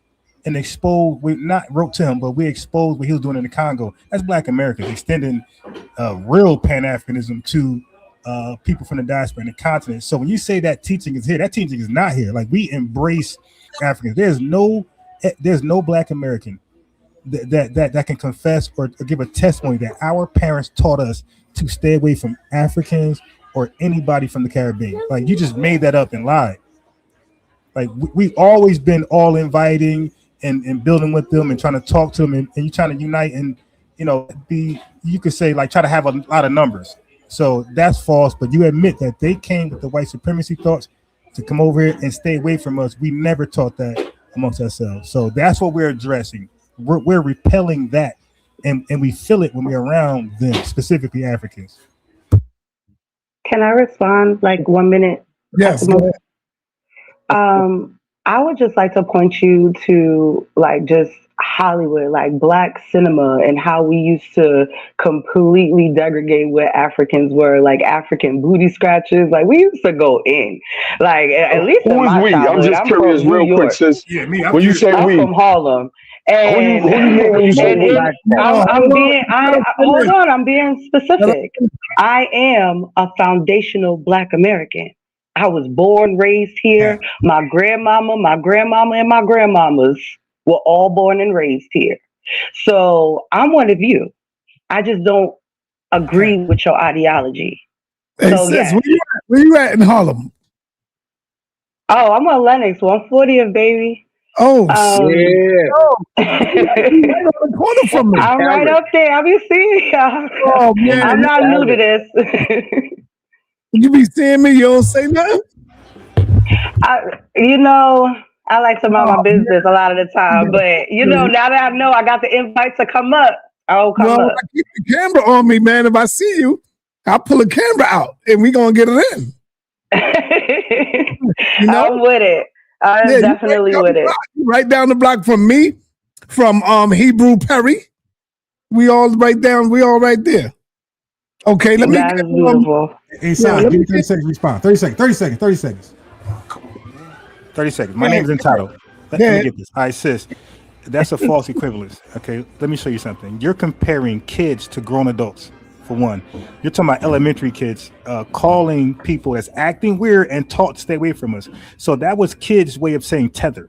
S5: and exposed. We not wrote to him, but we exposed what he was doing in the Congo. That's Black Americans extending real Pan-Africanism to people from the diaspora and the continent. So when you say that teaching is here, that teaching is not here. Like, we embrace Africans. There's no Black American that can confess or give a testimony that our parents taught us to stay away from Africans or anybody from the Caribbean. Like, you just made that up and lied. Like, we've always been all inviting and building with them and trying to talk to them and you trying to unite and, you could say, like, try to have a lot of numbers. So that's false, but you admit that they came with the white supremacy thoughts to come over here and stay away from us. We never taught that amongst ourselves. So that's what we're addressing. We're repelling that, and we feel it when we're around them, specifically Africans.
S8: Can I respond like 1 minute?
S2: Yes.
S8: I would just like to point you to like just Hollywood, like Black cinema, and how we used to completely degrade what Africans were, like African booty scratches. Like, we used to go in, like, at least in my childhood. I'm curious, real quick, sis.
S11: Yeah, when you say
S8: I'm
S11: we,
S8: from Harlem. And
S11: who you mean when you say we?
S8: I'm being specific. I am a foundational Black American. I was born, raised here. My grandmama, and my grandmamas were all born and raised here. So I'm one of you. I just don't agree with your ideology.
S2: Hey,
S8: so,
S2: sis, where you at in Harlem?
S8: Oh, I'm on Lenox, 140th, baby.
S2: Oh,
S11: yeah.
S8: I'm right up there. I be seeing y'all.
S2: Oh, man.
S8: I'm not new to this.
S2: You be seeing me, you don't say nothing?
S8: I like to mind my business a lot of the time, but now that I know I got the invite to come up, I'll come up.
S2: I keep the camera on me, man. If I see you, I'll pull a camera out and we gonna get it in.
S8: I'm with it. I'm definitely with it.
S2: Right down the block from me, from Hebrew Perry. We all right there. Okay, let me.
S8: That is beautiful.
S5: Hey, Son, give me 30 seconds to respond. 30 seconds. 30 seconds. My name's entitled. Let me get this. All right, sis. That's a false equivalence. Okay, let me show you something. You're comparing kids to grown adults, for one. You're talking about elementary kids calling people that's acting weird and taught to stay away from us. So that was kids' way of saying tether.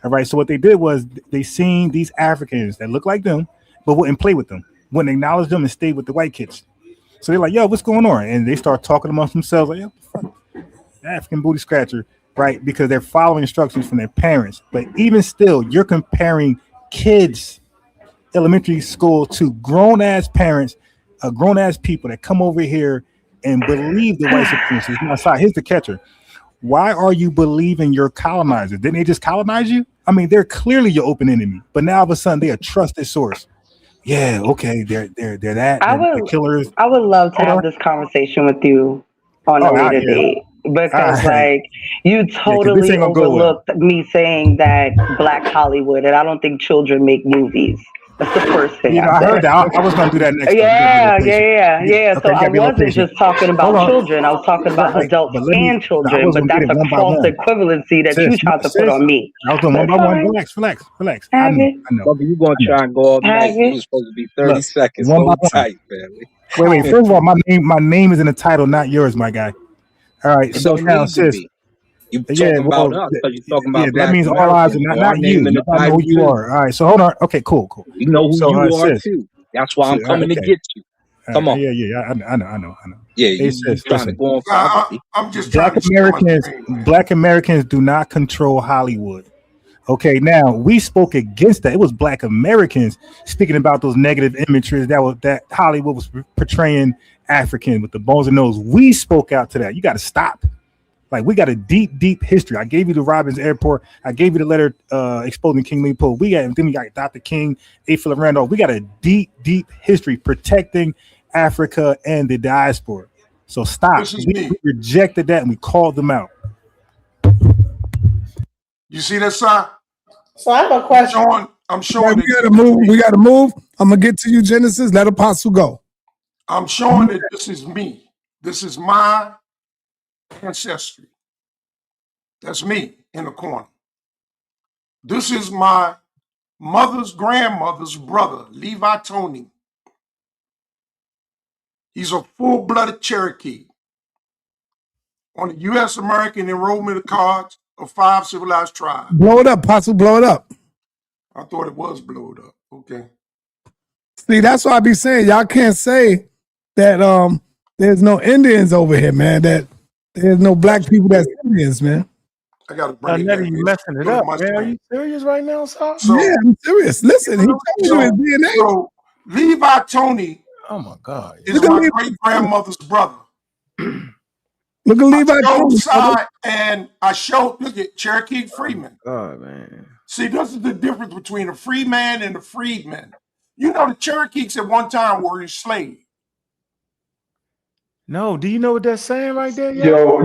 S5: All right, so what they did was they seen these Africans that look like them, but wouldn't play with them, wouldn't acknowledge them and stayed with the white kids. So they're like, yo, what's going on? And they start talking amongst themselves, like, yo, fuck, African booty scratcher, right? Because they're following instructions from their parents. But even still, you're comparing kids, elementary school, to grown-ass parents, grown-ass people that come over here and believe the white supremacy. Now, here's the catcher. Why are you believing your colonizers? Didn't they just colonize you? I mean, they're clearly your open enemy. But now all of a sudden, they're a trusted source. Yeah, okay, they're that. They're killers.
S8: I would love to have this conversation with you on a later date, because you totally overlooked me saying that Black Hollywood, and I don't think children make movies. That's the first thing
S5: You know,
S8: I
S5: I heard
S8: said.
S5: that. I was going to do that next.
S8: Yeah.
S5: Okay,
S8: So
S5: you
S8: I
S5: gotta be a little
S8: wasn't
S5: patient.
S8: just talking
S5: Hold
S8: about
S5: on.
S8: children. I was talking about
S5: Right,
S8: adults
S5: but let me.
S8: and
S5: I
S8: children.
S5: was
S8: But
S5: going to get
S8: that's
S5: it
S8: a
S5: one by
S8: cross
S5: one.
S8: equivalency that you tried to put on me.
S5: I was doing one
S8: That's
S5: by one.
S8: fine.
S5: Relax.
S8: Have it.
S5: I know.
S11: Brother, you gonna try and go all night.
S8: Have
S11: You
S8: it.
S11: was supposed to be 30
S5: Look,
S11: seconds.
S5: one by
S11: Hold
S5: one.
S11: tight, family.
S5: Wait. First of all, my name is in the title, not yours, my guy. All right.
S11: It
S5: So
S11: don't
S5: now,
S11: need to
S5: sis.
S11: be. You
S5: Yeah.
S11: talking
S5: Well.
S11: about us because you talking
S5: Yeah.
S11: about
S5: That
S11: Black
S5: means all eyes
S11: Americans.
S5: and
S11: So our
S5: not
S11: name
S5: you.
S11: in the
S5: Nobody know
S11: title
S5: who you
S11: too.
S5: are. All right. So hold on. Okay. Cool.
S11: We know who
S5: So,
S11: you are
S5: sis.
S11: too. That's why I'm coming to
S5: Okay.
S11: get you. Come on.
S5: Yeah. I know.
S11: Yeah,
S5: Hey,
S11: you
S5: sis.
S11: trying to
S5: Listen.
S11: go on forever. B.
S9: I'm just trying to steal my screen, man.
S5: Black Americans do not control Hollywood. Okay, now we spoke against that. It was Black Americans speaking about those negative imageries that Hollywood was portraying African with the bones and nose. We spoke out to that. You got to stop. Like, we got a deep history. I gave you the Robbins Airport. I gave you the letter exposing King Leopold. Then we got Dr. King, A. Philip Randolph. We got a deep history protecting Africa and the diaspora. So stop.
S9: This is
S5: We
S9: me.
S5: rejected that and we called them out.
S9: You see that sign?
S7: So I have a question.
S9: I'm showing.
S2: We gotta move. We gotta move. I'm gonna get to you, Genesis. Let Apostle go.
S9: I'm showing that this is me. This is my ancestry. That's me in the corner. This is my mother's grandmother's brother, Levi Tony. He's a full-blooded Cherokee on the U.S. American enrollment cards of 5 civilized tribes.
S2: Blow it up, Apostle. Blow it up.
S9: I thought it was blowed up. Okay.
S2: See, that's why I be saying y'all can't say that there's no Indians over here, man. That there's no black people that's Indians, man.
S9: I gotta bring it
S1: Netta,
S9: back.
S1: you messing it up, man. Are you serious right now, sir?
S2: Yeah, I'm serious. Listen, he told you his DNA.
S9: So Levi Tony,
S1: oh my God,
S9: is my great grandmother's brother.
S2: Look at Levi Tony.
S9: Side, and I showed. Look at Cherokee Freeman.
S1: God, man.
S9: See, this is the difference between a free man and a freedman. You know, the Cherokees at one time were enslaved.
S1: No, do you know what that's saying right there?
S12: Yo,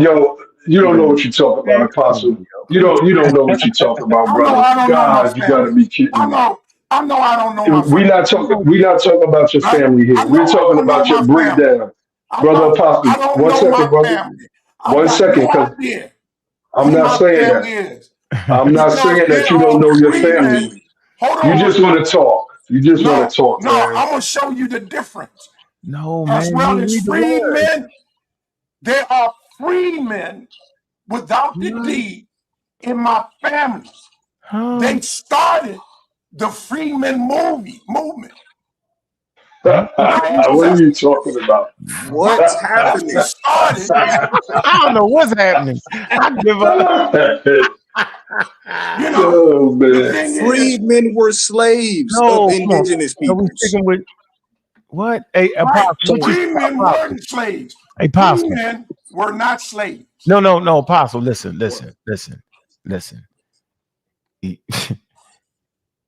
S12: you don't know what you're talking about, Apostle. You don't know what you're talking about, brother. God, you gotta be kidding me.
S9: I know I don't know my family.
S12: We not talking about your family here. We're talking about your breakdown. Brother Apostle, 1 second, brother. 1 second, because I'm not saying that. I'm not saying that you don't know your family. You just want to talk. You just want to talk,
S9: No,
S12: man.
S9: I'm gonna show you the difference.
S1: No,
S9: As
S1: man.
S9: well as freedmen, there are freedmen without the D in my family. They started the freedmen movement.
S12: What are you talking about?
S9: What's happening?
S1: I don't know what's happening. I give up.
S9: You know,
S12: oh, man.
S13: Freedmen were slaves of indigenous people.
S1: Are we sticking with what? Hey, Apostle.
S9: Freedmen weren't slaves.
S1: Hey, Apostle.
S9: Freedmen were not slaves.
S1: No, Apostle. Listen.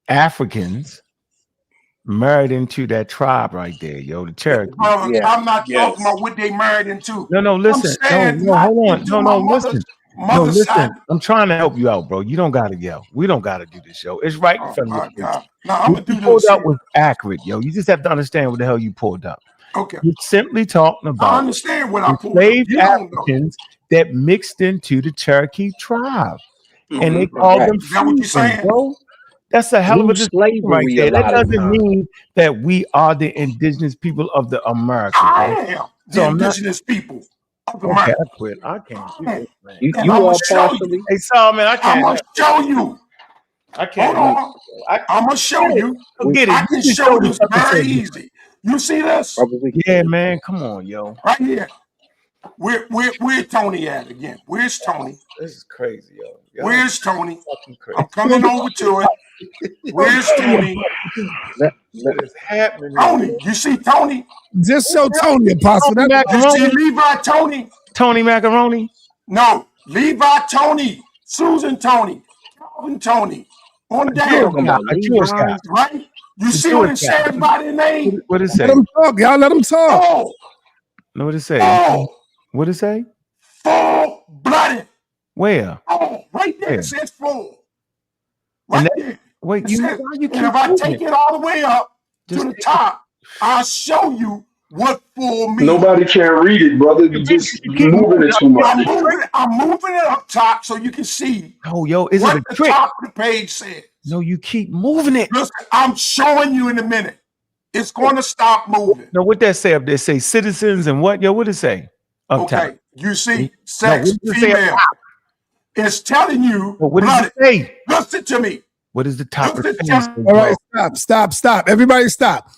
S1: Africans married into that tribe right there, yo, the Cherokee.
S9: I'm not talking about what they married into.
S1: No, listen. No, hold on. No, listen. No, listen. I'm trying to help you out, bro. You don't gotta yell. We don't gotta do this, yo. It's right in front of you.
S9: No, I'm gonna do
S1: this. Pulled
S9: this.
S1: up was accurate, yo. You just have to understand what the hell you pulled up.
S9: Okay.
S1: You're simply talking about
S9: I understand what I pulled up.
S1: enslaved Africans that mixed into the Cherokee tribe. And they called them
S9: Is that what you're saying?
S1: bro. That's a hell of a distinction right there. That doesn't mean that we are the indigenous people of the America.
S9: I am the indigenous people of the America.
S1: I quit. I can't do this, man.
S11: You are partially.
S1: Hey, Saul, man, I can't.
S9: I'm gonna show you.
S1: I can't.
S9: Hold on. I'm gonna show you.
S1: Get it.
S9: I can show this very easy. You see this?
S1: Yeah, man. Come on, yo.
S9: Right here. Where Tony at again? Where's Tony?
S1: This is crazy, yo.
S9: Where's Tony? I'm coming over to it. Where's Tony?
S1: What is happening?
S9: Tony, you see Tony?
S2: Just show Tony, Apostle.
S9: You see Levi Tony?
S1: Tony Macaroni?
S9: No, Levi Tony, Susan Tony, Calvin Tony. On down. Right? You see what it says by their name?
S1: What it say?
S2: Let them talk, y'all. Let them talk.
S9: Oh.
S1: No, what it say?
S9: Oh.
S1: What it say?
S9: Full-blooded.
S1: Where?
S9: Oh, right there. It says full. Right there.
S1: Wait,
S9: It
S1: why
S9: says,
S1: you keep
S9: and if I
S1: moving
S9: take
S1: it?
S9: it all the way up
S1: Just
S9: to the top, I'll show you what full means.
S12: Nobody can read it, brother. You just
S1: you keep
S12: moving
S1: moving
S12: it
S1: up.
S12: too much.
S9: I'm moving it up top so you can see
S1: Oh, yo, is it
S9: what
S1: a
S9: the
S1: trick?
S9: top of the page says.
S1: No, you keep moving it.
S9: Listen, I'm showing you in a minute. It's going to stop moving.
S1: No, what that say up there? Say citizens and what? Yo, what it say? Up top.
S9: Okay, you see,
S1: No,
S9: sex,
S1: what does it say up
S9: female.
S1: top?
S9: It's telling you,
S1: Well, what does
S9: blood
S1: it say?
S9: Listen to me.
S1: What is the top of the
S9: Listen
S1: page?
S9: to me.
S2: All right, stop. Everybody stop.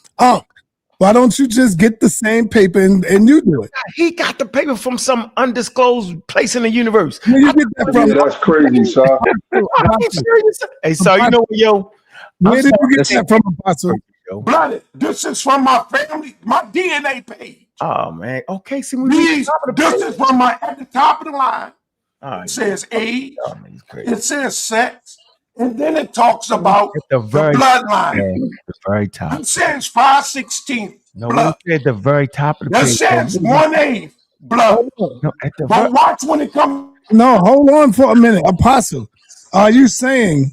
S2: Why don't you just get the same paper and you do it?
S1: He got the paper from some undisclosed place in the universe.
S2: Where you get that from?
S12: Yeah, that's crazy, son.
S1: Hey, so you know what, yo?
S2: Where did you get that from, Apostle?
S9: Blood, this is from my family, my DNA page.
S1: Oh man. Okay, see,
S9: This is from at the top of the line. It says age. It says sex. And then it talks about the bloodline.
S1: The very top.
S9: It says 5/16
S1: No,
S9: blood.
S1: at the very top of the
S9: That
S1: page.
S9: says 1/8 blood.
S1: No, at the
S9: But watch when it comes.
S2: No, hold on for a minute. Apostle, are you saying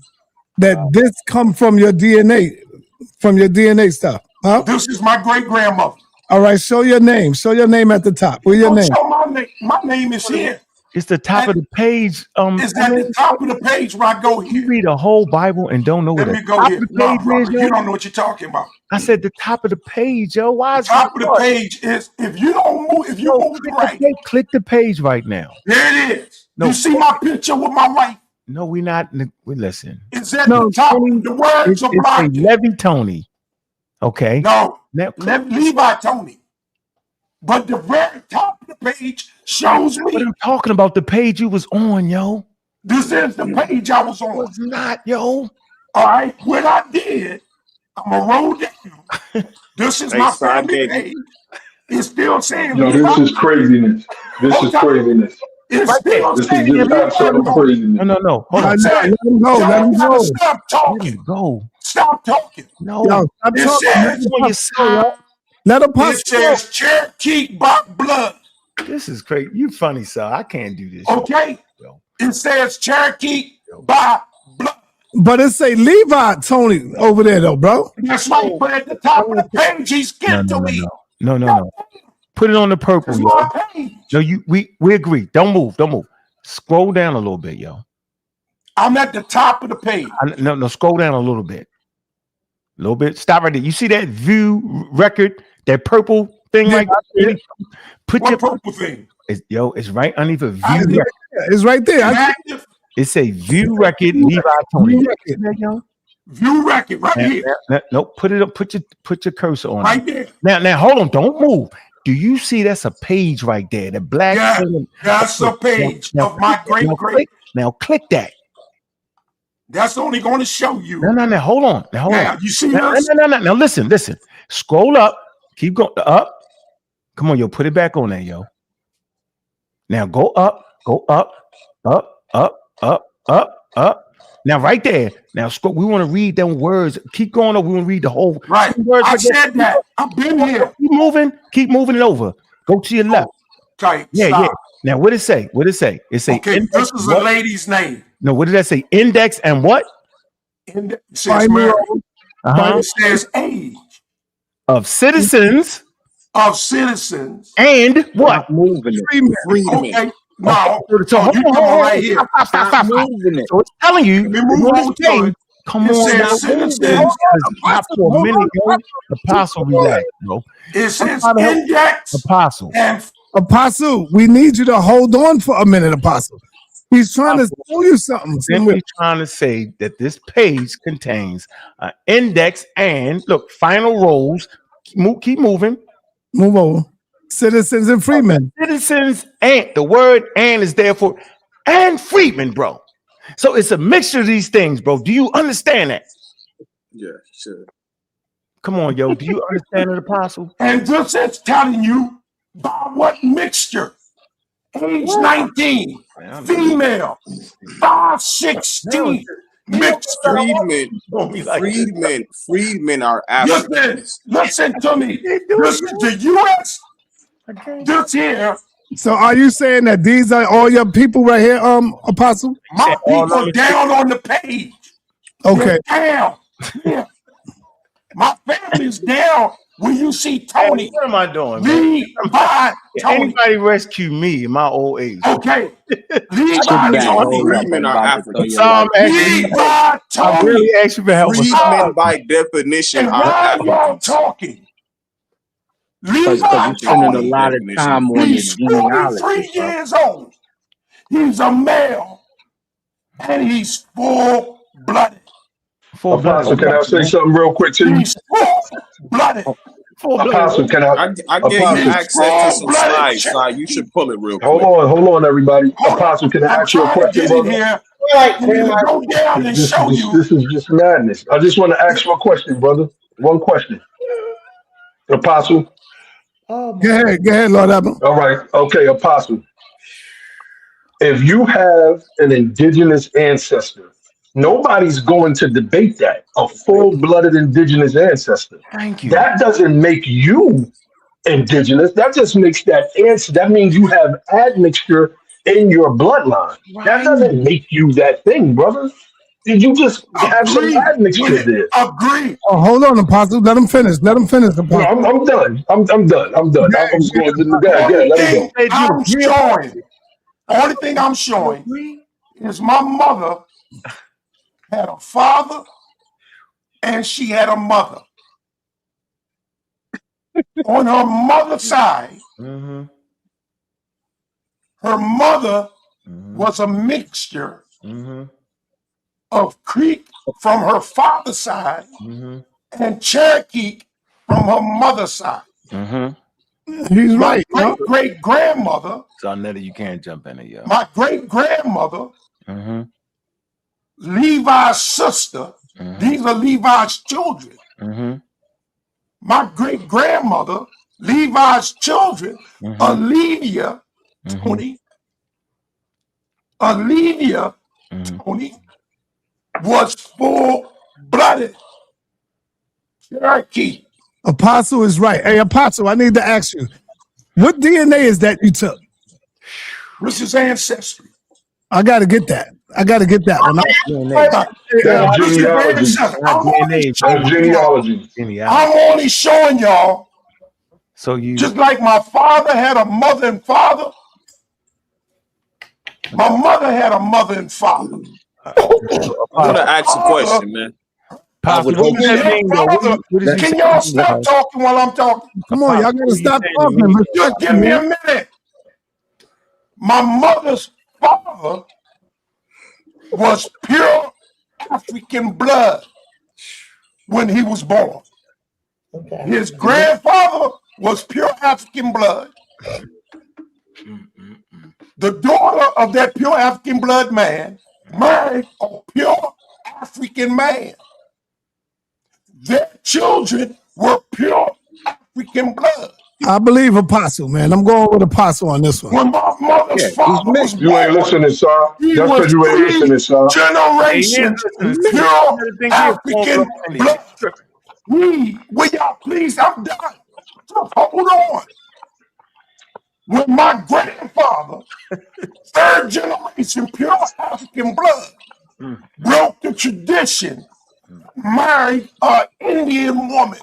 S2: that this come from your DNA stuff? Huh?
S9: This is my great grandmother.
S2: All right, show your name. Show your name at the top. Where's your name?
S9: Show my name. My name is here.
S1: It's the top of the page.
S9: It's at the top of the page where I go here.
S1: You read a whole Bible and don't know what
S9: Let me
S1: the
S9: go
S1: top
S9: here.
S1: of the
S9: No,
S1: page
S9: brother,
S1: is, yo?
S9: you don't know what you're talking about.
S1: I said the top of the page, yo. Why is
S9: Top of the page is if you don't move, if you move it right.
S1: Click the page right now.
S9: There it is.
S1: No.
S9: You see my picture with my wife?
S1: No, we not. We listen.
S9: It's at the top. The words are blocked.
S1: It's a Levy Tony. Okay.
S9: No,
S1: Now,
S9: Levi Tony. But the very top of the page shows me.
S1: But I'm talking about the page you was on, yo.
S9: This is the page I was on.
S1: It's not, yo.
S9: All right. What I did, I'm going to roll down. This is my family page. It's still saying.
S12: Yo, this is craziness. This is craziness.
S9: It's still
S12: This
S9: saying.
S12: is just absolute craziness.
S1: No. Hold on.
S2: Let him go. Let him go.
S9: Stop talking.
S1: Go.
S9: Stop talking.
S1: No.
S2: Yo, stop
S9: It
S2: talking.
S9: says,
S2: Let Apostle
S9: it says Cherokee Bach blood.
S1: This is crazy. You funny, sir. I can't do this.
S9: Okay.
S1: Yo.
S9: It says Cherokee Bach blood.
S2: But it say Levi Tony over there though, bro.
S9: That's right. But at the top of the page, he skipped to me.
S1: No. Put it on the purple,
S9: It's
S1: yo.
S9: my page.
S1: No, we agree. Don't move. Scroll down a little bit, yo.
S9: I'm at the top of the page.
S1: No, scroll down a little bit. A little bit. Stop right there. You see that view record, that purple thing right there? Put
S9: What
S1: your
S9: purple thing?
S1: It's right underneath a view record.
S2: It's right there.
S9: Active
S1: It's a view record, Levi Tony.
S9: view record right here.
S1: No, put it up. Put your cursor on
S9: Right
S1: it.
S9: there.
S1: Now, hold on. Don't move. Do you see that's a page right there? The black.
S9: Yeah,
S1: thing.
S9: that's a page of my great.
S1: Now click that.
S9: That's only going to show you.
S1: No. Hold on. Now, hold on.
S9: You see
S1: No.
S9: this?
S1: Now listen. Scroll up. Keep going up. Come on, yo. Put it back on there, yo. Now go up. Up. Now right there. Now scroll. We want to read them words. Keep going up. We want to read the whole
S9: Right.
S1: words.
S9: I said that. I've been here.
S1: Keep moving it over. Go to your left.
S9: Okay.
S1: Yeah.
S9: Stop.
S1: Now what it say? It say
S9: Okay. This is a lady's name.
S1: No, what did that say? Index and what?
S9: It says Mary.
S1: Uh-huh.
S9: It says age
S1: Of citizens
S9: of citizens.
S1: and what?
S13: Freeman.
S9: Okay. No.
S1: So hold
S9: you
S1: on,
S9: come on right here.
S13: Stop moving it.
S1: So it's telling you.
S9: Let me move on to it.
S1: Come
S9: It
S1: on,
S9: says
S1: now.
S9: citizens.
S1: Stop for a minute, yo. Apostle, relax, bro.
S9: It says index
S1: Apostle.
S9: and
S2: Apostle, we need you to hold on for a minute, Apostle. He's trying to show you something.
S1: Simply trying to say that this page contains an index and look, final rows. Keep moving.
S2: Move over. Citizens and freemen.
S1: Citizens and the word and is there for and freedmen, bro. So it's a mixture of these things, bro. Do you understand that?
S13: Yeah, sure.
S1: Come on, yo. Do you understand it, Apostle?
S9: And this is telling you by what mixture. Age 19, female, 5/16, mixture.
S13: Freedmen are Africans.
S9: Listen to me. This is the U.S. This here.
S2: So are you saying that these are all your people right here, Apostle?
S9: My people down on the page.
S2: Okay.
S9: Down. Yeah. My family's down when you see Tony.
S1: Hey, what am I doing,
S9: Lead by Tony.
S1: Anybody rescue me in my old age?
S9: Okay. Lead by Tony.
S13: Freedmen are African.
S9: Lead by Tony.
S1: I really asked you for help.
S13: Freedmen by definition
S9: And
S13: are
S9: why y'all
S13: Africans.
S9: talking? Lead by
S14: Because you're spending a
S9: Tony.
S14: lot of time on your
S9: He's
S14: genealogy,
S9: 43
S14: bro.
S9: years old. He's a male. And he's full-blooded.
S12: Apostle, can I say something real quick to you?
S9: He's full-blooded.
S12: Apostle, can I?
S13: I gave you access to some slides, so you should pull it real quick.
S12: Hold on, everybody. Apostle, can I ask you a question, brother?
S9: Go down and show you.
S12: This is just madness. I just want to ask you a question, brother. One question. Apostle.
S2: Go ahead, Lord Abba.
S12: All right. Okay, Apostle. If you have an indigenous ancestor, nobody's going to debate that. A full-blooded indigenous ancestor.
S1: Thank you.
S12: That doesn't make you indigenous. That just makes that answer. That means you have admixture in your bloodline.
S1: Right.
S12: That doesn't make you that thing, brother. Did you just have some admixture there?
S9: Agree.
S2: Oh, hold on, Apostle. Let him finish. Apostle.
S12: No, I'm done. I'm done. I'm just going to go ahead. Let him go.
S9: I'm showing. Only thing I'm showing is my mother had a father and she had a mother. On her mother's side, her mother was a mixture of Creek from her father's side and Cherokee from her mother's side.
S2: He's right.
S9: My great-grandmother.
S1: SaNeter, you can't jump in it, yo.
S9: My great-grandmother, Levi's sister, these are Levi's children. My great-grandmother, Levi's children, Olivia, Tony, was full-blooded Cherokee.
S2: Apostle is right. Hey, Apostle, I need to ask you, what DNA is that you took?
S9: This is ancestry.
S2: I got to get that.
S12: That's genealogy.
S9: I'm only showing y'all.
S1: So you
S9: just like my father had a mother and father, my mother had a mother and father.
S13: I'm gonna ask a question, man.
S9: Can y'all stop talking while I'm talking?
S2: Come on, y'all gotta stop talking.
S9: Just give me a minute. My mother's father was pure African blood when he was born. His grandfather was pure African blood. The daughter of that pure African blood man married a pure African man. Their children were pure African blood.
S2: I believe Apostle, man. I'm going with Apostle on this one.
S9: When my mother's father was born,
S12: you ain't listening, son. That's because you ain't listening, son.
S9: Generations pure African blood. Will y'all please? I'm done. Just hold on. When my grandfather, third generation pure African blood, broke the tradition, married an Indian woman.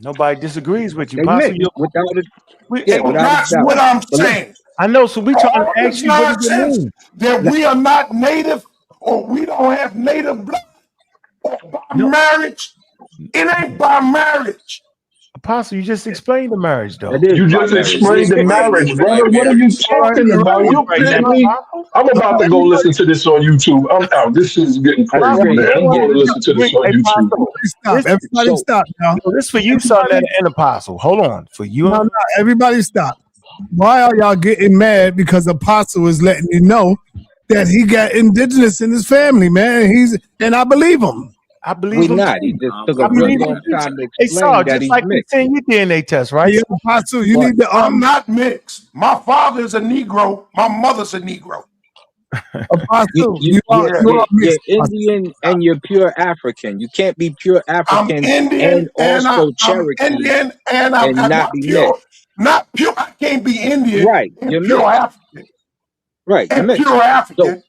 S1: Nobody disagrees with you.
S14: That's
S9: what I'm saying.
S1: I know. So we trying to ask you what does it mean?
S9: That we are not native, or we don't have native blood, or by marriage. It ain't by marriage.
S1: Apostle, you just explained the marriage, though.
S12: You just explained the marriage, brother. What are you talking about? You kidding me? I'm about to go listen to this on YouTube. I'm out. This is getting crazy, man. I'm going to listen to this on YouTube.
S2: Stop. Everybody stop now.
S1: This for you, SaNeter and Apostle. Hold on. For you.
S2: No, everybody stop. Why are y'all getting mad because Apostle is letting you know that he got indigenous in his family, man? And I believe him.
S1: I believe him.
S14: Not. He just took a really long time to explain that he's
S1: like
S14: mixed.
S1: Saying your DNA test, right?
S2: Yeah, Apostle, you need to.
S9: I'm not mixed. My father's a Negro. My mother's a Negro.
S2: Apostle,
S14: you're Indian and you're pure African. You can't be pure African
S9: I'm Indian
S14: and also Cherokee
S9: I'm Indian and I'm
S14: not be
S9: pure.
S14: mixed.
S9: Not pure. I can't be Indian.
S14: Right.
S9: And
S14: You're
S9: pure
S14: mixed.
S9: African.
S14: Right.
S9: And pure African.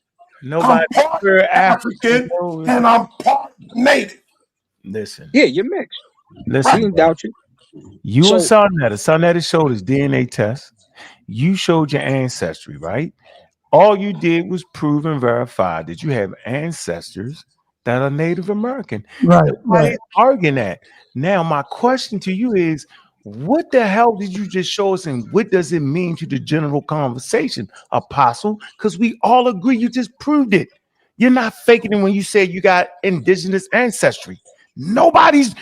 S1: Nobody.
S9: I'm part African and I'm part Native.
S1: Listen.
S14: Yeah, you're mixed.
S1: Listen.
S14: We didn't doubt you.
S1: You
S14: So,
S1: and SaNeter showed his DNA test. You showed your ancestry, right? All you did was prove and verify that you have ancestors that are Native American.
S2: Right,
S1: Nobody's arguing that. Now, my question to you is, what the hell did you just show us, and what does it mean to the general conversation, Apostle? Because we all agree you just proved it. You're not faking it when you say you got indigenous ancestry. Nobody's.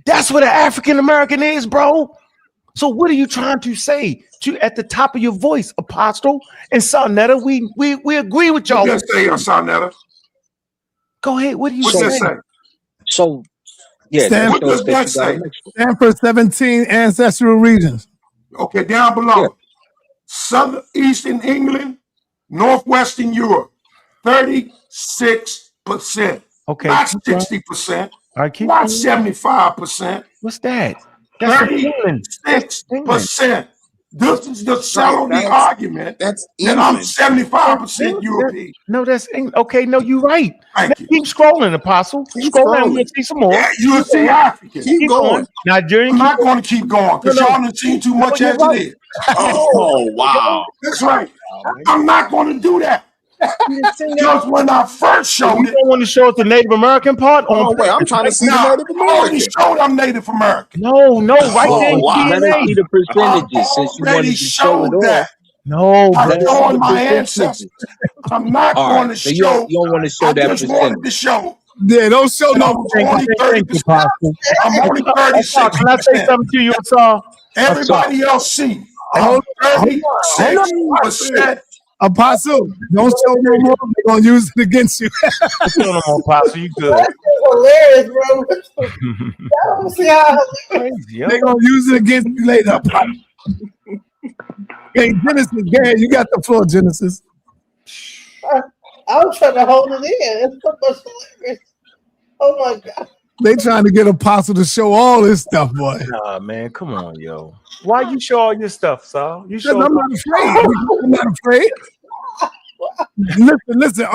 S1: That's what an African American is, bro. So what are you trying to say to at the top of your voice, Apostle and SaNeter? We agree with y'all.
S9: What does that say, SaNeter?
S1: Go ahead. What do you
S9: What
S1: say?
S9: does that say?
S14: So yeah,
S9: what does that say?
S2: Stand for 17 ancestral regions.
S9: Okay, down below. Southeastern England, Northwestern Europe, 36%.
S1: Okay.
S9: Not 60%.
S1: Right,
S9: not 75%.
S1: What's that? That's England.
S9: 36%. This is the sell on the argument that I'm 75% European.
S1: No, that's England. Okay, no, you're right.
S9: Thank you.
S1: Keep scrolling, Apostle. Scroll down, we'll see some more.
S9: Yeah, you'll see African.
S1: Keep going. Nigerian.
S9: I'm not going to keep going because y'all done seen too much as it is.
S13: Oh, wow.
S9: That's right. I'm not going to do that. Because when I first showed
S1: you don't want to show us the Native American part?
S13: Oh, wait, I'm trying to see the Native
S9: I already
S13: American.
S9: showed I'm Native American.
S1: No, right there.
S14: Let us see the percentages since you wanted to show it off.
S1: No,
S9: I'm showing my ancestors. I'm not going to
S14: so
S9: show.
S14: You don't want to show
S9: I
S14: that
S9: just
S14: percentage.
S9: wanted to show.
S2: Yeah, don't show no.
S9: I'm only 30%. I'm only 36%.
S1: Can I say something to you, Saul?
S9: Everybody else see. I'm 36%.
S2: Apostle, don't show no more. They're gonna use it against you.
S1: Show no more, Apostle. You good?
S7: That's hilarious, bro. Y'all see how
S1: crazy.
S2: They're gonna use it against you later. Hey, Genesis, you got the floor, Genesis.
S7: I'm trying to hold it in. It's so much hilarious. Oh my God.
S2: They trying to get Apostle to show all this stuff, boy.
S1: Nah, man, come on, yo. Why you show all your stuff, Saul? You show.
S2: I'm not afraid. I'm not afraid. Listen,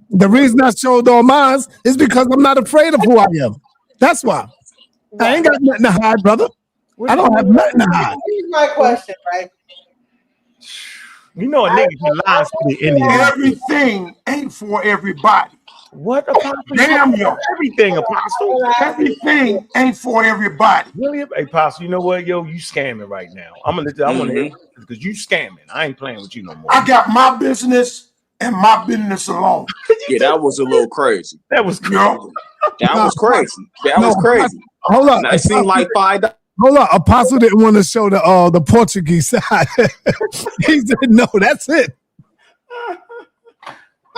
S2: the reason I showed all mine is because I'm not afraid of who I am. That's why. I ain't got nothing to hide, brother. I don't have nothing to hide.
S7: Here's my question, right?
S1: You know a nigga can lie to the Indian.
S9: Everything ain't for everybody.
S1: What, Apostle?
S9: Damn yo.
S1: Everything, Apostle.
S9: Everything ain't for everybody.
S1: Really? Hey, Apostle, you know what, yo? You scamming right now. I'm gonna let you, I want to because you scamming. I ain't playing with you no more.
S9: I got my business and my business alone.
S13: Yeah, that was a little crazy.
S1: That was crazy.
S13: That was crazy. That was crazy.
S2: Hold on.
S13: That seemed like $5.
S2: Hold on. Apostle didn't want to show the Portuguese side. He said, no, that's it.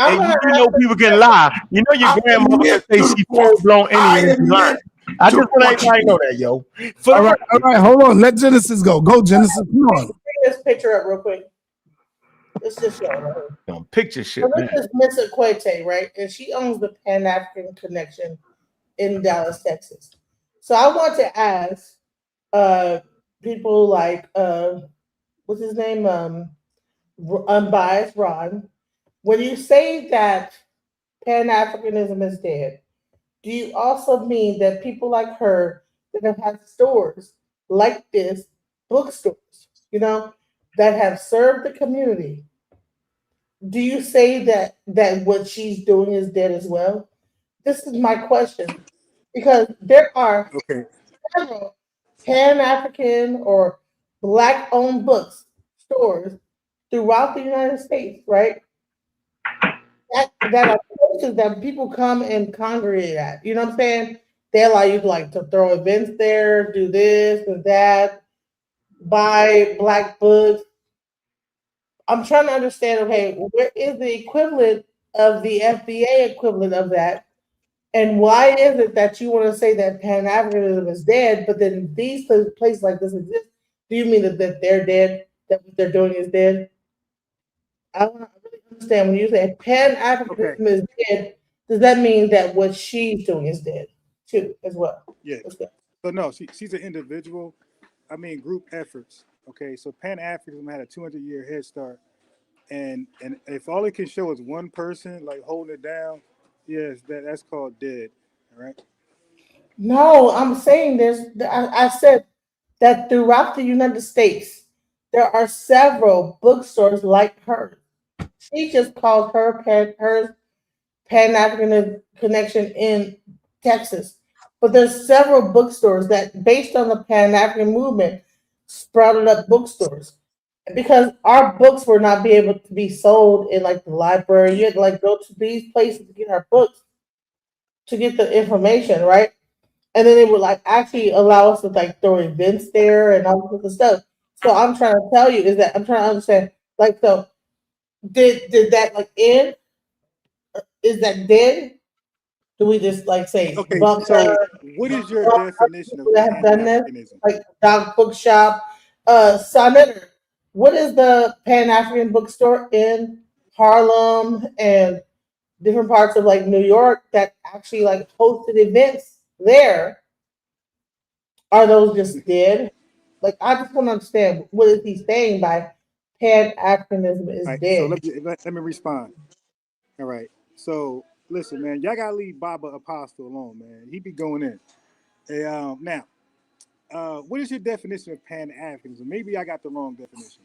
S1: And you know people can lie. You know your grandmother say she full-blown Indian lying. I just want everybody know that, yo.
S2: All right, hold on. Let Genesis go. Go, Genesis. Come on.
S7: Bring this picture up real quick. This is show.
S1: Picture shit, man.
S7: This is Miss Equate, right? And she owns the Pan-African Connection in Dallas, Texas. So I want to ask people like, what's his name? Unbiased Ron. When you say that Pan-Africanism is dead, do you also mean that people like her that have had stores like this, bookstores, that have served the community, do you say that what she's doing is dead as well? This is my question. Because there are several Pan-African or Black-owned bookstores throughout the United States, right? That are places that people come and congregate at. You know what I'm saying? They allow you to throw events there, do this and that, buy Black books. I'm trying to understand, okay, where is the equivalent of the FBA equivalent of that? And why is it that you want to say that Pan-Africanism is dead, but then these places like this exist? Do you mean that they're dead, that what they're doing is dead? I want to really understand when you say Pan-Africanism is dead, does that mean that what she's doing is dead too, as well?
S5: Yeah. So no, she's an individual. I mean, group efforts. Okay, so Pan-Africanism had a 200-year head start and if all it can show is one person like holding it down, yes, that's called dead. All right.
S7: No, I'm saying I said that throughout the United States, there are several bookstores like hers. She just calls hers Pan African Connection in Texas. But there's several bookstores that, based on the Pan African movement, sprouted up bookstores. Because our books were not be able to be sold in like the library. You had to like go to these places to get our books to get the information, right? And then it would like actually allow us to like throw events there and all this other stuff. So I'm trying to tell you is that I'm trying to understand, like, so did that like end? Is that dead? Do we just like say
S5: Okay,
S7: bump
S5: so what is your definition of
S7: that have done this?
S5: Pan-Africanism?
S7: Like Dog Bookshop, SaNeter. What is the Pan African bookstore in Harlem and different parts of like New York that actually like hosted events there? Are those just dead? Like I just want to understand what is he saying by Pan Africanism is
S5: All right, so
S7: dead.
S5: let me respond. All right. So listen, man, y'all gotta leave Baba Apostle alone, man. He be going in. Hey, now, what is your definition of Pan-Africanism? Maybe I got the wrong definition.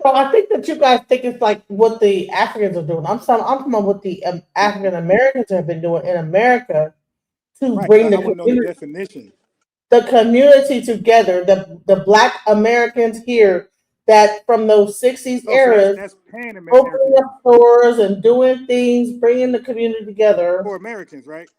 S7: So I think that you guys think it's like what the Africans are doing. I'm talking about what the African Americans have been doing in America to
S5: Right,
S7: bring
S5: but I want to know the definition.
S7: the community together. The Black Americans here that from those 60s
S5: Oh, so
S7: eras,
S5: that's
S7: opening
S5: Pan-Americanism
S7: up stores and doing things, bringing the community together.
S5: for Americans, right?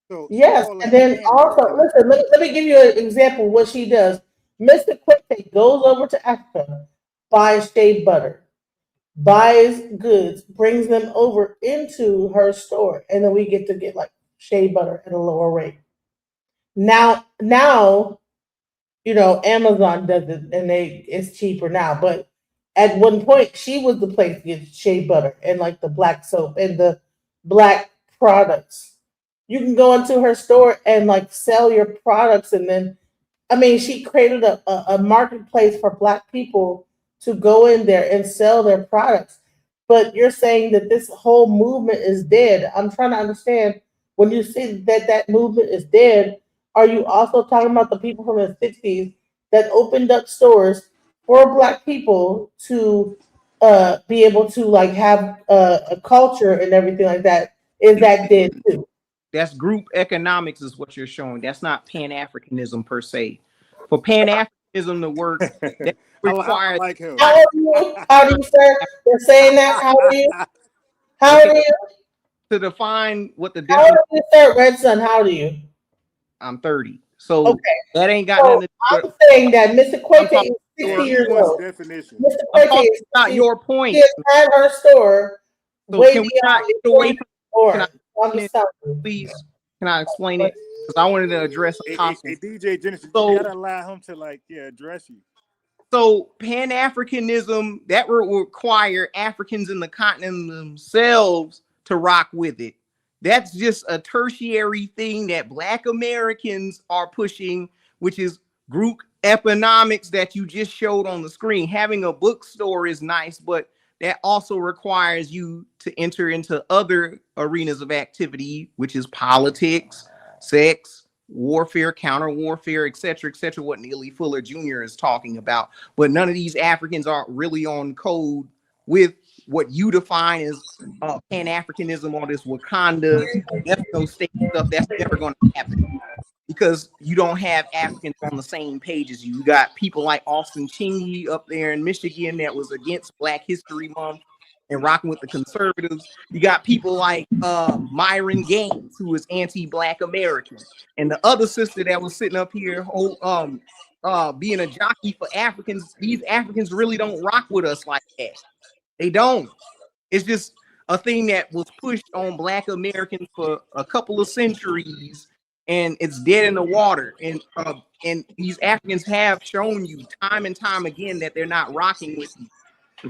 S5: So
S7: Yes,
S5: call
S7: and
S5: that
S7: then also
S5: Pan-Americanism.
S7: listen. Let me give you an example of what she does. Mr. Quinte goes over to Africa, buys shea butter, buys goods, brings them over into her store, and then we get to get like shea butter at a lower rate. Now, Amazon does it, and it's cheaper now. But at one point, she was the place to get shea butter and like the black soap and the black products. You can go into her store and like sell your products, and then I mean, she created a marketplace for Black people to go in there and sell their products. But you're saying that this whole movement is dead. I'm trying to understand when you say that movement is dead, are you also talking about the people from the 60s that opened up stores for Black people to be able to like have a culture and everything like that? Is that dead too?
S10: That's group economics is what you're showing. That's not Pan-Africanism per se. For Pan-Africanism to work, that requires...
S5: like him.
S7: How are you? How do you, sir? You're saying that? How are you? How are you?
S10: To define what the
S7: How
S10: definition...
S7: are you, sir? Red Sun, how old are you?
S10: I'm 30. So
S7: okay.
S10: That ain't got nothing to
S7: do. I'm saying that Mr. Quake is 60 years old.
S5: Definition.
S7: Mr. Quake is
S10: not your point.
S7: She has had her store
S10: So
S7: way
S10: can we
S7: beyond
S10: not get away from...
S7: Please.
S10: Can I explain it? Because I wanted to address Apostle.
S5: Hey, DJ Genesis,
S10: so,
S5: you gotta allow him to address you.
S10: So Pan-Africanism, that would require Africans in the continent themselves to rock with it. That's just a tertiary thing that Black Americans are pushing, which is group economics that you just showed on the screen. Having a bookstore is nice, but that also requires you to enter into other arenas of activity, which is politics, sex, warfare, counter warfare, etc., what Neely Fuller Jr. is talking about. But none of these Africans are really on code with what you define as Pan-Africanism or this Wakanda ethno state stuff. That's never going to happen because you don't have Africans on the same page as you. You got people like Austin Chingy up there in Michigan that was against Black History Month and rocking with the conservatives. You got people like Myron Gaines, who is anti-Black American, and the other sister that was sitting up here being a jockey for Africans. These Africans really don't rock with us like that. They don't. It's just a thing that was pushed on Black Americans for a couple of centuries, and it's dead in the water. And these Africans have shown you time and time again that they're not rocking with you.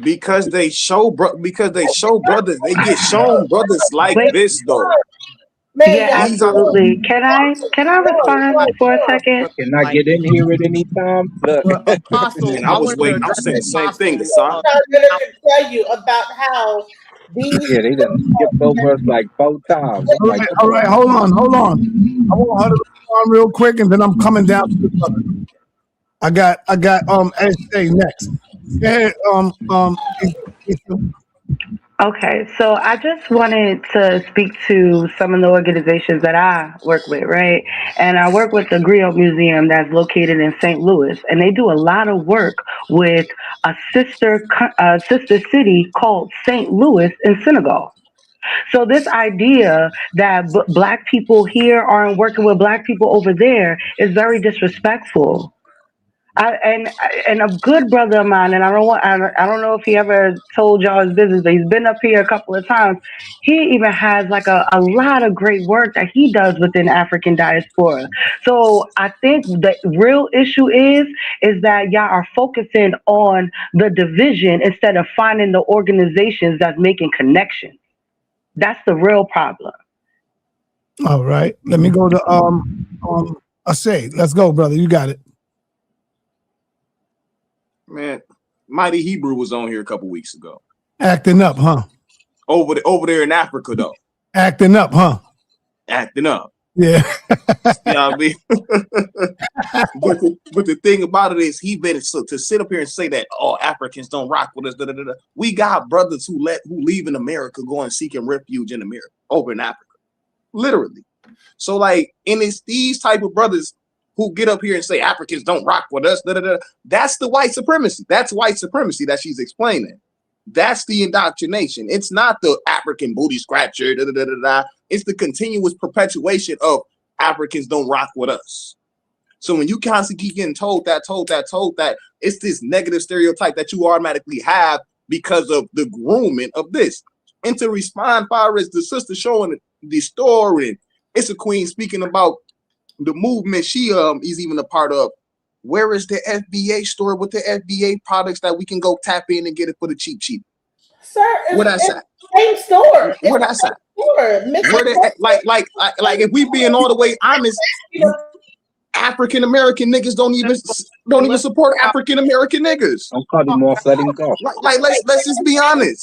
S14: Because they show brothers. They get shown brothers like this though.
S8: Yeah, absolutely. Can I respond for a second?
S14: Can I get in here at any time? Look.
S10: Apostle,
S13: And I was waiting. I was saying the same thing to Son.
S7: I'm going to tell you about how these.
S14: Yeah, they done skipped over us like 4 times. I'm like,
S2: All right, hold on. I want her to respond real quick, and then I'm coming down to the brother. I got SJ next. Go ahead,
S8: Okay, so I just wanted to speak to some of the organizations that I work with, right? And I work with the Griot Museum that's located in St. Louis, and they do a lot of work with a sister city called St. Louis in Senegal. So this idea that Black people here aren't working with Black people over there is very disrespectful. And a good brother of mine, and I don't know if he ever told y'all his business, but he's been up here a couple of times. He even has like a lot of great work that he does within African diaspora. So I think the real issue is that y'all are focusing on the division instead of finding the organizations that's making connections. That's the real problem.
S2: All right, let me go to Ashay. Let's go, brother. You got it.
S13: Man, Mighty Hebrew was on here a couple weeks ago.
S2: Acting up, huh?
S13: Over there in Africa, though.
S2: Acting up, huh?
S13: Acting up.
S2: Yeah.
S13: You know what I mean? but the thing about it is, to sit up here and say that Africans don't rock with us. We got brothers who leave in America going seeking refuge in America over in Africa, literally. So like, and it's these type of brothers who get up here and say Africans don't rock with us. That's the white supremacy. That's white supremacy that she's explaining. That's the indoctrination. It's not the African booty scratcher. It's the continuous perpetuation of Africans don't rock with us. So when you constantly keep getting told that, it's this negative stereotype that you automatically have because of the grooming of this. And to respond, far as the sister showing the story, it's a queen speaking about the movement she is even a part of. Where is the FBA store with the FBA products that we can go tap in and get it for the cheap?
S7: Sir,
S13: what I said.
S7: Same store.
S13: What I said. Like if we being all the way honest, African American niggas don't even support African American niggas.
S14: Don't cut him off, let him go.
S13: Like let's just be honest.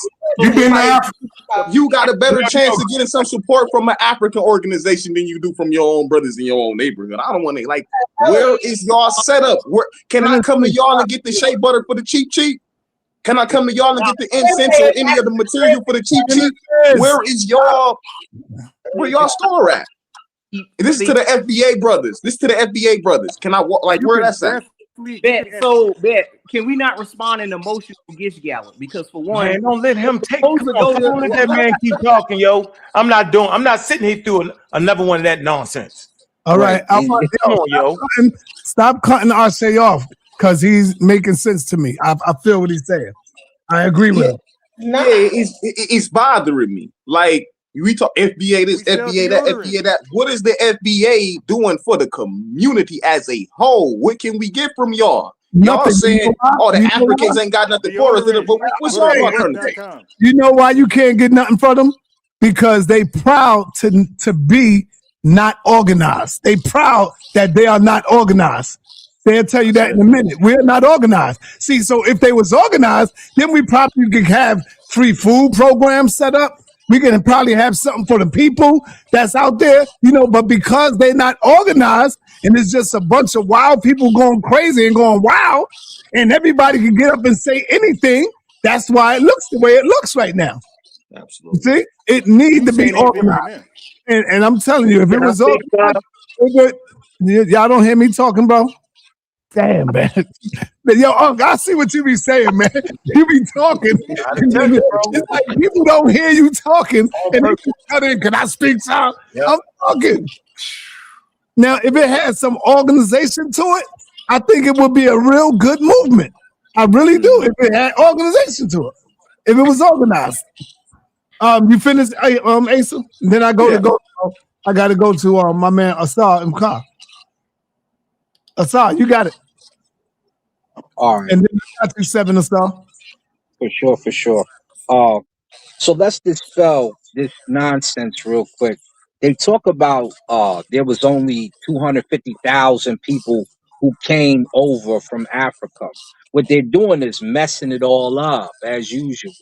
S13: You got a better chance of getting some support from an African organization than you do from your own brothers in your own neighborhood. I don't want to where is y'all setup? Where can I come to y'all and get the shea butter for the cheap? Can I come to y'all and get the incense or any of the material for the cheap? Where is y'all? Where y'all store at? This is to the FBA brothers. Can I where that's at?
S10: Bet. Can we not respond in emotional gish gallop? Because for one,
S1: man, don't let him take. Don't let that man keep talking, yo. I'm not sitting here through another one of that nonsense.
S2: All right.
S1: Come on, yo.
S2: Stop cutting Ashay off because he's making sense to me. I feel what he's saying. I agree with him.
S13: Yeah, it's bothering me. Like, we talk FBA this, FBA that, FBA that. What is the FBA doing for the community as a whole? What can we get from y'all? Y'all saying, the Africans ain't got nothing for us. But what's our alternative?
S2: You know why you can't get nothing from them? Because they proud to be not organized. They proud that they are not organized. They'll tell you that in a minute. We're not organized. See, so if they was organized, then we probably could have free food programs set up. We can probably have something for the people that's out there, but because they're not organized and it's just a bunch of wild people going crazy and going wild, and everybody can get up and say anything, that's why it looks the way it looks right now.
S13: Absolutely.
S2: See, it needs to be organized. And I'm telling you, if it was organized, y'all don't hear me talking, bro? Damn, man. Yo, I see what you be saying, man. You be talking. It's like people don't hear you talking. And they cut in. Can I speak, sir? Yep. I'm talking. Now, if it had some organization to it, I think it would be a real good movement. I really do. If it had organization to it. If it was organized. You finished, Asa? Then I got to go to my man Asar in car. Asar, you got it.
S14: All right.
S2: And then I got you 7 Asar.
S14: For sure. So let's dispel this nonsense real quick. they talk about there was only 250,000 people who came over from Africa. What they're doing is messing it all up as usual.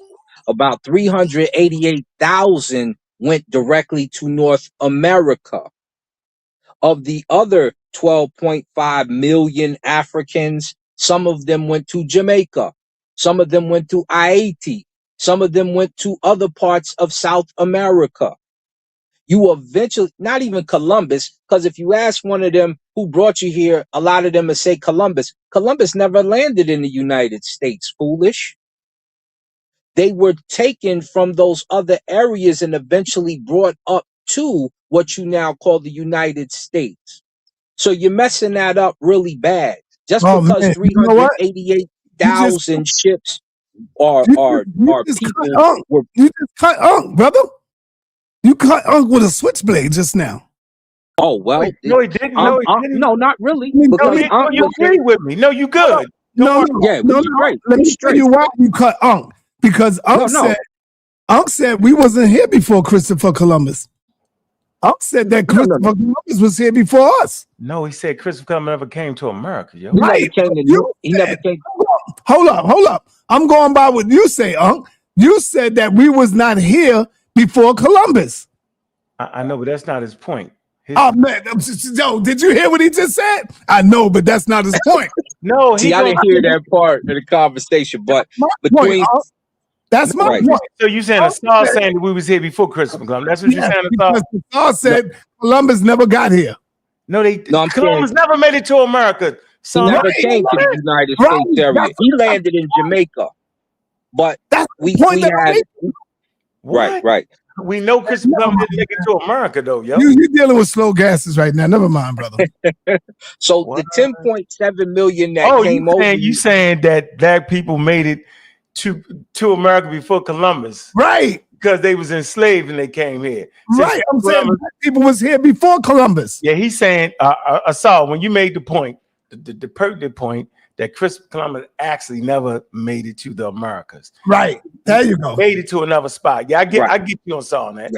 S14: About 388,000 went directly to North America. Of the other 12.5 million Africans, some of them went to Jamaica, some of them went to Haiti, some of them went to other parts of South America. You eventually, not even Columbus, because if you ask one of them who brought you here, a lot of them will say Columbus. Columbus never landed in the United States, foolish. They were taken from those other areas and eventually brought up to what you now call the United States. So you're messing that up really bad. Just because
S2: man, you know what?
S14: 388,000 ships are people were.
S2: You just cut Unc, brother. You cut Unc with a switchblade just now.
S14: Oh well,
S1: no, he didn't. No, he didn't.
S14: No, not really.
S1: No, you agree with me. No, you good.
S2: No.
S14: Straight.
S2: Let me tell you why you cut Unc. Because Unc said we wasn't here before Christopher Columbus. Unc said that Christopher Columbus was here before us.
S1: No, he said Christopher Columbus never came to America. Yo.
S2: Right.
S14: He never came.
S2: Hold up. I'm going by what you say, Unc. You said that we was not here before Columbus.
S1: I know, but that's not his point.
S2: Oh man, Joe, did you hear what he just said? I know, but that's not his point.
S1: No,
S14: see, I didn't hear that part of the conversation, but between
S2: that's my point.
S1: So you saying the star saying that we was here before Christopher Columbus? That's what you're saying.
S2: Because the star said Columbus never got here.
S1: No, Columbus never made it to America.
S14: He never came to the United States area. He landed in Jamaica, but we had right.
S1: We know Christopher Columbus didn't make it to America, though, yo.
S2: You're dealing with slow gases right now. Never mind, brother.
S14: So the 10.7 million that came over.
S1: You saying that black people made it to America before Columbus,
S2: right?
S1: Because they was enslaved and they came here,
S2: right? I'm saying black people was here before Columbus.
S1: Yeah, he's saying, Asal, when you made the point, the pertinent point that Christopher Columbus actually never made it to the Americas.
S2: Right. There you go.
S1: Made it to another spot. Yeah, I get you on Saul on that.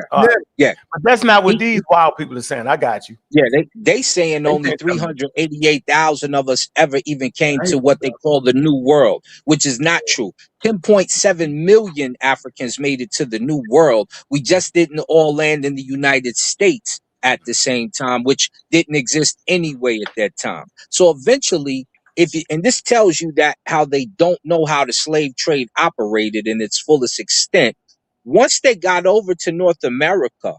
S14: Yeah.
S1: But that's not what these wild people are saying. I got you.
S14: Yeah, they saying only 388,000 of us ever even came to what they call the New World, which is not true. 10.7 million Africans made it to the New World. We just didn't all land in the United States at the same time, which didn't exist anyway at that time. So eventually, and this tells you that how they don't know how the slave trade operated in its fullest extent. Once they got over to North America,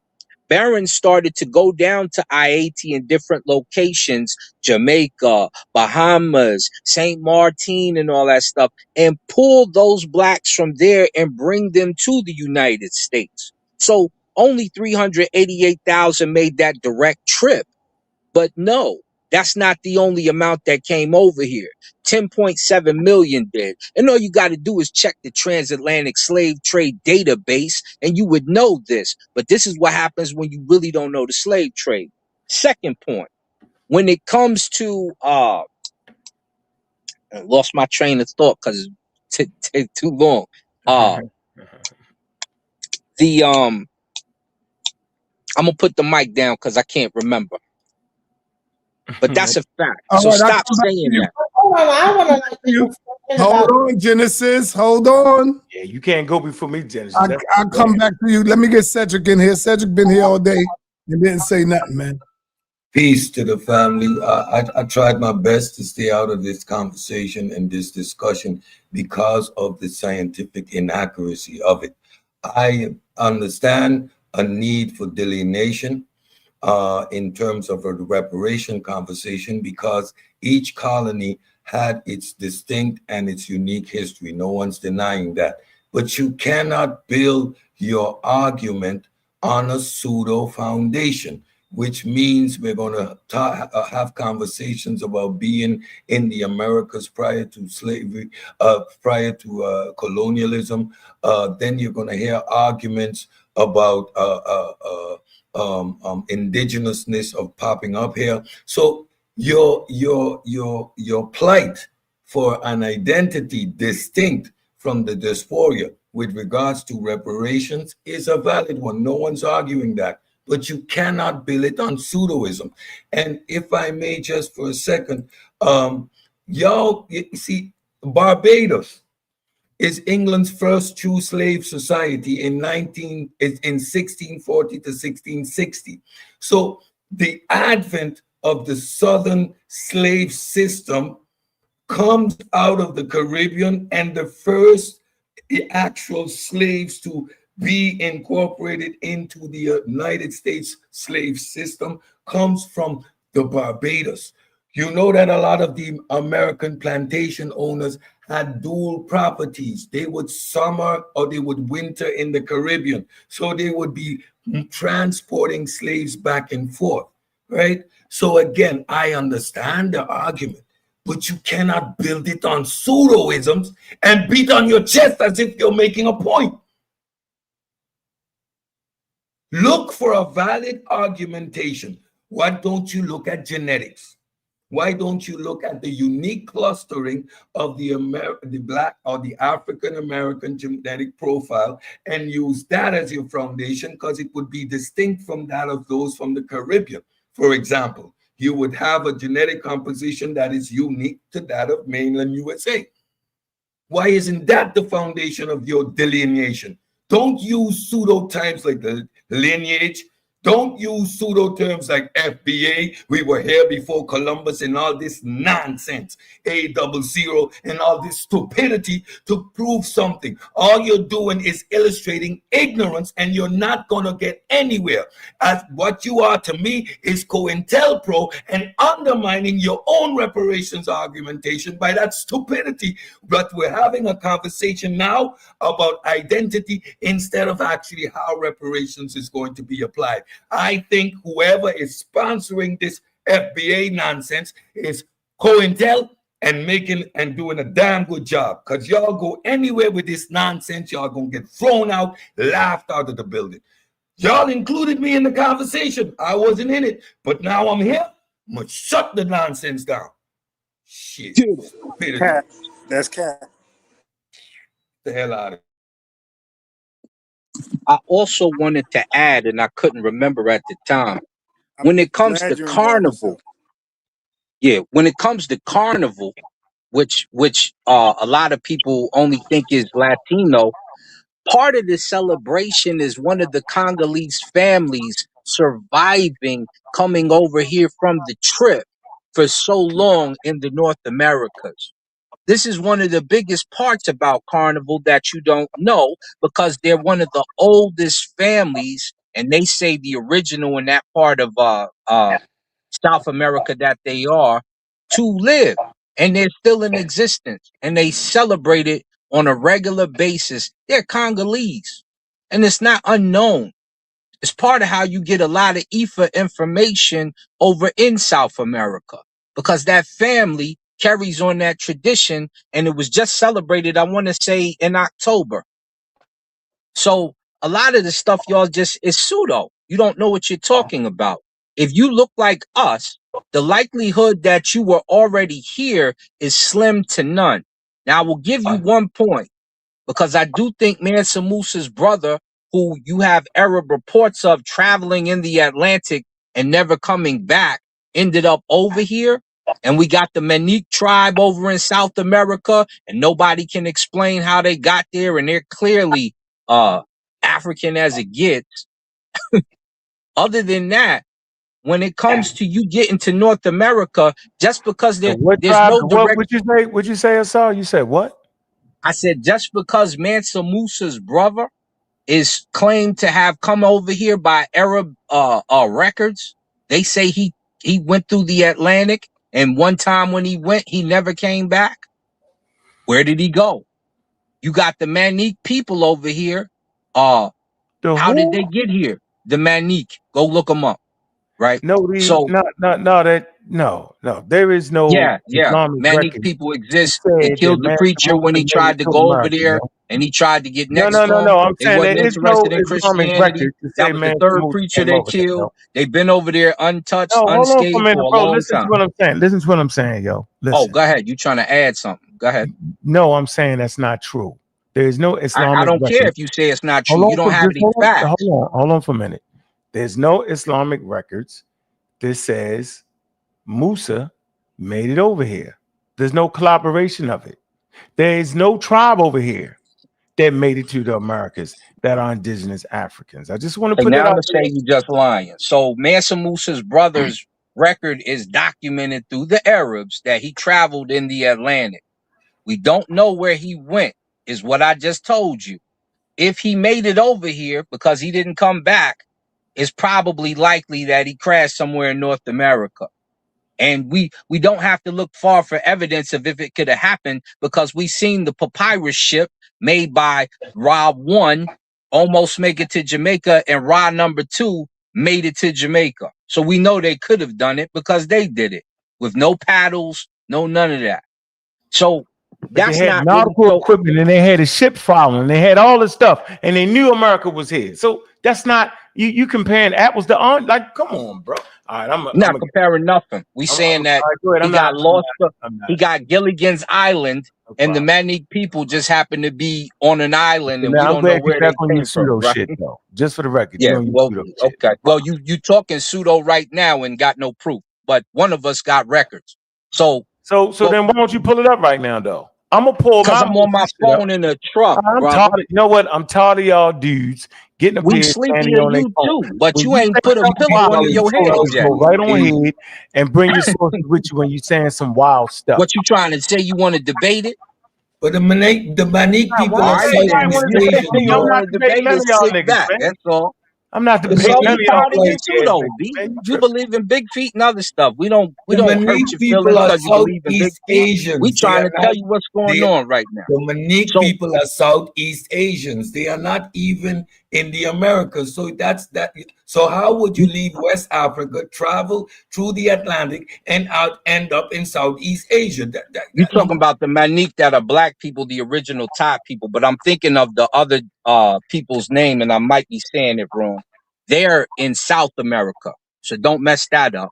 S14: barons started to go down to Haiti in different locations, Jamaica, Bahamas, St. Martin, and all that stuff, and pull those blacks from there and bring them to the United States. So only 388,000 made that direct trip. But no, that's not the only amount that came over here. 10.7 million did. And all you got to do is check the transatlantic slave trade database and you would know this. But this is what happens when you really don't know the slave trade. Second point, when it comes to I lost my train of thought because it took too long. I'm gonna put the mic down because I can't remember. But that's a fact. So stop saying that.
S2: Hold on, Genesis. Hold on.
S1: Yeah, you can't go before me, Genesis.
S2: I'll come back to you. Let me get Cedric in here. Cedric been here all day and didn't say nothing, man.
S15: Peace to the family. I tried my best to stay out of this conversation and this discussion because of the scientific inaccuracy of it. I understand a need for delineation in terms of a reparation conversation because each colony had its distinct and its unique history. No one's denying that. But you cannot build your argument on a pseudo foundation, which means we're going to have conversations about being in the Americas prior to slavery, prior to colonialism. Then you're going to hear arguments about indigenousness of popping up here. So your plight for an identity distinct from the dysphoria with regards to reparations is a valid one. No one's arguing that. but you cannot build it on pseudoism. And if I may, just for a second, y'all, you see, Barbados is England's first true slave society in 1640 to 1660. So the advent of the Southern slave system comes out of the Caribbean, and the first actual slaves to be incorporated into the United States slave system comes from the Barbados. You know that a lot of the American plantation owners had dual properties. They would summer or they would winter in the Caribbean. So they would be transporting slaves back and forth, right? So again, I understand the argument, but you cannot build it on pseudoisms and beat on your chest as if you're making a point. Look for a valid argumentation. Why don't you look at genetics? Why don't you look at the unique clustering of the Black or the African American genetic profile and use that as your foundation, because it would be distinct from that of those from the Caribbean. For example, you would have a genetic composition that is unique to that of mainland USA. Why isn't that the foundation of your delineation? Don't use pseudo terms like the lineage. Don't use pseudo terms like FBA. We were here before Columbus and all this nonsense. A00 and all this stupidity to prove something. All you're doing is illustrating ignorance, and you're not going to get anywhere. As what you are to me is COINTELPRO and undermining your own reparations argumentation by that stupidity. But we're having a conversation now about identity instead of actually how reparations is going to be applied. I think whoever is sponsoring this FBA nonsense is COINTEL and making and doing a damn good job, because y'all go anywhere with this nonsense, y'all gonna get thrown out, laughed out of the building. Y'all included me in the conversation. I wasn't in it, but now I'm here. I'm gonna shut the nonsense down. Shit.
S5: Cat. That's cat.
S15: The hell out of it.
S14: I also wanted to add, and I couldn't remember at the time, when it comes to carnival, when it comes to carnival, which a lot of people only think is Latino, part of the celebration is one of the Congolese families surviving, coming over here from the trip for so long in the North Americas. This is one of the biggest parts about Carnival that you don't know, because they're one of the oldest families, and they say the original in that part of South America that they are, to live. And they're still in existence, and they celebrate it on a regular basis. They're Congolese, and it's not unknown. It's part of how you get a lot of IFA information over in South America, because that family carries on that tradition, and it was just celebrated, I want to say, in October. So a lot of the stuff y'all just is pseudo. You don't know what you're talking about. If you look like us, the likelihood that you were already here is slim to none. Now, I will give you one point, because I do think Mansa Musa's brother, who you have Arab reports of traveling in the Atlantic and never coming back, ended up over here. And we got the Manique tribe over in South America, and nobody can explain how they got there, and they're clearly African as it gets. Other than that, when it comes to you getting to North America, just because there's no direct...
S1: What'd you say, Asar? You said what?
S14: I said, just because Mansa Musa's brother is claimed to have come over here by Arab records, they say he went through the Atlantic, and one time when he went, he never came back. Where did he go? You got the Manique people over here. How did they get here? The Manique. Go look them up. Right?
S1: No. There is no Islamic
S14: Manique
S1: record.
S14: people exist. They killed the preacher when he tried to go over there, and he tried to get next to him.
S1: I'm saying
S14: wasn't
S1: there is no
S14: interested in
S1: Islamic
S14: Christianity.
S1: record to
S14: That
S1: say
S14: was the
S1: Mansa
S14: third
S1: Musa
S14: preacher
S1: came
S14: they
S1: over there,
S14: killed.
S1: yo.
S14: They've been over there untouched,
S1: No, hold on for a
S14: unscathed
S1: minute,
S14: for a
S1: bro.
S14: long
S1: Listen
S14: time.
S1: to what I'm saying. Listen to what I'm saying, yo. Listen.
S14: Oh, go ahead. You trying to add something? Go ahead.
S1: No, I'm saying that's not true. There is no Islamic
S14: I don't
S1: record.
S14: care if you say it's not true. You don't have any facts.
S1: Hold on for a minute. There's no Islamic records that says Musa made it over here. There's no collaboration of it. There is no tribe over here that made it to the Americas that are indigenous Africans. I just want to
S14: And
S1: put
S14: now
S1: that
S14: I'm
S1: out
S14: gonna
S1: there.
S14: say you just lying. So Mansa Musa's brother's record is documented through the Arabs that he traveled in the Atlantic. We don't know where he went, is what I just told you. If he made it over here because he didn't come back, it's probably likely that he crashed somewhere in North America. And we don't have to look far for evidence of if it could have happened, because we seen the papyrus ship made by Ra 1 almost make it to Jamaica, and Ra number 2 made it to Jamaica. So we know they could have done it because they did it with no paddles, no none of that. So
S1: But they
S14: that's
S1: had
S14: not really
S1: nautical
S14: so.
S1: equipment and they had a ship following. They had all this stuff, and they knew America was here. So that's not you comparing apples to oranges. Like, come on, bro. All right, I'm
S14: Not comparing nothing. We saying that he got lost. He got Gilligan's Island, and the Manic people just happened to be on an island, and we
S1: Now, I'm
S14: don't know
S1: glad you're
S14: where
S1: back
S14: they
S1: on your
S14: came from,
S1: pseudo
S14: right?
S1: shit, though. Just for the record,
S14: Yeah.
S1: you're on your
S14: Well,
S1: pseudo shit.
S14: okay. Well, you talking pseudo right now and got no proof, but one of us got records. So
S1: then why don't you pull it up right now, though? I'm gonna pull
S14: because
S1: my
S14: I'm on my phone in the truck,
S1: I'm
S14: brother.
S1: tired. You know what? I'm tired of y'all dudes getting up
S14: We
S1: here
S14: sleepy
S1: standing
S14: of
S1: on their
S14: you
S1: phone.
S14: too, but
S1: When
S14: you
S1: you
S14: ain't
S1: say
S14: put a
S1: something
S14: pillow
S1: wild,
S14: under your head yet.
S1: go right on ahead and bring your sources with you when you're saying some wild stuff.
S14: What you trying to say? You want to debate it?
S15: But the Manic people
S14: All
S15: are
S14: right, then.
S15: Southeast
S14: If
S15: Asian,
S14: you don't
S15: bro.
S14: want to debate it, sit back. That's all.
S1: I'm not
S15: The
S1: debating
S14: So
S1: none
S14: be
S1: of y'all
S14: part of your
S1: crazy ass
S14: pseudo,
S1: niggas,
S14: B.
S1: man. You
S14: You
S1: tripping.
S14: believe in big feet and other stuff. We don't
S15: The
S14: hurt
S15: Manic
S14: your
S15: people
S14: feelings
S15: are
S14: because you believe in big
S15: Southeast
S14: feet. We
S15: Asians. They
S14: trying
S15: are
S14: to
S15: not.
S14: tell you what's going on right now.
S15: The Manic
S14: So
S15: people are Southeast Asians. They are not even in the Americas. So that's that. So how would you leave West Africa, travel through the Atlantic, and end up in Southeast Asia?
S14: you talking about the Manique that are black people, the original Thai people, but I'm thinking of the other people's name, and I might be saying it wrong. They're in South America, so don't mess that up.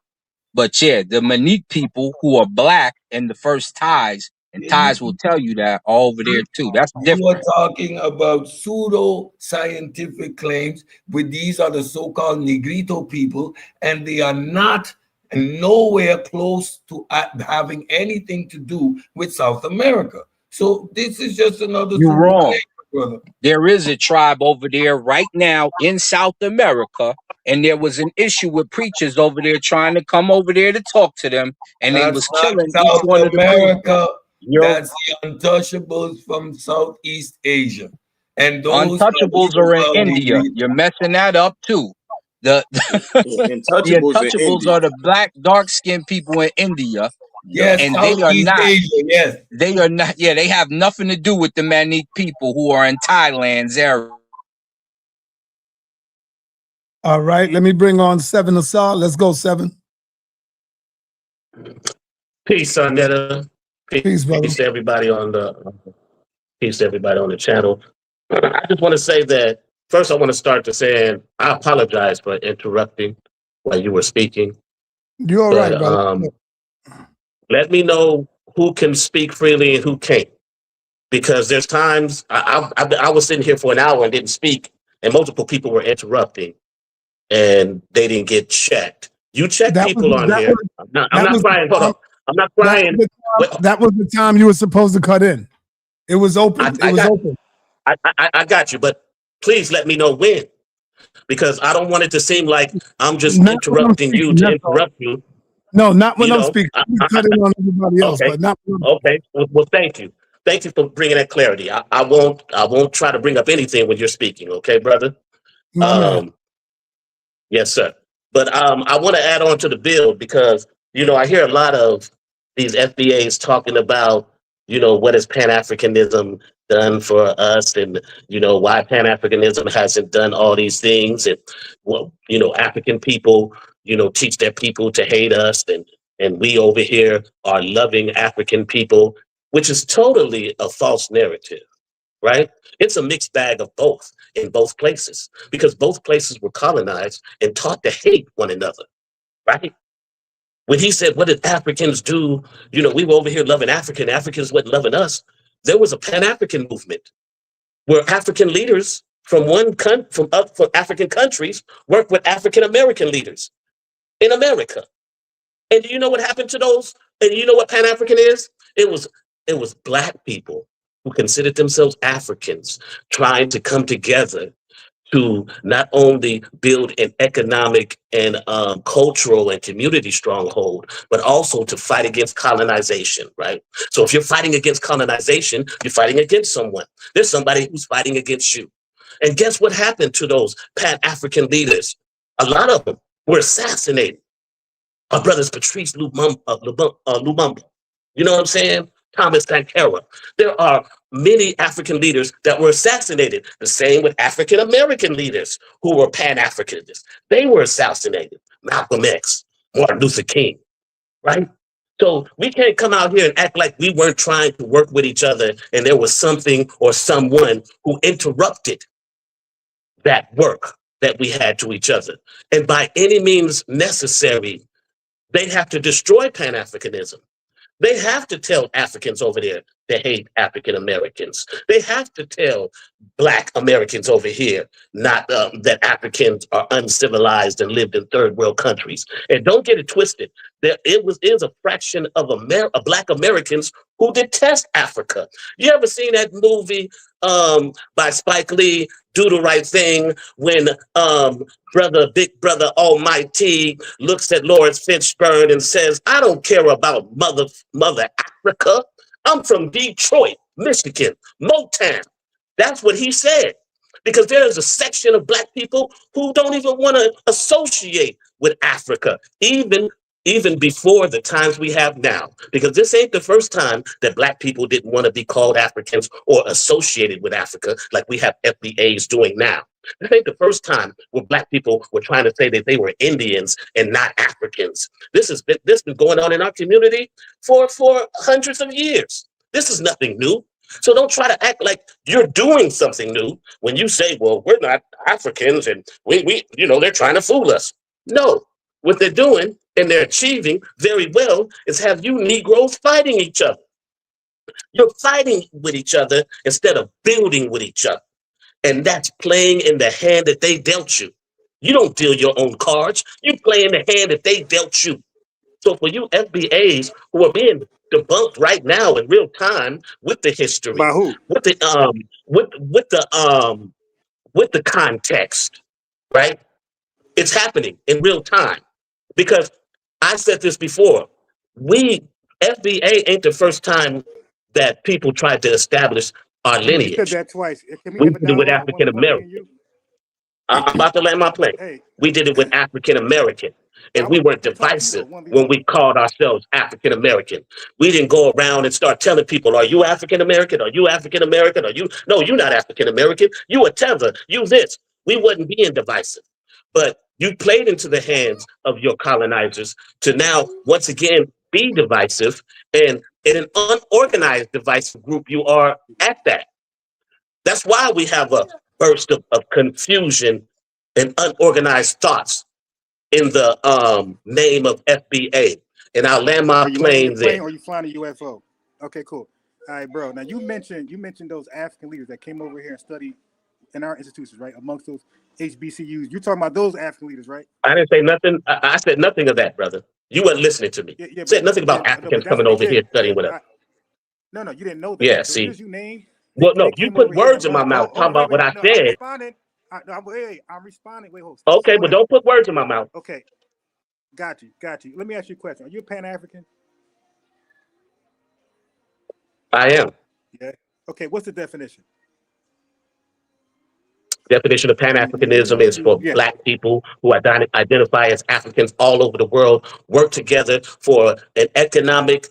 S14: But yeah, the Manique people who are black and the first Thais, and Thais will tell you that are over there too. That's
S15: You are
S14: different.
S15: talking about pseudo-scientific claims, but these are the so-called Negrito people, and they are not nowhere close to having anything to do with South America. So this is just another
S14: You're
S15: pseudo
S14: wrong.
S15: claim, brother.
S14: There is a tribe over there right now in South America, and there was an issue with preachers over there trying to come over there to talk to them, and they
S15: That's
S14: was
S15: not
S14: killing each
S15: South
S14: one of the preachers.
S15: America.
S14: You're
S15: That's the untouchables from Southeast Asia. And those are the
S14: Untouchables are in
S15: so-called
S14: India.
S15: Negrito.
S14: You're messing that up too. The the
S13: Untouchables in
S14: Untouchables
S13: India.
S14: are the black, dark-skinned people in India,
S15: Yes,
S14: and
S15: Southeast Asia, yes.
S14: They are not. Yeah, they have nothing to do with the Manique people who are in Thailand's area.
S2: All right, let me bring on Seven Asal. Let's go, Seven.
S16: Peace, SaNeter.
S2: Peace, brother.
S16: Peace to everybody on the channel. I just want to say that first. I want to start to saying I apologize for interrupting while you were speaking.
S2: You're all right, brother.
S16: Let me know who can speak freely and who can't, because there's times I was sitting here for an hour and didn't speak, and multiple people were interrupting, and they didn't get checked. You check people on here. I'm not crying. Hold on. I'm not crying.
S2: That was the time you were supposed to cut in. It was open. Open.
S16: I got you, but please let me know when, because I don't want it to seem like I'm just interrupting you to interrupt you.
S2: No, not when I'm speaking. You cut in on everybody else,
S16: Okay.
S2: but not.
S16: Okay. Well, thank you. Thank you for bringing that clarity. I won't try to bring up anything when you're speaking. Okay, brother.
S2: My man.
S16: Yes, sir. But I want to add on to the bill because I hear a lot of these FBAs talking about what has Pan-Africanism done for us, and why Pan-Africanism hasn't done all these things, and African people teach their people to hate us, and we over here are loving African people, which is totally a false narrative. Right? It's a mixed bag of both in both places, because both places were colonized and taught to hate one another. Right? When he said, what did Africans do? We were over here loving Africans weren't loving us. There was a Pan-African movement where African leaders from from African countries work with African American leaders in America. And do you know what happened to those? And you know what Pan-African is? It was Black people who considered themselves Africans trying to come together to not only build an economic and cultural and community stronghold, but also to fight against colonization, right? So if you're fighting against colonization, you're fighting against someone. There's somebody who's fighting against you. And guess what happened to those Pan-African leaders? A lot of them were assassinated. Our brothers Patrice Lumumba, you know what I'm saying? Thomas Sankara. There are many African leaders that were assassinated. The same with African American leaders who were Pan-Africanists. They were assassinated. Malcolm X, Martin Luther King, right? So we can't come out here and act like we weren't trying to work with each other and there was something or someone who interrupted that work that we had to each other. And by any means necessary, they have to destroy Pan-Africanism. They have to tell Africans over there to hate African Americans. They have to tell Black Americans over here not that Africans are uncivilized and lived in third world countries. And don't get it twisted. There is a fraction of Black Americans who detest Africa. You ever seen that movie by Spike Lee, Do the Right Thing, when Big Brother Almighty looks at Lawrence Fishburne and says, I don't care about Mother Africa. I'm from Detroit, Michigan, Motown. That's what he said. Because there is a section of Black people who don't even want to associate with Africa, even before the times we have now. Because this ain't the first time that Black people didn't want to be called Africans or associated with Africa like we have FBAs doing now. This ain't the first time where Black people were trying to say that they were Indians and not Africans. This has been going on in our community for hundreds of years. This is nothing new. So don't try to act like you're doing something new when you say, well, we're not Africans and we they're trying to fool us. No, what they're doing and they're achieving very well is have you Negroes fighting each other. You're fighting with each other instead of building with each other. And that's playing in the hand that they dealt you. You don't deal your own cards. You play in the hand that they dealt you. So for you FBAs who are being debunked right now in real time with the history,
S5: by who?
S16: with the context, right? It's happening in real time. Because I said this before, FBA ain't the first time that people tried to establish our lineage.
S5: You said that twice. Can
S16: We did it with African American. I'm about to land my plane.
S5: Hey.
S16: We did it with African American. And we weren't divisive when we called ourselves African American. We didn't go around and start telling people, are you African American? Are you African American? No, you're not African American. You a tether. You this. We wasn't being divisive. But you played into the hands of your colonizers to now, once again, be divisive. And in an unorganized divisive group, you are at that. That's why we have a burst of confusion and unorganized thoughts in the name of FBA. And I'll land my plane there.
S5: Or are you flying a UFO? Okay, cool. All right, bro. Now you mentioned those African leaders that came over here and studied in our institutions, right? Amongst those HBCUs. You're talking about those African leaders, right?
S16: I didn't say nothing. I said nothing of that, brother. You weren't listening to me.
S5: Yeah,
S16: said nothing about Africans coming over here studying with us.
S5: No, you didn't know that.
S16: Yeah,
S5: the
S16: see.
S5: You named,
S16: well, no, you put words in my mouth talking about what I said.
S5: I'm responding. Wait, hold.
S16: Okay, but don't put words in my mouth.
S5: Okay. Got you. Let me ask you a question. Are you a Pan-African?
S16: I am.
S5: Yeah. Okay, what's the definition?
S16: Definition of Pan-Africanism is for Black people who identify as Africans all over the world, work together for an economic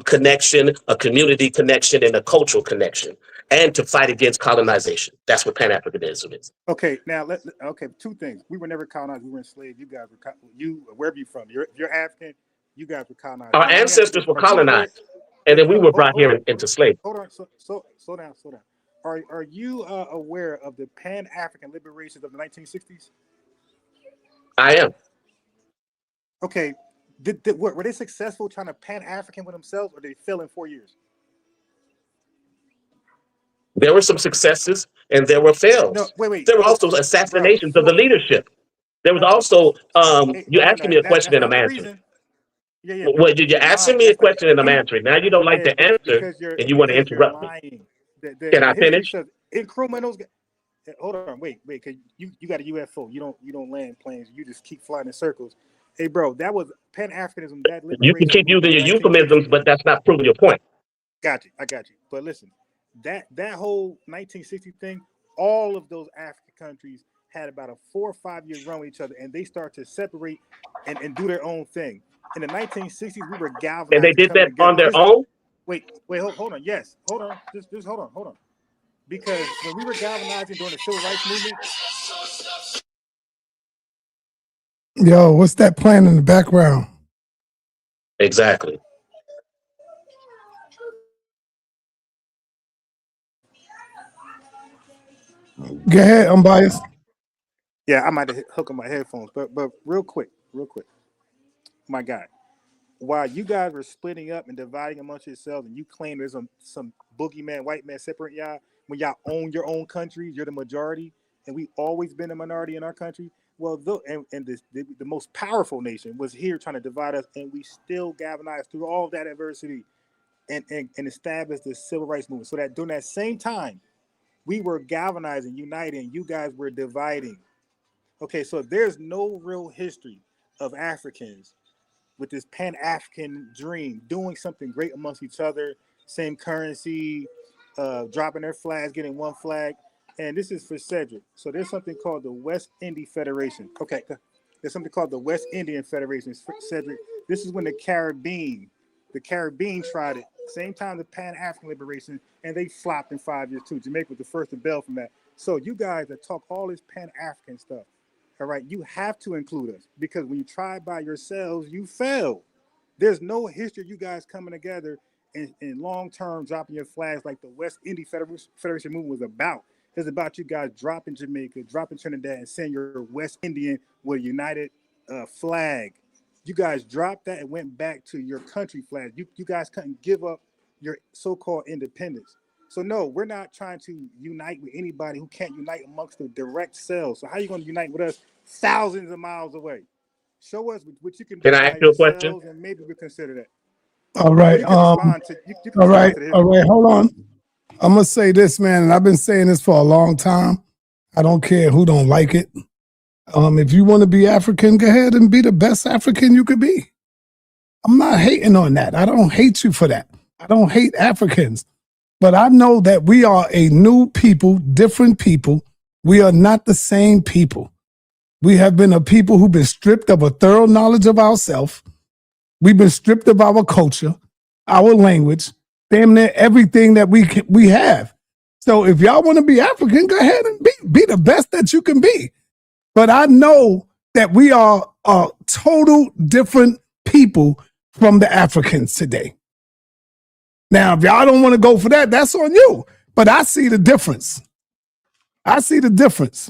S16: connection, a community connection, and a cultural connection, and to fight against colonization. That's what Pan-Africanism is.
S5: Okay, now two things. We were never colonized. We were enslaved. You guys were wherever you're from. You're African. You guys were colonized.
S16: Our ancestors were colonized, and then we were brought here into slavery.
S5: Hold on. Slow down. Are you aware of the Pan-African liberations of the 1960s?
S16: I am.
S5: Okay. Were they successful trying to Pan-African with themselves, or did they fail in 4 years?
S16: There were some successes, and there were fails.
S5: No, wait.
S16: There were also assassinations of the leadership. There was also you asking me a question and I'm answering.
S5: Yeah,
S16: Well, you're asking me a question and I'm answering. Now you don't like the answer and you want to interrupt me.
S5: Lying.
S16: Can I finish?
S5: Incrementals. Hold on, wait, cause you got a UFO. You don't land planes. You just keep flying in circles. Hey, bro, that was Pan-Africanism. That
S16: You can keep using your euphemisms, but that's not proving your point.
S5: I got you. But listen, that whole 1960 thing, all of those African countries had about a 4 or 5 year run with each other, and they start to separate and do their own thing. In the 1960s, we were galvanized.
S16: And they did that on their own?
S5: Wait, hold on. Yes, hold on. Just hold on. Because when we were galvanizing during the civil rights movement.
S2: Yo, what's that playing in the background?
S16: Exactly.
S2: Go ahead, unbiased.
S5: Yeah, I might have hooked on my headphones, but real quick, my guy. While you guys were splitting up and dividing amongst yourselves, and you claim there's some boogeyman, white man separating y'all, when y'all own your own countries, you're the majority, and we always been a minority in our country. Well, the most powerful nation was here trying to divide us, and we still galvanized through all of that adversity and established the civil rights movement. So that during that same time, we were galvanizing, uniting, you guys were dividing. Okay, so there's no real history of Africans with this Pan-African dream, doing something great amongst each other, same currency, dropping their flags, getting one flag. And this is for Cedric. So there's something called the West Indian Federation. Okay, there's something called the West Indian Federation. Cedric, this is when the Caribbean tried it. Same time the Pan-African liberation, and they flopped in 5 years too. Jamaica was the first to bail from that. So you guys that talk all this Pan-African stuff, all right, you have to include us, because when you try by yourselves, you fail. There's no history of you guys coming together and long-term dropping your flags like the West Indian Federation movement was about. It's about you guys dropping Jamaica, dropping Trinidad, and saying you're West Indian with a united flag. You guys dropped that and went back to your country flag. You guys couldn't give up your so-called independence. So no, we're not trying to unite with anybody who can't unite amongst the direct cells. So how are you going to unite with us thousands of miles away? Show us what you can do.
S16: Can I ask you a question?
S5: And maybe we consider that.
S2: All right. All right. Hold on. I'm gonna say this, man, and I've been saying this for a long time. I don't care who don't like it. If you want to be African, go ahead and be the best African you could be. I'm not hating on that. I don't hate you for that. I don't hate Africans. But I know that we are a new people, different people. We are not the same people. We have been a people who've been stripped of a thorough knowledge of ourselves. We've been stripped of our culture, our language, damn near everything that we have. So if y'all want to be African, go ahead and be the best that you can be. But I know that we are a total different people from the Africans today. Now, if y'all don't want to go for that, that's on you. But I see the difference. I see the difference.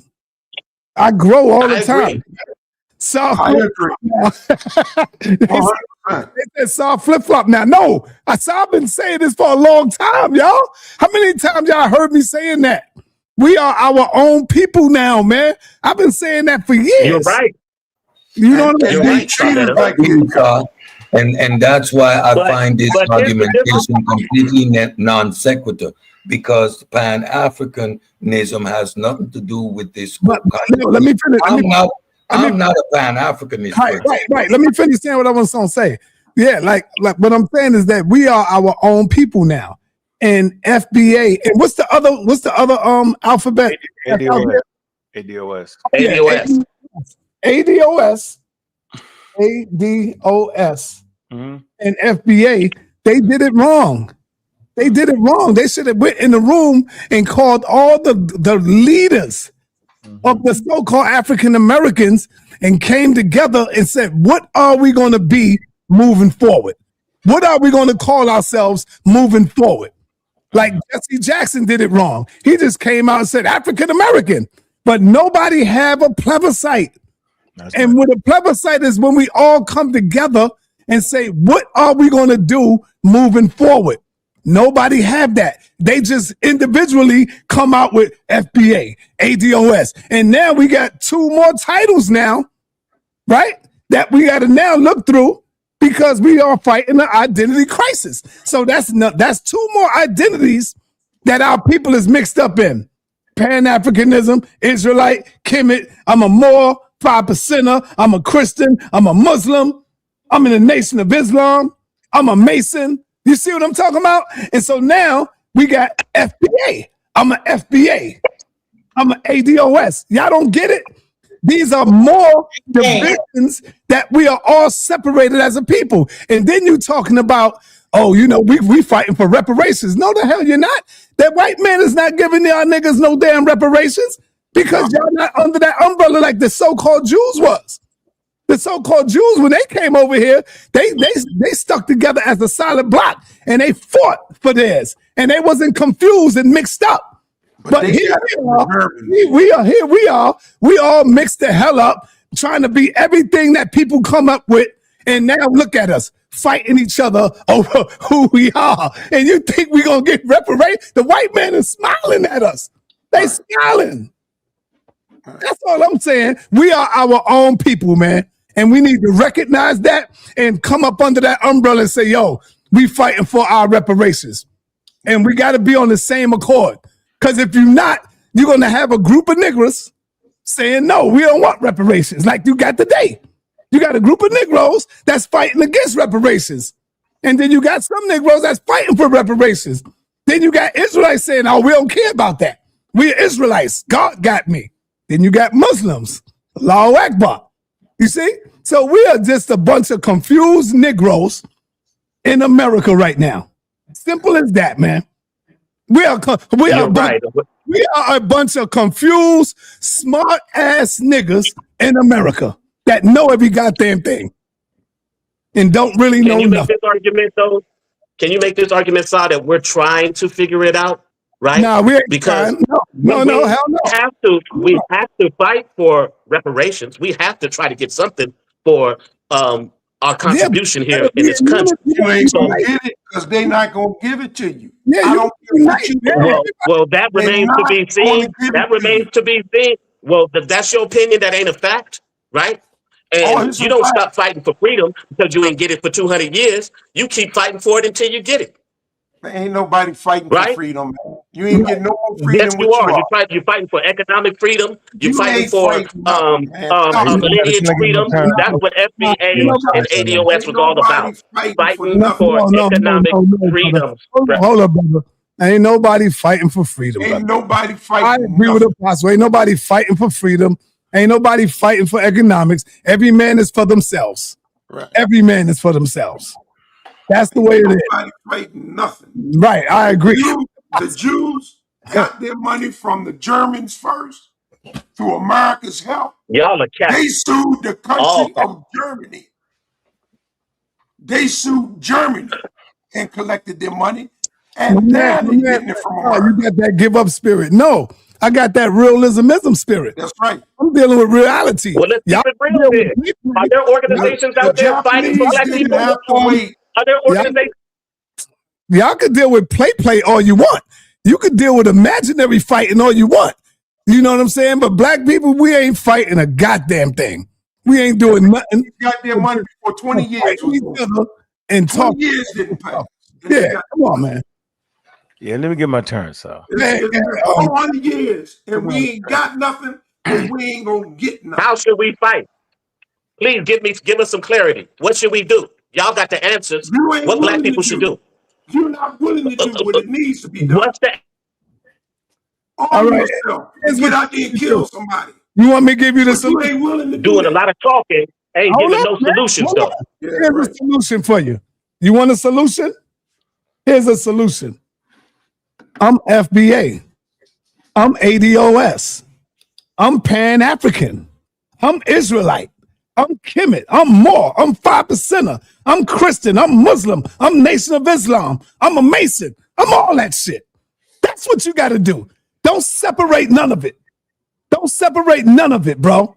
S2: I grow all the time. I agree. They said soft flip-flop now. No, I've been saying this for a long time, y'all. How many times y'all heard me saying that? We are our own people now, man. I've been saying that for years.
S16: You're right.
S2: You know what
S15: I'm saying? And that's why I find this argumentation completely non sequitur, because Pan-Africanism has nothing to do with this.
S2: Let me finish.
S15: I'm not a Pan-Africanist.
S2: Right. Let me finish saying what I was going to say. Yeah, like what I'm saying is that we are our own people now. And FBA, and what's the other alphabet?
S1: ADOS.
S2: And FBA, they did it wrong. They should have went in the room and called all the leaders of the so-called African Americans and came together and said, what are we going to be moving forward? What are we going to call ourselves moving forward? Like Jesse Jackson did it wrong. He just came out and said African American, but nobody have a plebiscite. And what a plebiscite is when we all come together and say, what are we going to do moving forward? Nobody have that. They just individually come out with FBA, ADOS. And now we got 2 more titles now, right? That we got to now look through because we are fighting an identity crisis. So that's 2 more identities that our people is mixed up in. Pan-Africanism, Israelite, Kemet, I'm a Moor, 5%er, I'm a Christian, I'm a Muslim, I'm in the Nation of Islam, I'm a Mason. You see what I'm talking about? And so now we got FBA. I'm an FBA. I'm an ADOS. Y'all don't get it? These are more divisions that we are all separated as a people. And then you talking about, oh, you know, we fighting for reparations. No, the hell you're not. That white man is not giving y'all niggas no damn reparations because y'all not under that umbrella like the so-called Jews was. The so-called Jews, when they came over here, they stuck together as a solid block and they fought for theirs. And they wasn't confused and mixed up. But here we are. We all mixed the hell up, trying to be everything that people come up with. And now look at us fighting each other over who we are. And you think we're going to get reparations? The white man is smiling at us. They smiling. That's all I'm saying. We are our own people, man. And we need to recognize that and come up under that umbrella and say, yo, we fighting for our reparations. And we got to be on the same accord. Because if you're not, you're going to have a group of Negroes saying, no, we don't want reparations like you got today. You got a group of Negroes that's fighting against reparations. And then you got some Negroes that's fighting for reparations. Then you got Israelites saying, oh, we don't care about that. We're Israelites. God got me. Then you got Muslims. Allahu Akbar. You see? So we are just a bunch of confused Negroes in America right now. Simple as that, man. We are a bunch of confused, smart-ass niggas in America that know every goddamn thing and don't really know nothing.
S16: Can you make this argument, Saw, that we're trying to figure it out? Right?
S2: No, we ain't
S16: because
S2: trying. No, hell no.
S16: We have to fight for reparations. We have to try to get something for our contribution here in this country.
S9: You ain't gonna get it because they're not gonna give it to you.
S16: Well, that remains to be seen. That remains to be seen. Well, that's your opinion. That ain't a fact, right? And you don't stop fighting for freedom because you ain't get it for 200 years. You keep fighting for it until you get it.
S9: There ain't nobody fighting for freedom, man. You ain't getting no more freedom.
S16: Yes, you are. You're fighting for economic freedom. You're fighting for lineage freedom. That's what FBA and ADOS was all about. Fighting for economic freedom.
S2: Hold up, brother. Ain't nobody fighting for freedom.
S9: Ain't nobody fighting.
S2: I agree with Apostle. Ain't nobody fighting for freedom. Ain't nobody fighting for economics. Every man is for themselves.
S9: Right.
S2: Every man is for themselves. That's the way it is.
S9: Nobody fighting nothing.
S2: Right, I agree.
S9: The Jews got their money from the Germans first through America's help.
S16: Y'all are cats.
S9: They sued the country of Germany. They sued Germany and collected their money. And now they're getting it from America.
S2: You got that give up spirit. No, I got that realism spirit.
S9: That's right.
S2: I'm dealing with reality.
S16: Well, let's keep it real then. Are there organizations out there fighting for black people? Are there organizations?
S2: Y'all could deal with play all you want. You could deal with imaginary fighting all you want. You know what I'm saying? But black people, we ain't fighting a goddamn thing. We ain't doing nothing.
S9: We got their money for 20 years.
S2: And
S9: 20 years didn't pass.
S2: Yeah, come on, man.
S1: Yeah, let me get my turn, so.
S9: It's 20 years, and we ain't got nothing, and we ain't gonna get nothing.
S16: How should we fight? Please give us some clarity. What should we do? Y'all got the answers. What black people should do.
S9: You're not willing to do what it needs to be done.
S16: What's the
S9: all right. Get out there and kill somebody.
S2: You want me to give you the
S9: solution? You ain't willing to
S16: doing a lot of talking. Ain't giving no solutions though.
S2: Here's a solution for you. You want a solution? Here's a solution. I'm FBA. I'm ADOS. I'm Pan-African. I'm Israelite. I'm Kemet. I'm Moor. I'm 5%er. I'm Christian. I'm Muslim. I'm Nation of Islam. I'm a Mason. I'm all that shit. That's what you got to do. Don't separate none of it. Don't separate none of it, bro.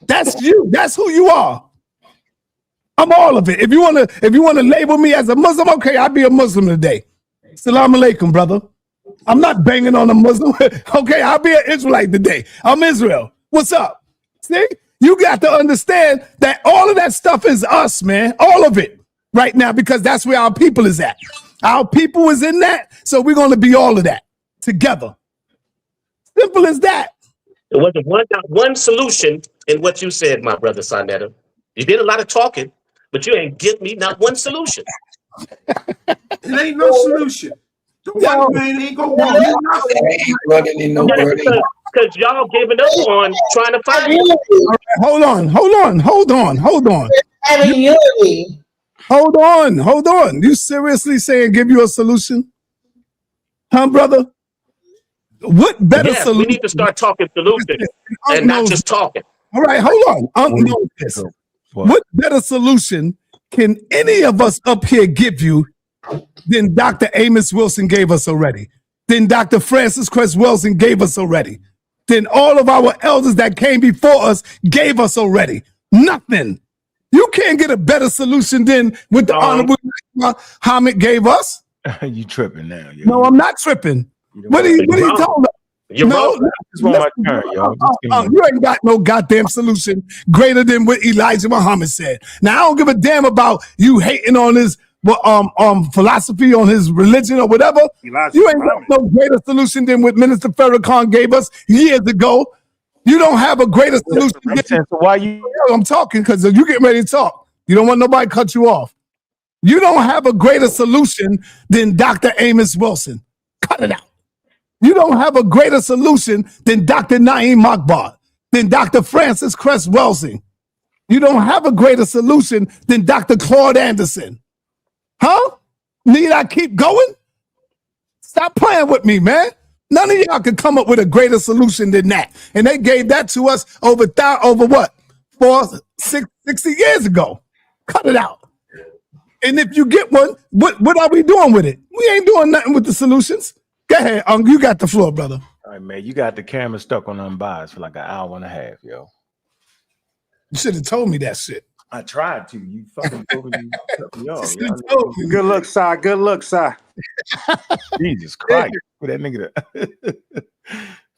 S2: That's you. That's who you are. I'm all of it. If you wanna label me as a Muslim, okay, I'll be a Muslim today. Salam alaikum, brother. I'm not banging on a Muslim. Okay, I'll be an Israelite today. I'm Israel. What's up? See, you got to understand that all of that stuff is us, man. All of it right now, because that's where our people is at. Our people is in that, so we're going to be all of that together. Simple as that.
S16: There wasn't one solution in what you said, my brother SaNeter. You did a lot of talking, but you ain't give me not one solution.
S9: It ain't no solution. The white man ain't gonna work.
S16: Because y'all giving up on trying to fight.
S2: Hold on. Hold on. You seriously saying give you a solution? Huh, brother? What better solution?
S16: We need to start talking solutions and not just talking.
S2: All right, hold on. What better solution can any of us up here give you than Dr. Amos Wilson gave us already? Than Dr. Francis Cress Welsing gave us already? Than all of our elders that came before us gave us already? Nothing. You can't get a better solution than what the Honorable Muhammad gave us.
S1: You tripping now? Yo.
S2: No, I'm not tripping. What are you talking about?
S16: You
S2: ain't got no goddamn solution greater than what Elijah Muhammad said. Now I don't give a damn about you hating on his philosophy, on his religion or whatever. You ain't got no greater solution than what Minister Farrakhan gave us years ago. You don't have a greater solution. I'm talking because you getting ready to talk. You don't want nobody to cut you off. You don't have a greater solution than Dr. Amos Wilson. Cut it out. You don't have a greater solution than Dr. Naeem Akbar, than Dr. Francis Cress Welsing. You don't have a greater solution than Dr. Claude Anderson. Huh? Need I keep going? Stop playing with me, man. None of y'all can come up with a greater solution than that. And they gave that to us over what? 60 years ago. Cut it out. And if you get one, what are we doing with it? We ain't doing nothing with the solutions. Go ahead, you got the floor, brother.
S1: All right, man. You got the camera stuck on unbiased for like an hour and a half, yo.
S2: You should have told me that shit.
S1: I tried to. You fucking told me.
S6: Good luck, Si. Good luck, Si.
S1: Jesus Christ. That nigga.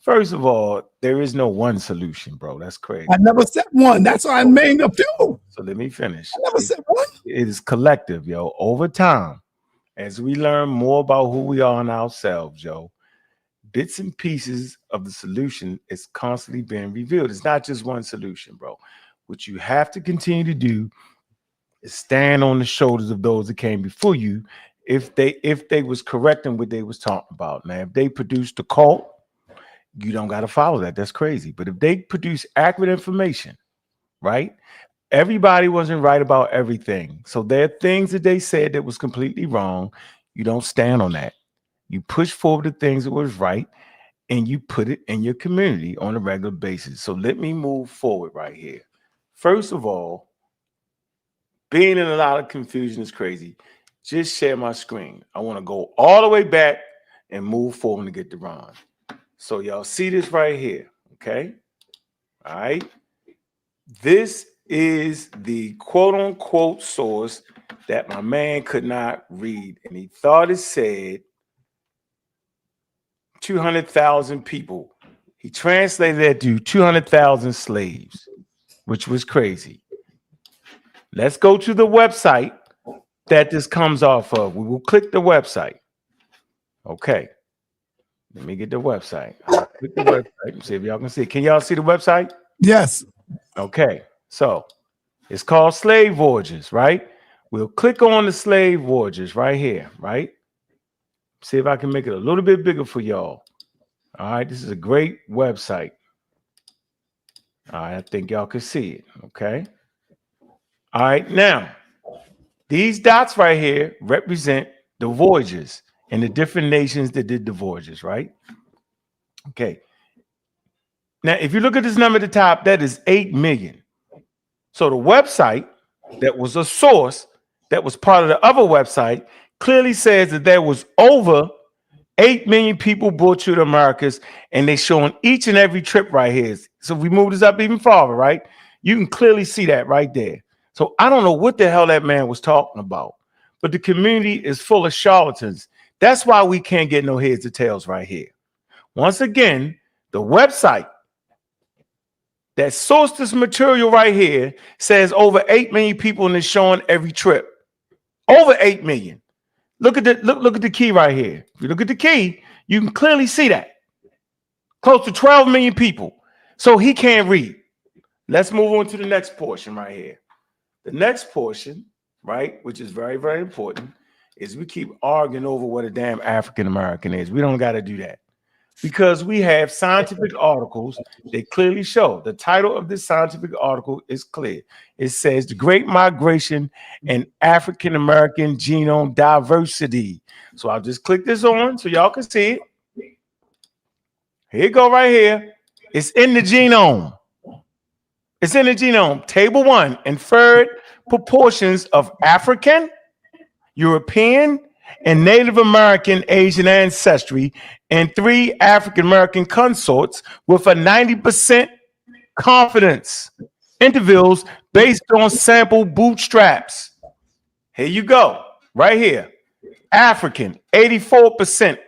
S1: First of all, there is no one solution, bro. That's crazy.
S2: I never said one. That's why I named a few.
S1: So let me finish.
S2: I never said one.
S1: It is collective, yo. Over time, as we learn more about who we are and ourselves, yo, bits and pieces of the solution is constantly being revealed. It's not just one solution, bro. What you have to continue to do is stand on the shoulders of those that came before you if they was correct in what they was talking about. Now, if they produced a cult, you don't got to follow that. That's crazy. But if they produce accurate information, right? Everybody wasn't right about everything. So there are things that they said that was completely wrong. You don't stand on that. You push forward the things that was right, and you put it in your community on a regular basis. So let me move forward right here. First of all, being in a lot of confusion is crazy. Just share my screen. I want to go all the way back and move forward to get to Ron. So y'all see this right here, okay? All right. This is the quote-unquote source that my man could not read, and he thought it said 200,000 people. He translated that to 200,000 slaves, which was crazy. Let's go to the website that this comes off of. We will click the website. Okay. Let me get the website. I'll click the website and see if y'all can see it. Can y'all see the website?
S2: Yes.
S1: Okay. So it's called Slave Voyages, right? We'll click on the Slave Voyages right here, right? See if I can make it a little bit bigger for y'all. All right. This is a great website. All right. I think y'all can see it. Okay. All right. Now, these dots right here represent the voyages and the different nations that did the voyages, right? Okay. Now, if you look at this number at the top, that is 8 million. So the website that was a source that was part of the other website clearly says that there was over 8 million people brought to the Americas, and they're showing each and every trip right here. So if we move this up even farther, right? You can clearly see that right there. So I don't know what the hell that man was talking about, but the community is full of charlatans. That's why we can't get no heads or tails right here. Once again, the website that sourced this material right here says over 8 million people in this showing every trip. Over 8 million. Look at the key right here. If you look at the key, you can clearly see that. Close to 12 million people. So he can't read. Let's move on to the next portion right here. The next portion, right, which is very, very important, is we keep arguing over what a damn African American is. We don't got to do that. Because we have scientific articles that clearly show. The title of this scientific article is clear. It says The Great Migration and African American Genome Diversity. So I'll just click this on so y'all can see it. Here you go right here. It's in the genome. It's in the genome. Table 1, inferred proportions of African, European, and Native American Asian ancestry, and 3 African American consorts with a 90% confidence intervals based on sample bootstraps. Here you go, right here. African, 84%,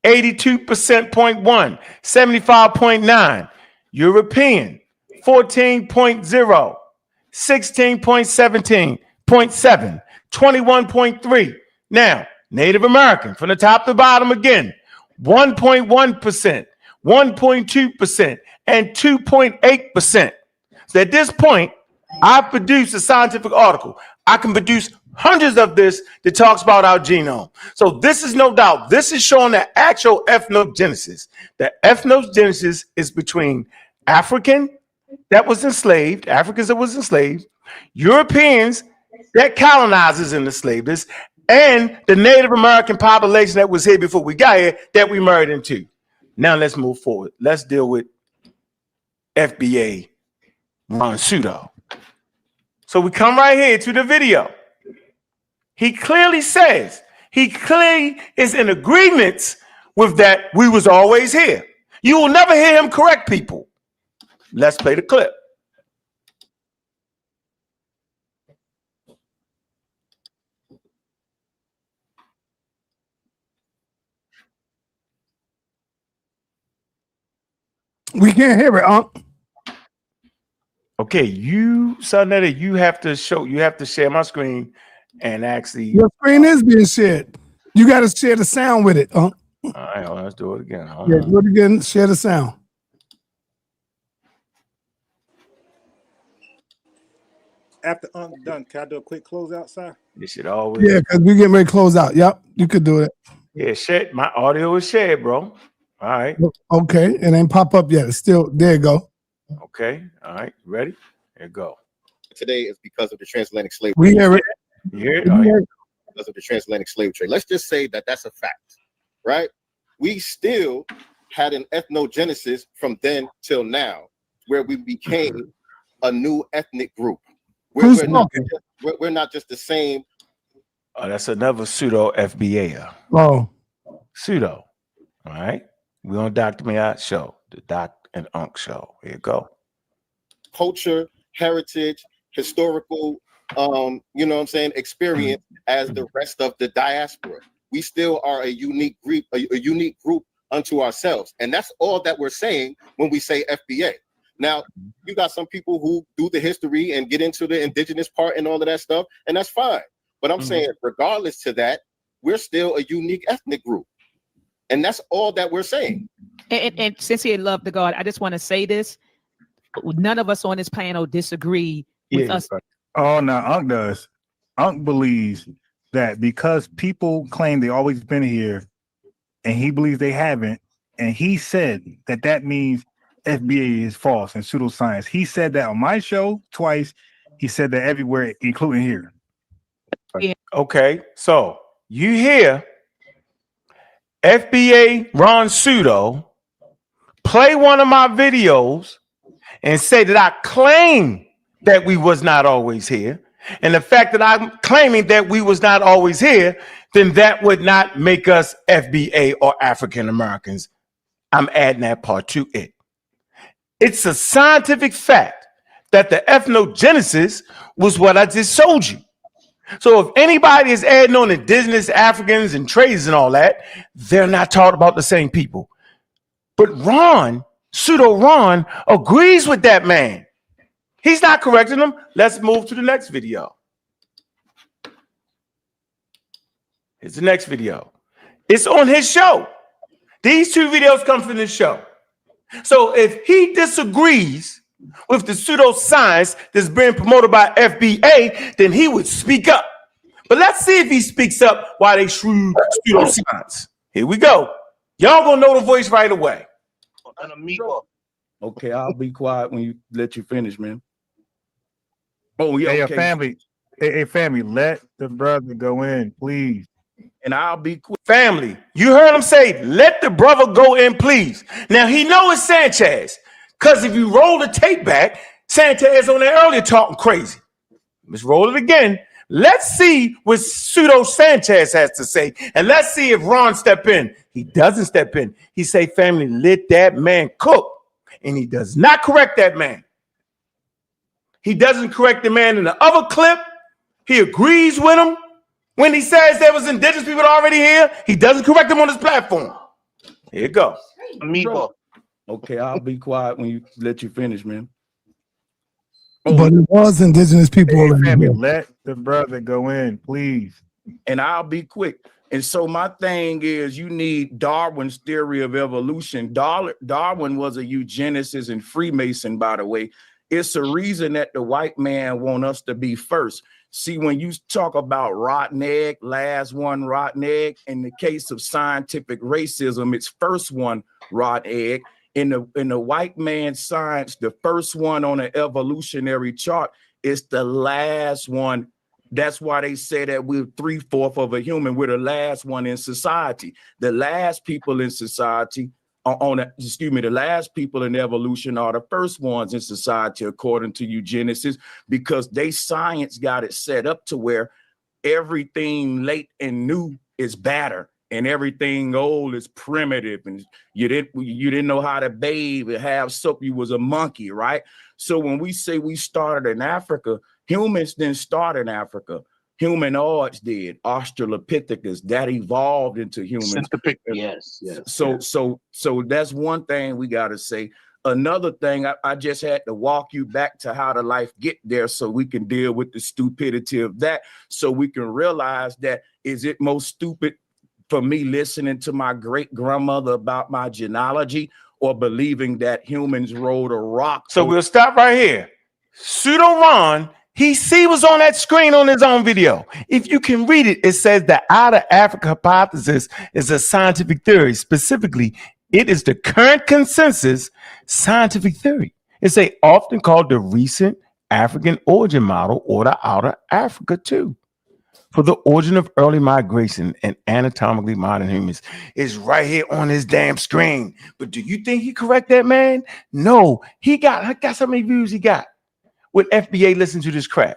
S1: 82%.1, 75.9. European, 14.0, 16.17.7, 21.3. Now, Native American, from the top to bottom again, 1.1%, 1.2%, and 2.8%. So at this point, I've produced a scientific article. I can produce hundreds of this that talks about our genome. So this is no doubt, this is showing the actual ethnogenesis. The ethnogenesis is between African that was enslaved, Africans that was enslaved, Europeans that colonizers and enslaved, and the Native American population that was here before we got here that we married into. Now let's move forward. Let's deal with FBA RonPseudo. So we come right here to the video. He clearly says, he clearly is in agreement with that we was always here. You will never hear him correct people. Let's play the clip.
S2: We can't hear it,
S1: Okay, you, SaNeter, you have to share my screen and actually.
S2: Your screen is being shared. You got to share the sound with it,
S1: All right, hold on, let's do it again.
S2: Yeah, do it again, share the sound.
S5: After done, can I do a quick closeout, sir?
S1: You should always.
S2: Yeah, because we getting ready to close out. Yep, you could do it.
S1: Yeah, share. My audio is shared, bro. All right.
S2: Okay, it ain't pop up yet. It's still, there you go.
S1: Okay, all right, ready? Here you go.
S17: Today is because of the transatlantic slave
S2: We
S17: trade.
S2: hear it.
S1: You hear it? Oh, yeah.
S17: Because of the transatlantic slave trade. Let's just say that that's a fact, right? We still had an ethnogenesis from then till now, where we became a new ethnic group. We're not just the same.
S1: Oh, that's another pseudo FBA.
S2: Oh,
S1: pseudo. All right. We on Dr. Mayat show, the Doc and Ankh show. Here you go.
S17: Culture, heritage, historical, you know what I'm saying, experience as the rest of the diaspora. We still are a unique group, a unique group unto ourselves. And that's all that we're saying when we say FBA. Now, you got some people who do the history and get into the indigenous part and all of that stuff, and that's fine. But I'm saying, regardless to that, we're still a unique ethnic group. And that's all that we're saying.
S18: And sincere love to God, I just want to say this. None of us on this panel disagree with us.
S6: Oh, no, Ankh does. Ankh believes that because people claim they always been here and he believes they haven't, and he said that that means FBA is false and pseudoscience. He said that on my show twice. He said that everywhere, including here.
S1: Okay, so you hear FBA RonPseudo play one of my videos and say that I claim that we was not always here. And the fact that I'm claiming that we was not always here, then that would not make us FBA or African Americans. I'm adding that part to it. It's a scientific fact that the ethnogenesis was what I just showed you. So if anybody is adding on indigenous Africans and traders and all that, they're not taught about the same people. But pseudo Ron, agrees with that man. He's not correcting them. Let's move to the next video. Here's the next video. It's on his show. These two videos come from his show. So if he disagrees with the pseudoscience that's being promoted by FBA, then he would speak up. But let's see if he speaks up while they shrewd pseudoscience. Here we go. Y'all gonna know the voice right away.
S19: Okay, I'll be quiet when you let you finish, man. Oh, yeah.
S6: Hey,
S19: okay.
S6: family, let the brother go in, please.
S19: And I'll be quick.
S1: Family, you heard him say, let the brother go in, please. Now, he knows it's Sanchez, because if you roll the tape back, Sanchez on there earlier talking crazy. Let's roll it again. Let's see what pseudo Sanchez has to say, and let's see if Ron step in. He doesn't step in. He say, family, let that man cook, and he does not correct that man. He doesn't correct the man in the other clip. He agrees with him. When he says there was indigenous people already here, he doesn't correct him on his platform. Here you go.
S19: Amigo. Okay, I'll be quiet when you let you finish, man.
S2: But it was indigenous people.
S6: Hey, family, let the brother go in, please.
S19: And I'll be quick. And so my thing is, you need Darwin's theory of evolution. Darwin was a eugenicist and Freemason, by the way. It's a reason that the white man want us to be first. See, when you talk about rotten egg, last one rotten egg, in the case of scientific racism, it's first one rotten egg. In the white man's science, the first one on the evolutionary chart is the last one. That's why they say that we're 3/4 of a human. We're the last one in society. The last people in society the last people in evolution are the first ones in society, according to eugenicists, because they science got it set up to where everything late and new is better, and everything old is primitive, and you didn't know how to bathe and have soap. You was a monkey, right? So when we say we started in Africa, humans didn't start in Africa. Humanoids did. Australopithecus, that evolved into humans.
S14: Yes.
S19: So that's one thing we got to say. Another thing, I just had to walk you back to how the life get there so we can deal with the stupidity of that, so we can realize that, is it most stupid for me listening to my great grandmother about my genealogy, or believing that humans rolled a rock?
S1: So we'll stop right here. Pseudo Ron, he was on that screen on his own video. If you can read it, it says the outer Africa hypothesis is a scientific theory. Specifically, it is the current consensus scientific theory. It's often called the recent African origin model, or the outer Africa too, for the origin of early migration and anatomically modern humans. Is right here on his damn screen. But do you think he correct that man? No, he got how many views he got? When FBA listen to this crap,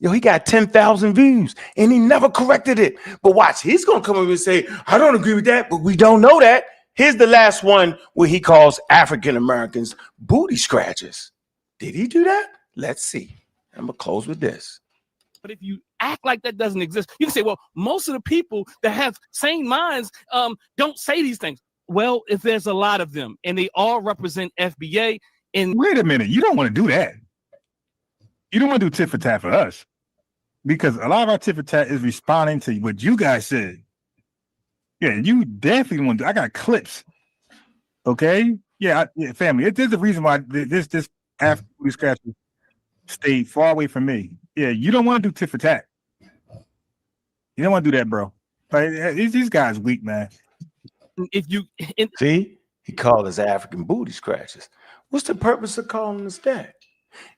S1: yo, he got 10,000 views and he never corrected it. But watch, he's gonna come over and say, I don't agree with that, but we don't know that. Here's the last one where he calls African Americans booty scratchers. Did he do that? Let's see. I'm gonna close with this.
S20: But if you act like that doesn't exist, you can say, well, most of the people that have sane minds don't say these things. Well, if there's a lot of them and they all represent FBA. And
S6: wait a minute, you don't want to do that. You don't want to do tit for tat for us, because a lot of our tit for tat is responding to what you guys said. Yeah, you definitely want to. I got clips. Okay, yeah, family. There's a reason why this African booty scratcher stayed far away from me. Yeah, you don't want to do tit for tat. You don't want to do that, bro. Like, these guys weak, man.
S20: If you
S1: see, he called us African booty scratchers. What's the purpose of calling us that?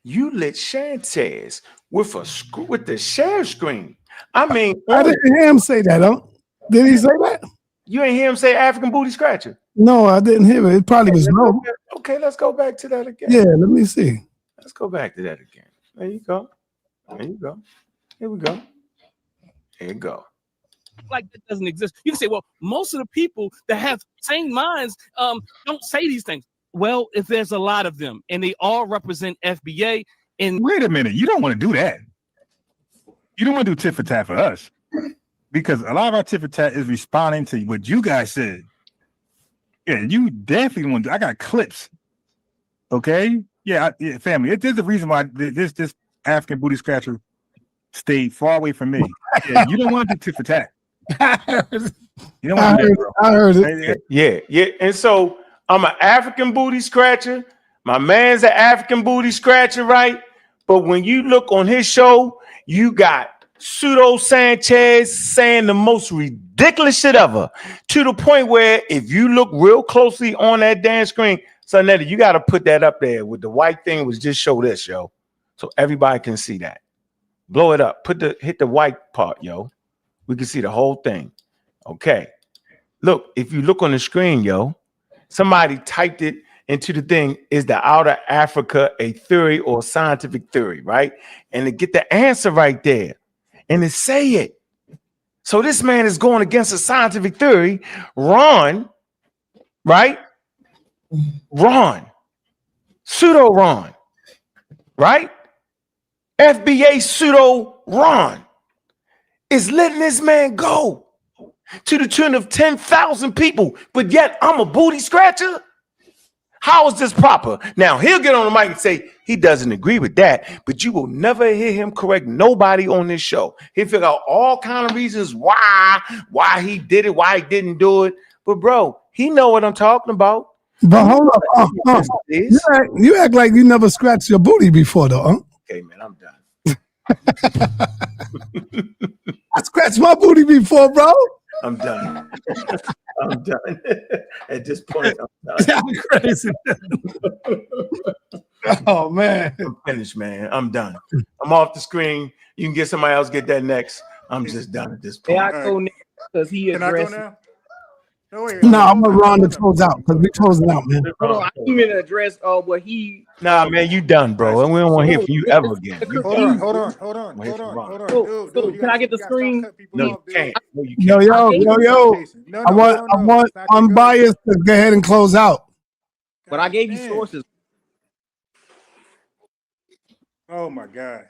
S1: You lit Sanchez with the share screen. I mean,
S2: I didn't hear him say that. Did he say that?
S1: You ain't hear him say African booty scratcher?
S2: No, I didn't hear it. It probably was no.
S1: Okay, let's go back to that again.
S2: Yeah, let me see.
S1: Let's go back to that again. There you go. There you go. Here we go. Here you go.
S20: Like that doesn't exist. You can say, well, most of the people that have sane minds don't say these things. Well, if there's a lot of them and they all represent FBA. And
S6: wait a minute, you don't want to do that. You don't want to do tit for tat for us, because a lot of our tit for tat is responding to what you guys said. Yeah, you definitely want to. I got clips. Okay, yeah, family. There's a reason why this African booty scratcher stayed far away from me. Yeah, you don't want to do tit for tat. You don't want to do that, bro.
S2: I heard it.
S1: Yeah. And so I'm an African booty scratcher. My man's an African booty scratcher, right? But when you look on his show, you got Pseudo Sanchez saying the most ridiculous shit ever, to the point where if you look real closely on that damn screen, SaNeter, you got to put that up there with the white thing. Was just show this, yo, so everybody can see that. Blow it up. Hit the white part, yo. We can see the whole thing. Okay. Look, if you look on the screen, yo, somebody typed it into the thing. Is the outer Africa a theory or scientific theory, right? And to get the answer right there, and to say it. So this man is going against a scientific theory. Ron, right? Ron, pseudo Ron, right? FBA pseudo Ron is letting this man go to the tune of 10,000 people, but yet I'm a booty scratcher? How is this proper? Now, he'll get on the mic and say he doesn't agree with that, but you will never hear him correct nobody on this show. He'll figure out all kind of reasons why he did it, why he didn't do it. But, bro, he know what I'm talking about.
S2: But hold up. You act like you never scratched your booty before, though, huh?
S1: Okay, man, I'm done.
S2: I scratched my booty before, bro.
S1: I'm done. I'm done. At this point, I'm done.
S2: I'm crazy. Oh, man.
S1: I'm finished, man. I'm done. I'm off the screen. You can get somebody else get that next. I'm just done at this point.
S10: Can I go next? Because he addressed.
S2: No, I'm gonna run to close out because we closing out, man.
S10: Hold on, I didn't even address what he.
S1: Nah, man, you done, bro. And we don't want to hear from you ever again.
S6: Hold on.
S10: Dude, can I get the screen?
S1: No, you can't. No, you
S2: Yo. I want unbiased to go ahead and close out.
S10: But I gave you sources.
S6: Oh my God.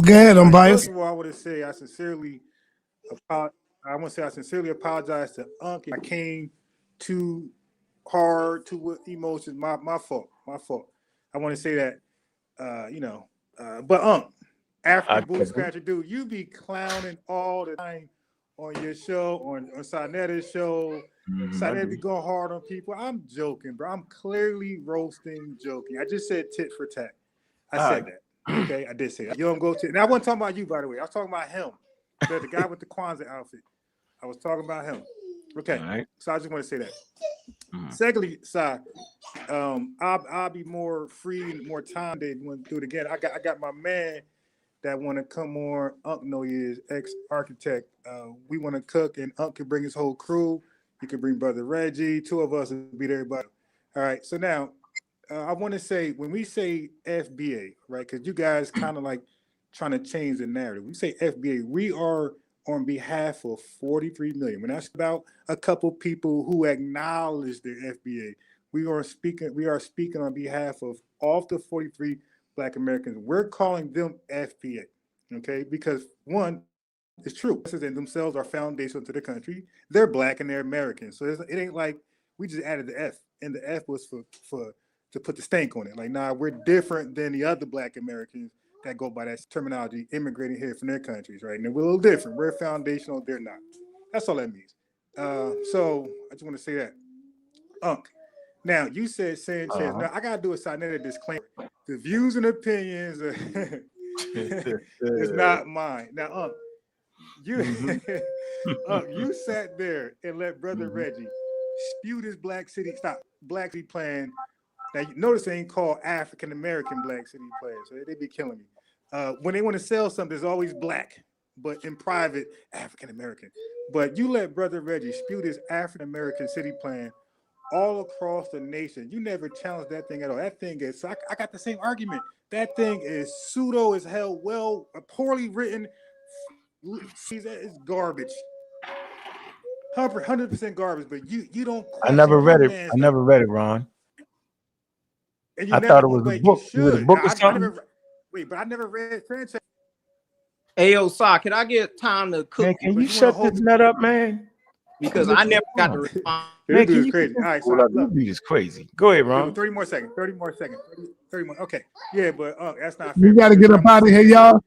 S2: Go ahead, unbiased.
S6: First of all, I want to say I sincerely apologize to Ankh. I came too hard to emotions. My fault. I want to say that, but Ankh, African Bull Scratcher, dude, you be clowning all the time on your show, on SaNeter's show. SaNeter be going hard on people. I'm joking, bro. I'm clearly joking. I just said tit for tat. I said that. Okay, I did say that. You don't go to. And I wasn't talking about you, by the way. I was talking about him, the guy with the Kwanzaa outfit. I was talking about him. Okay, right. So I just want to say that. Secondly, I'll be more free, more time. They want to do it again. I got my man that want to come on. Ankh know he is ex-architect. We want to cook, and Ankh can bring his whole crew. You can bring Brother Reggie. Two of us will beat everybody. All right. So now, I want to say, when we say FBA, right, because you guys kind of like trying to change the narrative. We say FBA, we are on behalf of 43 million. When that's about a couple people who acknowledge the FBA, we are speaking on behalf of all the 43 Black Americans. We're calling them FBA, okay? Because one, it's true. They themselves are foundational to the country. They're Black and they're American. So it ain't like we just added the F, and the F was for to put the stank on it. Like, nah, we're different than the other Black Americans that go by that terminology, immigrating here from their countries, right? And we're a little different. We're foundational, they're not. That's all that means. So I just want to say that. Ankh. Now, you said Sanchez. Now, I got to do a SaNeter disclaimer. The views and opinions is not mine. Now, Ankh, you sat there and let Brother Reggie spew this Black City plan. Now, you notice they ain't called African American Black City plan, so they be killing me. When they want to sell something, it's always Black, but in private, African American. But you let Brother Reggie spew this African American city plan all across the nation. You never challenged that thing at all. That thing is, I got the same argument. That thing is pseudo as hell, poorly written. It's garbage. 100% garbage, but you don't.
S1: I never read it. I never read it, Ron. I thought it was a book. It was a book or something.
S6: But I never read franchise.
S10: Hey, yo, Sa, can I get time to cook?
S1: Man, can you shut this nut up, man?
S10: Because I never got to respond.
S1: Man,
S5: This
S1: can
S5: is
S1: you
S5: crazy. All right, so
S1: look,
S5: look.
S1: this is crazy. Go ahead,
S5: Dude,
S1: Ron.
S5: 30 more seconds. 30 more seconds. 30 more. Okay. Yeah, but that's not fair.
S2: We got to get up out of here, y'all.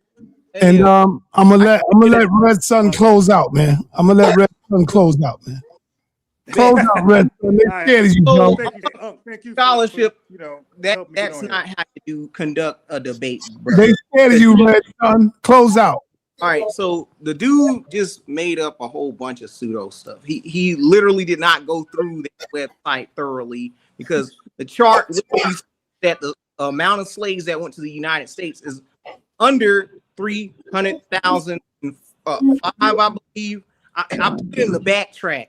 S2: And I'm gonna let Red Sun close out, man. I'm gonna let Red Sun close out, man. Close out, Red Sun. They're scared of you, bro.
S5: Thank you
S10: Scholarship,
S5: for,
S10: that's not how you conduct a debate, bro.
S2: They scared of you, Red Sun. Close out.
S10: All right, so the dude just made up a whole bunch of pseudo stuff. He literally did not go through that website thoroughly, because the chart literally said that the amount of slaves that went to the United States is under 300,000, I believe. I put it in the backtrack,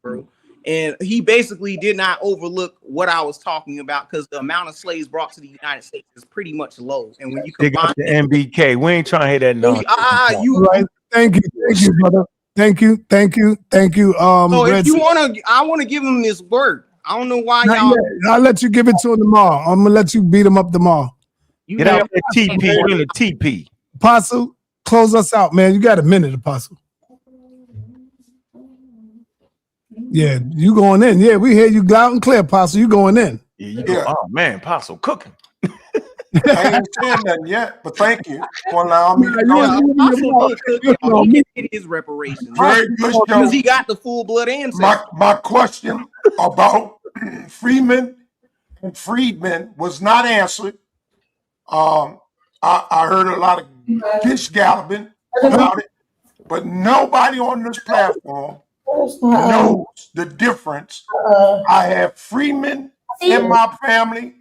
S10: bro. And he basically did not overlook what I was talking about, because the amount of slaves brought to the United States is pretty much low. And when you
S1: Dig
S10: combine
S1: up the MBK. We ain't trying to hear that nonsense.
S2: Right. Thank you, brother. Thank you.
S10: So
S2: Red
S10: if you
S2: Sun.
S10: I want to give him this word. I don't know why
S2: Not
S10: y'all.
S2: yet. I'll let you give it to him tomorrow. I'm gonna let you beat him up tomorrow.
S1: Get out that TP. You're in the TP.
S2: Apostle, close us out, man. You got a minute, Apostle. Yeah, you going in. Yeah, we hear you loud and clear, Apostle. You going in.
S1: Yeah, you go. Oh man, Apostle cooking.
S9: I ain't saying nothing yet, but thank you for allowing me to go.
S10: He can get his reparations.
S9: Very good show.
S10: Because he got the full blood ancestry.
S9: My question about freemen and freedmen was not answered. I heard a lot of fish galloping about it, but nobody on this platform knows the difference. I have freemen in my family,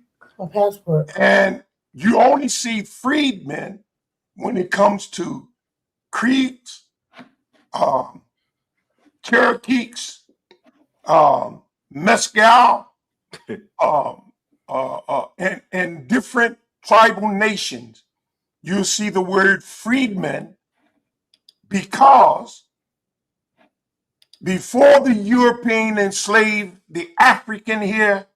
S9: and you only see freedmen when it comes to Creeks, Cherokees, Mescal, and different tribal nations. You see the word freedmen, because before the European enslaved the African here,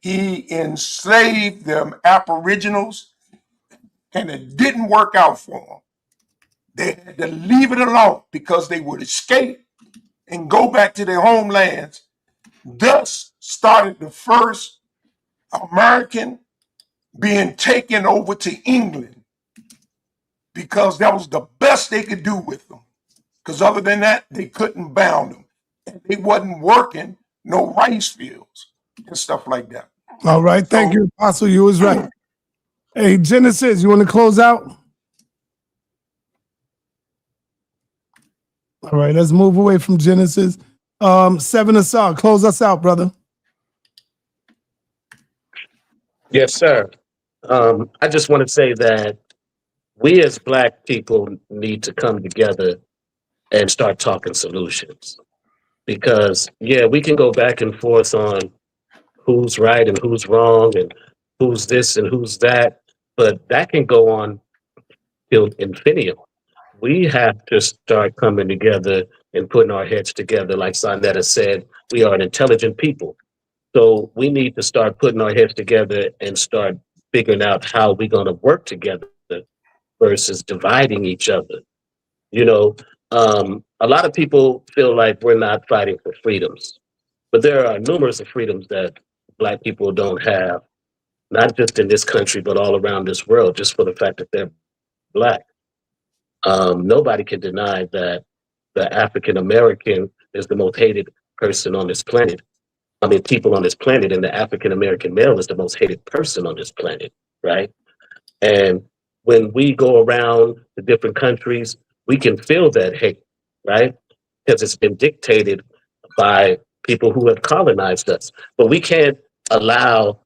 S9: he enslaved them Aboriginals, and it didn't work out for them. They had to leave it alone because they would escape and go back to their homelands. Thus started the first American being taken over to England, because that was the best they could do with them. Because other than that, they couldn't bound them. And they wasn't working no rice fields and stuff like that.
S2: All right, thank you, Apostle. You was right. Hey, Genesis, you want to close out? All right, let's move away from Genesis. Seven Asar, close us out, brother.
S16: Yes, sir. I just want to say that we as Black people need to come together and start talking solutions. Because, yeah, we can go back and forth on who's right and who's wrong and who's this and who's that, but that can go on till infinitum. We have to start coming together and putting our heads together. Like SaNeter said, we are an intelligent people. So we need to start putting our heads together and start figuring out how we're going to work together versus dividing each other. You know, a lot of people feel like we're not fighting for freedoms, but there are numerous of freedoms that Black people don't have, not just in this country, but all around this world, just for the fact that they're Black. Nobody can deny that the African American is the most hated person on this planet. I mean, people on this planet, and the African American male is the most hated person on this planet, right? And when we go around the different countries, we can feel that hate, right? Because it's been dictated by people who have colonized us. But we can't allow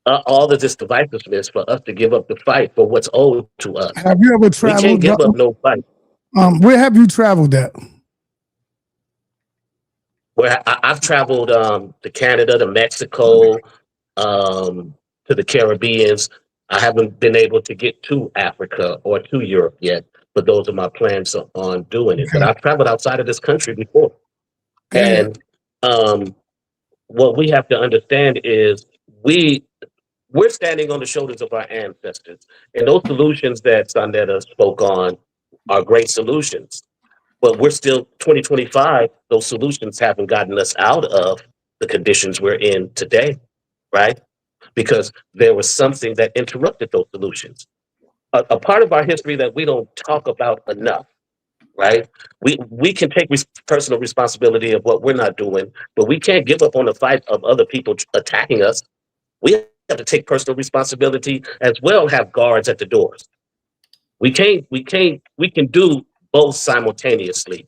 S16: all of this divisiveness for us to give up the fight for what's owed to us.
S2: Have you ever
S16: We
S2: traveled?
S16: can't give up no fight.
S2: Where have you traveled at?
S16: Where I've traveled to Canada, to Mexico, to the Caribbeans. I haven't been able to get to Africa or to Europe yet, but those are my plans on doing it. But I've traveled outside of this country before. And what we have to understand is we we're standing on the shoulders of our ancestors. And those solutions that SaNeter spoke on are great solutions. But we're still 2025, those solutions haven't gotten us out of the conditions we're in today, right? Because there was something that interrupted those solutions. A part of our history that we don't talk about enough, right? We can take personal responsibility of what we're not doing, but we can't give up on the fight of other people attacking us. We have to take personal responsibility as well, have guards at the doors. We can do both simultaneously.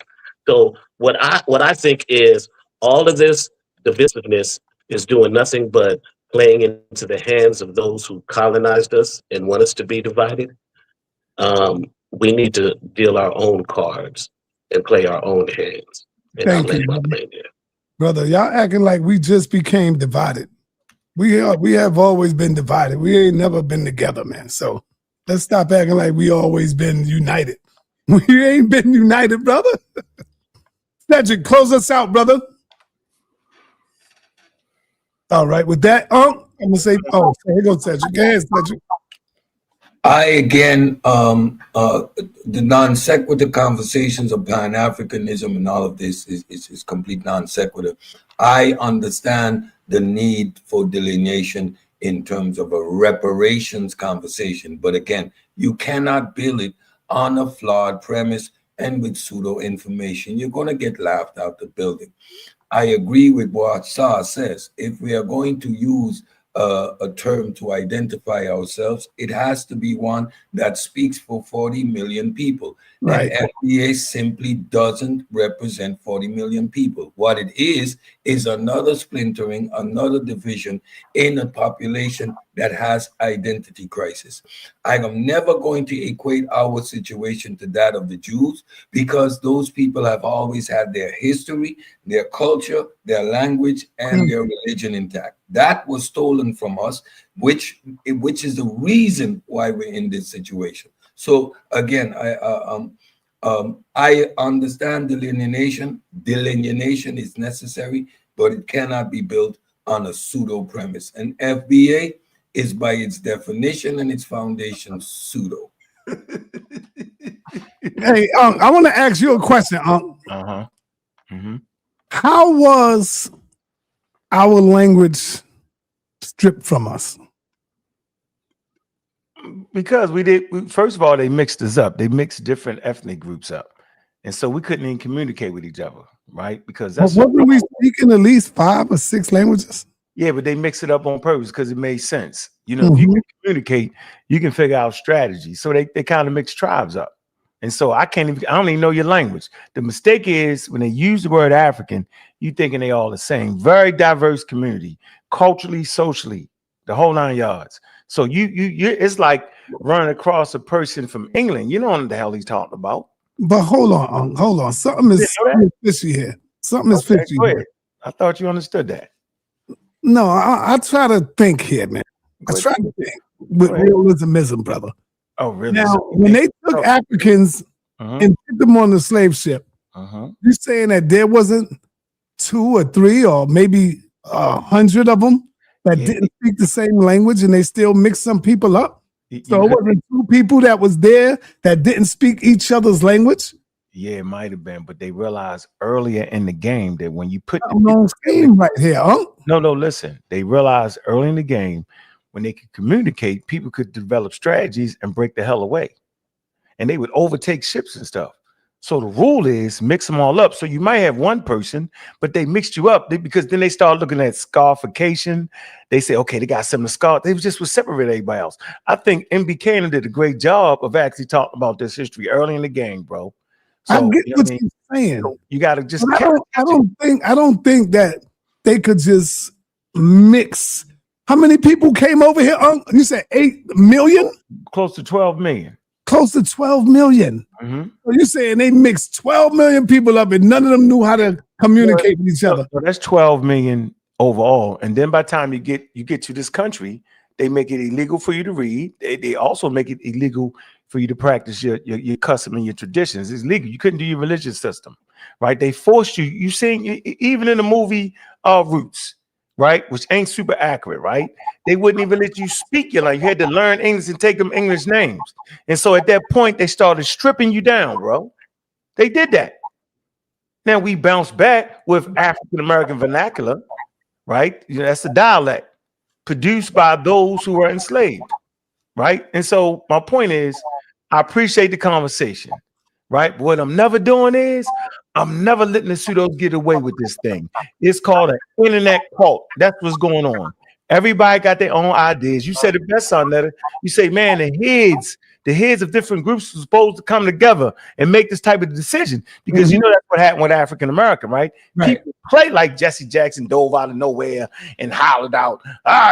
S16: So what I think is all of this divisiveness is doing nothing but playing into the hands of those who colonized us and want us to be divided. We need to deal our own cards and play our own hands. And
S2: Thank you, brother. Y'all acting like we just became divided. We have always been divided. We ain't never been together, man. So let's stop acting like we always been united. We ain't been united, brother. Cedric, close us out, brother. All right, with that, I'm gonna say, here goes Cedric. Go ahead, Cedric.
S15: I again, the non sequitur conversations of Pan-Africanism and all of this is complete non sequitur. I understand the need for delineation in terms of a reparations conversation, but again, you cannot build it on a flawed premise and with pseudo information. You're going to get laughed out the building. I agree with what Sa says. If we are going to use a term to identify ourselves, it has to be one that speaks for 40 million people. Right. And FBA simply doesn't represent 40 million people. What it is another splintering, another division in a population that has identity crisis. I am never going to equate our situation to that of the Jews, because those people have always had their history, their culture, their language, and their religion intact. That was stolen from us, which is the reason why we're in this situation. So again, I understand delineation. Delineation is necessary, but it cannot be built on a pseudo premise. And FBA is by its definition and its foundation pseudo.
S2: Hey, I want to ask you a question, How was our language stripped from us?
S1: Because first of all, they mixed us up. They mixed different ethnic groups up. And so we couldn't even communicate with each other, right? Because that's
S2: what we speaking at least 5 or 6 languages.
S1: Yeah, but they mix it up on purpose because it made sense. You know, if you can communicate, you can figure out strategy. So they kind of mix tribes up. And so I don't even know your language. The mistake is when they use the word African, you thinking they all the same. Very diverse community, culturally, socially, the whole 9 yards. So you it's like running across a person from England. You don't know what the hell he's talking about.
S2: But hold on. Something is fishy here. Something is fishy here.
S1: I thought you understood that.
S2: No, I try to think here, man. I try to think with realism, brother.
S1: Oh, really?
S2: Now, when they took Africans and put them on the slave ship, you're saying that there wasn't 2 or 3 or maybe 100 of them that didn't speak the same language, and they still mixed some people up? So it wasn't 2 people that was there that didn't speak each other's language?
S1: Yeah, it might have been, but they realized earlier in the game that when you put
S2: game right here,
S1: No, listen. They realized early in the game when they could communicate, people could develop strategies and break the hell away. And they would overtake ships and stuff. So the rule is mix them all up. So you might have one person, but they mixed you up because then they start looking at scarification. They say, okay, they got something to scar. They just would separate everybody else. I think M.B. Cannon did a great job of actually talking about this history early in the game, bro. So,
S2: I get what you're saying.
S1: So you got to just.
S2: I don't think that they could just mix. How many people came over here? You said 8 million?
S1: Close to 12 million.
S2: Close to 12 million. So you're saying they mixed 12 million people up and none of them knew how to communicate with each other.
S1: So that's 12 million overall. And then by the time you get to this country, they make it illegal for you to read. They also make it illegal for you to practice your custom and your traditions. It's legal. You couldn't do your religious system, right? They forced you. You seen even in the movie Roots, right? Which ain't super accurate, right? They wouldn't even let you speak your language. You had to learn English and take them English names. And so at that point, they started stripping you down, bro. They did that. Now we bounce back with African American vernacular, right? You know, that's the dialect produced by those who were enslaved, right? And so my point is, I appreciate the conversation, right? But what I'm never doing is I'm never letting the pseudos get away with this thing. It's called an internet cult. That's what's going on. Everybody got their own ideas. You said the best, SaNeter. You say, man, the heads of different groups are supposed to come together and make this type of decision, because you know that's what happened with African American, right? People play like Jesse Jackson dove out of nowhere and hollered out,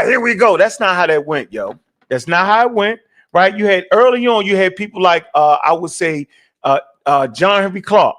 S1: here we go. That's not how that went, yo. That's not how it went, right? You had early on, you had people like I would say John Henry Clark,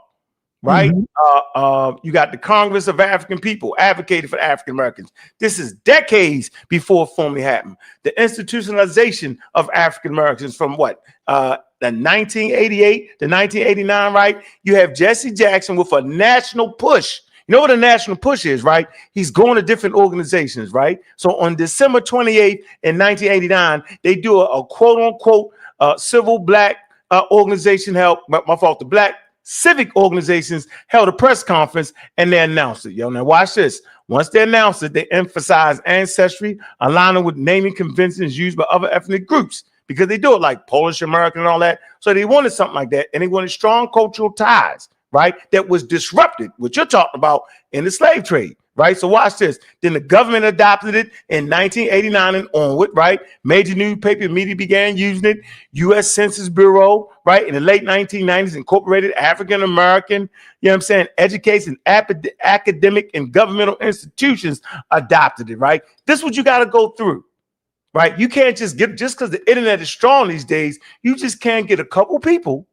S1: right? You got the Congress of African People advocated for African Americans. This is decades before it formally happened. The institutionalization of African Americans from what? The 1988 to 1989, right? You have Jesse Jackson with a national push. You know what a national push is, right? He's going to different organizations, right? So on December 28th in 1989, they do a quote unquote civil black organization held, my fault, the black civic organizations held a press conference and they announced it. Yo, now watch this. Once they announced it, they emphasized ancestry, aligning with naming conventions used by other ethnic groups, because they do it like Polish American and all that. So they wanted something like that, and they wanted strong cultural ties, right? That was disrupted, what you're talking about in the slave trade, right? So watch this. Then the government adopted it in 1989 and onward, right? Major newspaper media began using it. U.S. Census Bureau, right, in the late 1990s incorporated African American, you know what I'm saying, education, academic and governmental institutions adopted it, right? This is what you got to go through, right? You can't just get, just because the internet is strong these days, you just can't get a couple people,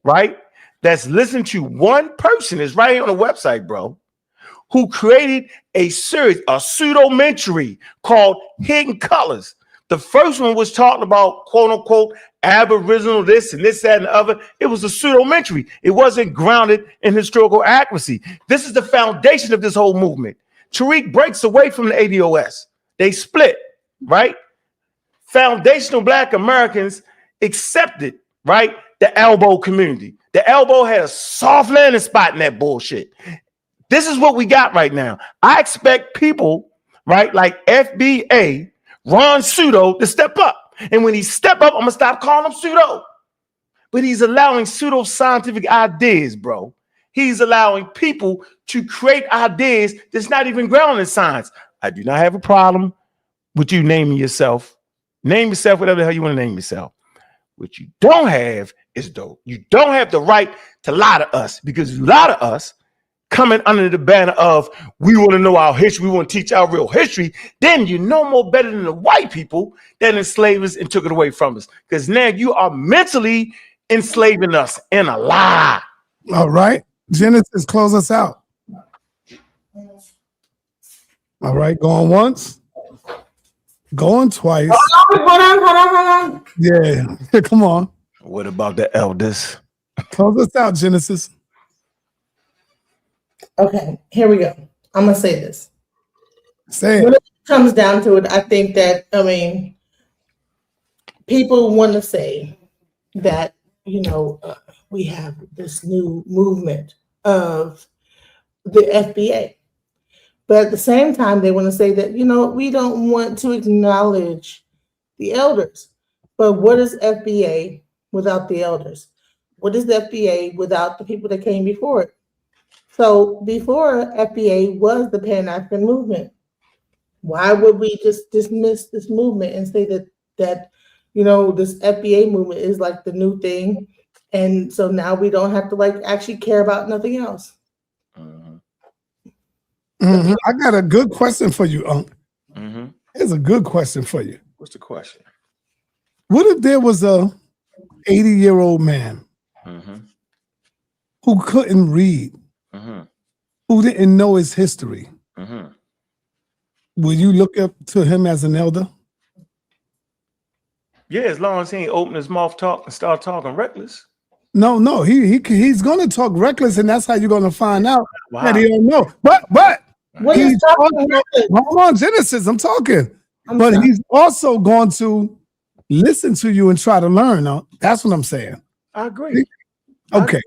S1: right, that's listening to one person, is right here on the website, bro, who created a series, a pseudo-mentary called Hidden Colors. The first one was talking about quote unquote aboriginal this and this, that, and the other. It was a pseudo-mentary. It wasn't grounded in historical accuracy. This is the foundation of this whole movement. Tariq breaks away from the ADOS. They split, right? Foundational Black Americans accepted, right, the elbow community. The elbow had a soft landing spot in that bullshit. This is what we got right now. I expect people, right, like FBA, RonPseudo, to step up. And when he step up, I'm gonna stop calling him pseudo. But he's allowing pseudo-scientific ideas, bro. He's allowing people to create ideas that's not even grounded in science. I do not have a problem with you naming yourself. Name yourself whatever the hell you want to name yourself. What you don't have is dope. You don't have the right to lie to us, because if you lie to us, coming under the banner of we want to know our history, we want to teach our real history, then you're no more better than the white people that enslaved us and took it away from us. Because now you are mentally enslaving us in a lie.
S2: All right. Genesis, close us out. All right, going once. Going twice.
S7: Hold on.
S2: Yeah, come on.
S1: What about the elders?
S2: Close us out, Genesis.
S7: Okay, here we go. I'm gonna say this.
S2: Say it.
S7: When it comes down to it, I think that, I mean, people want to say that, you know, we have this new movement of the FBA. But at the same time, they want to say that, you know, we don't want to acknowledge the elders. But what is FBA without the elders? What is the FBA without the people that came before it? So before FBA was the Pan-African movement. Why would we just dismiss this movement and say that you know, this FBA movement is like the new thing, and so now we don't have to like actually care about nothing else?
S2: I got a good question for you, Unc. Here's a good question for you.
S1: What's the question?
S2: What if there was a 80-year-old man who couldn't read, who didn't know his history? Will you look up to him as an elder?
S1: Yeah, as long as he ain't open his mouth talk and start talking reckless.
S2: No, he's gonna talk reckless, and that's how you're gonna find out that he don't know. But
S7: What
S2: He's
S7: is talking
S2: also,
S7: reckless?
S2: hold on, Genesis, I'm talking.
S7: I'm
S2: But
S7: sorry.
S2: he's also going to listen to you and try to learn. That's what I'm saying.
S1: I agree.
S2: Okay.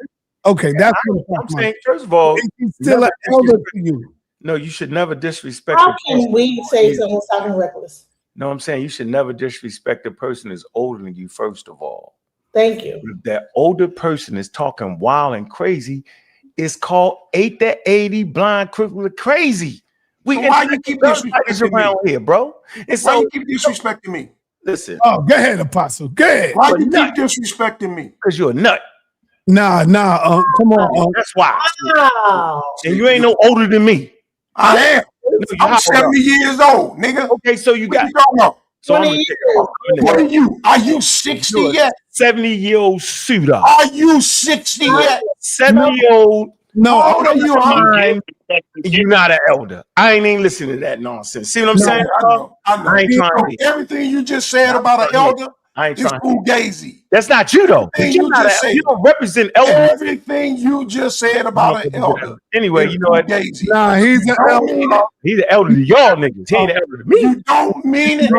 S2: Okay, that's what
S1: I'm saying. First of all,
S2: he's still
S1: never
S2: an elder to you.
S1: No, you should never disrespect.
S7: How
S1: the
S7: can
S1: person.
S7: we say someone's talking reckless?
S1: No, I'm saying you should never disrespect the person that's older than you. First of all,
S7: thank you.
S1: If that older person is talking wild and crazy, it's called 8 to 80 blind, crippled, crazy. We
S9: So why you keep disrespecting
S1: around
S9: me?
S1: here, bro? And
S9: Why
S1: so
S9: you keep disrespecting me?
S1: listen.
S2: Oh, go ahead, Apostle. Go ahead.
S9: Why you keep disrespecting me?
S1: Because you're a nut.
S2: Nah, come on.
S1: That's why.
S7: Wow.
S1: And you ain't no older than me.
S9: I am. I'm 70 years old, nigga.
S1: Okay, so you got. So I'm
S9: what are you? Are you 60 yet?
S1: 70-year-old suitor.
S9: Are you 60 yet?
S1: 70-year-old.
S2: No,
S9: how old are you?
S1: You're not an elder. I ain't even listening to that nonsense. See what I'm saying?
S9: I know.
S1: I ain't trying to be.
S9: Everything you just said about an elder
S1: I ain't
S9: is
S1: trying.
S9: fugazi.
S1: That's not you though.
S9: Everything
S1: You're
S9: you
S1: not
S9: just said.
S1: you don't represent elders.
S9: Everything you just said about an elder.
S1: Anyway, you know what?
S9: Fugazi.
S2: Nah, he's an elder.
S1: He's an elder to y'all niggas. He ain't an elder to me.
S9: You don't mean it.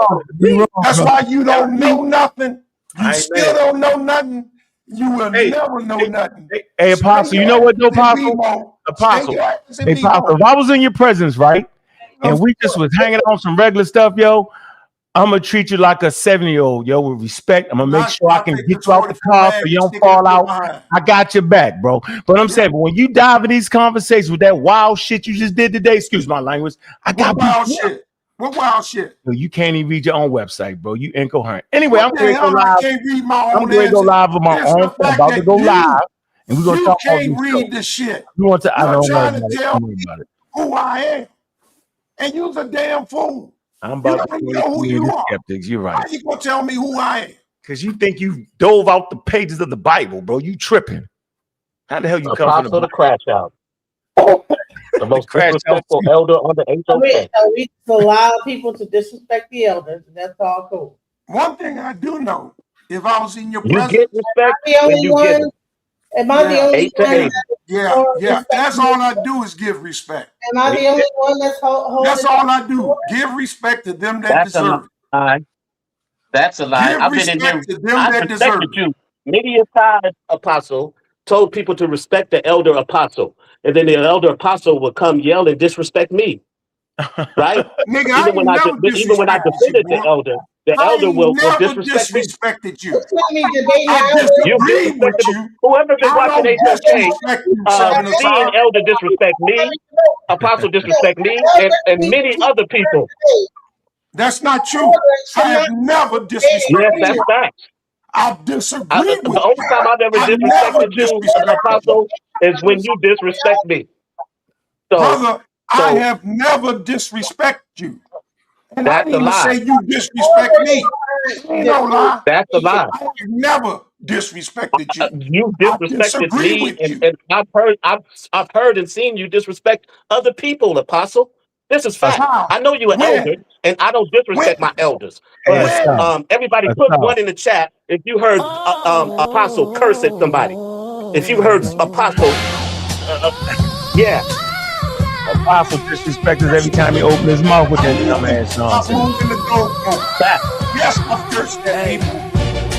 S9: That's why you don't know nothing. You still don't know nothing. You will never know nothing.
S1: Hey, Apostle, you know what though, Apostle? Apostle. Hey, Apostle, if I was in your presence, right? And we just was hanging on some regular stuff, yo, I'm gonna treat you like a 70-year-old, yo, with respect. I'm gonna make sure I can get you out the car so you don't fall out. I got your back, bro. But I'm saying, but when you dive in these conversations with that wild shit you just did today, excuse my language, I got
S9: wild shit. What wild shit?
S1: You can't even read your own website, bro. You incoherent. Anyway, I'm
S9: going
S1: going to go live.
S9: I can't read my own.
S1: I'm going to go live with my own. I'm about to go live, and we're going to talk about
S9: You
S1: this.
S9: can't read the shit.
S1: You want to? I
S9: You're
S1: don't
S9: trying
S1: know
S9: to tell me who I am, and you're a damn fool.
S1: I'm about to
S9: know who you are.
S1: Skeptics. You're right.
S9: How you gonna tell me who I am?
S1: Because you think you dove out the pages of the Bible, bro. You tripping. How the hell you come from the
S16: crash out? The most disrespectful elder on the HOK.
S7: We allow people to disrespect the elders, and that's all cool.
S9: One thing I do know, if I was in your
S16: You
S9: presence,
S16: get respect
S7: the only
S16: when you
S7: one.
S16: get it.
S7: Am I the only one?
S9: Yeah. That's all I do is give respect.
S7: Am I the only one that's holding?
S9: That's all I do. Give respect to them that deserve it.
S16: That's a lie.
S9: Give
S16: I've been in here.
S9: respect to them
S16: I
S9: that deserve
S16: respected you. Many a time, Apostle told people to respect the elder apostle, and then the elder apostle would come yell and disrespect me. Right?
S9: Nigga,
S16: even when I defended the elder will disrespect me.
S9: Disrespected you.
S16: You disrespected me. Whoever been watching HOK, seeing elder disrespect me, apostle disrespect me, and many other people.
S9: That's not true. I have never disrespected you.
S16: Yes, that's facts.
S9: I disagree with
S16: the only time I've ever disrespected you, apostle, is when you disrespect me. So,
S9: brother, I have never disrespected you. And
S16: that's
S9: I didn't
S16: a lie.
S9: say you disrespect me. No lie.
S16: That's a lie.
S9: I have never disrespected you.
S16: You disrespected me, and I've heard and seen you disrespect other people, apostle. This is fact. I know you're an elder, and I don't disrespect my elders. But everybody put one in the chat if you heard apostle curse at somebody. If you heard apostle, yeah.
S1: Apostle disrespects every time he opens his mouth with that dumbass nonsense.
S9: Yes, I've cursed at people.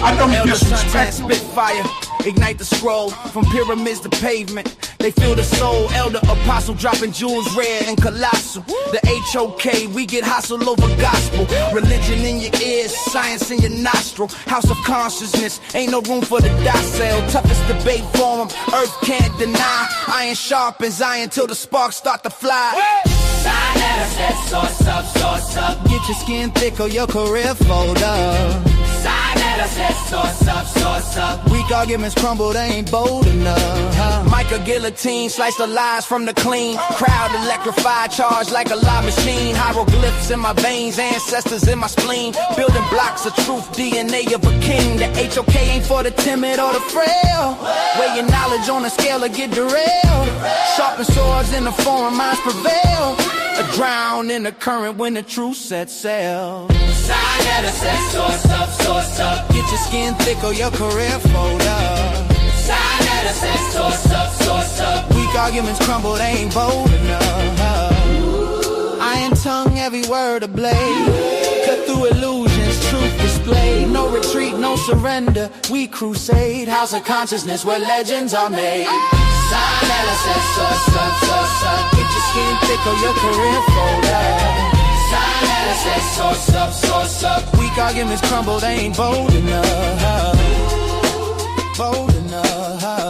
S9: I know you disrespect
S21: Spitfire, ignite the scroll from pyramids to pavement. They feel the soul, elder apostle dropping jewels rare and colossal. The HOK, we get hustle over gospel. Religion in your ears, science in your nostril. House of consciousness, ain't no room for the docile. Toughest debate forum, earth can't deny. Iron sharpens iron till the sparks start to fly. SaNeter says source up. Get your skin thick or your career fold up. SaNeter says source up. Weak arguments crumble, they ain't bold enough. Micah guillotine, slice the lies from the clean. Crowd electrified, charged like a live machine. Hieroglyphs in my veins, ancestors in my spleen. Building blocks of truth, DNA of a king. The HOK ain't for the timid or the frail. Weigh your knowledge on a scale or get derailed. Sharpen swords in the foreign minds prevail. A drown in the current when the truth sets sail. SaNeter says source up. Get your skin thick or your career fold up. SaNeter says source up. Weak arguments crumble, they ain't bold enough. Iron tongue, every word a blade. Cut through illusions, truth displayed. No retreat, no surrender, we crusade. House of consciousness where legends are made. SaNeter, get your skin thick or your career folder. SaNeter, source up. Weak arguments crumble, they ain't bold enough. Bold enough.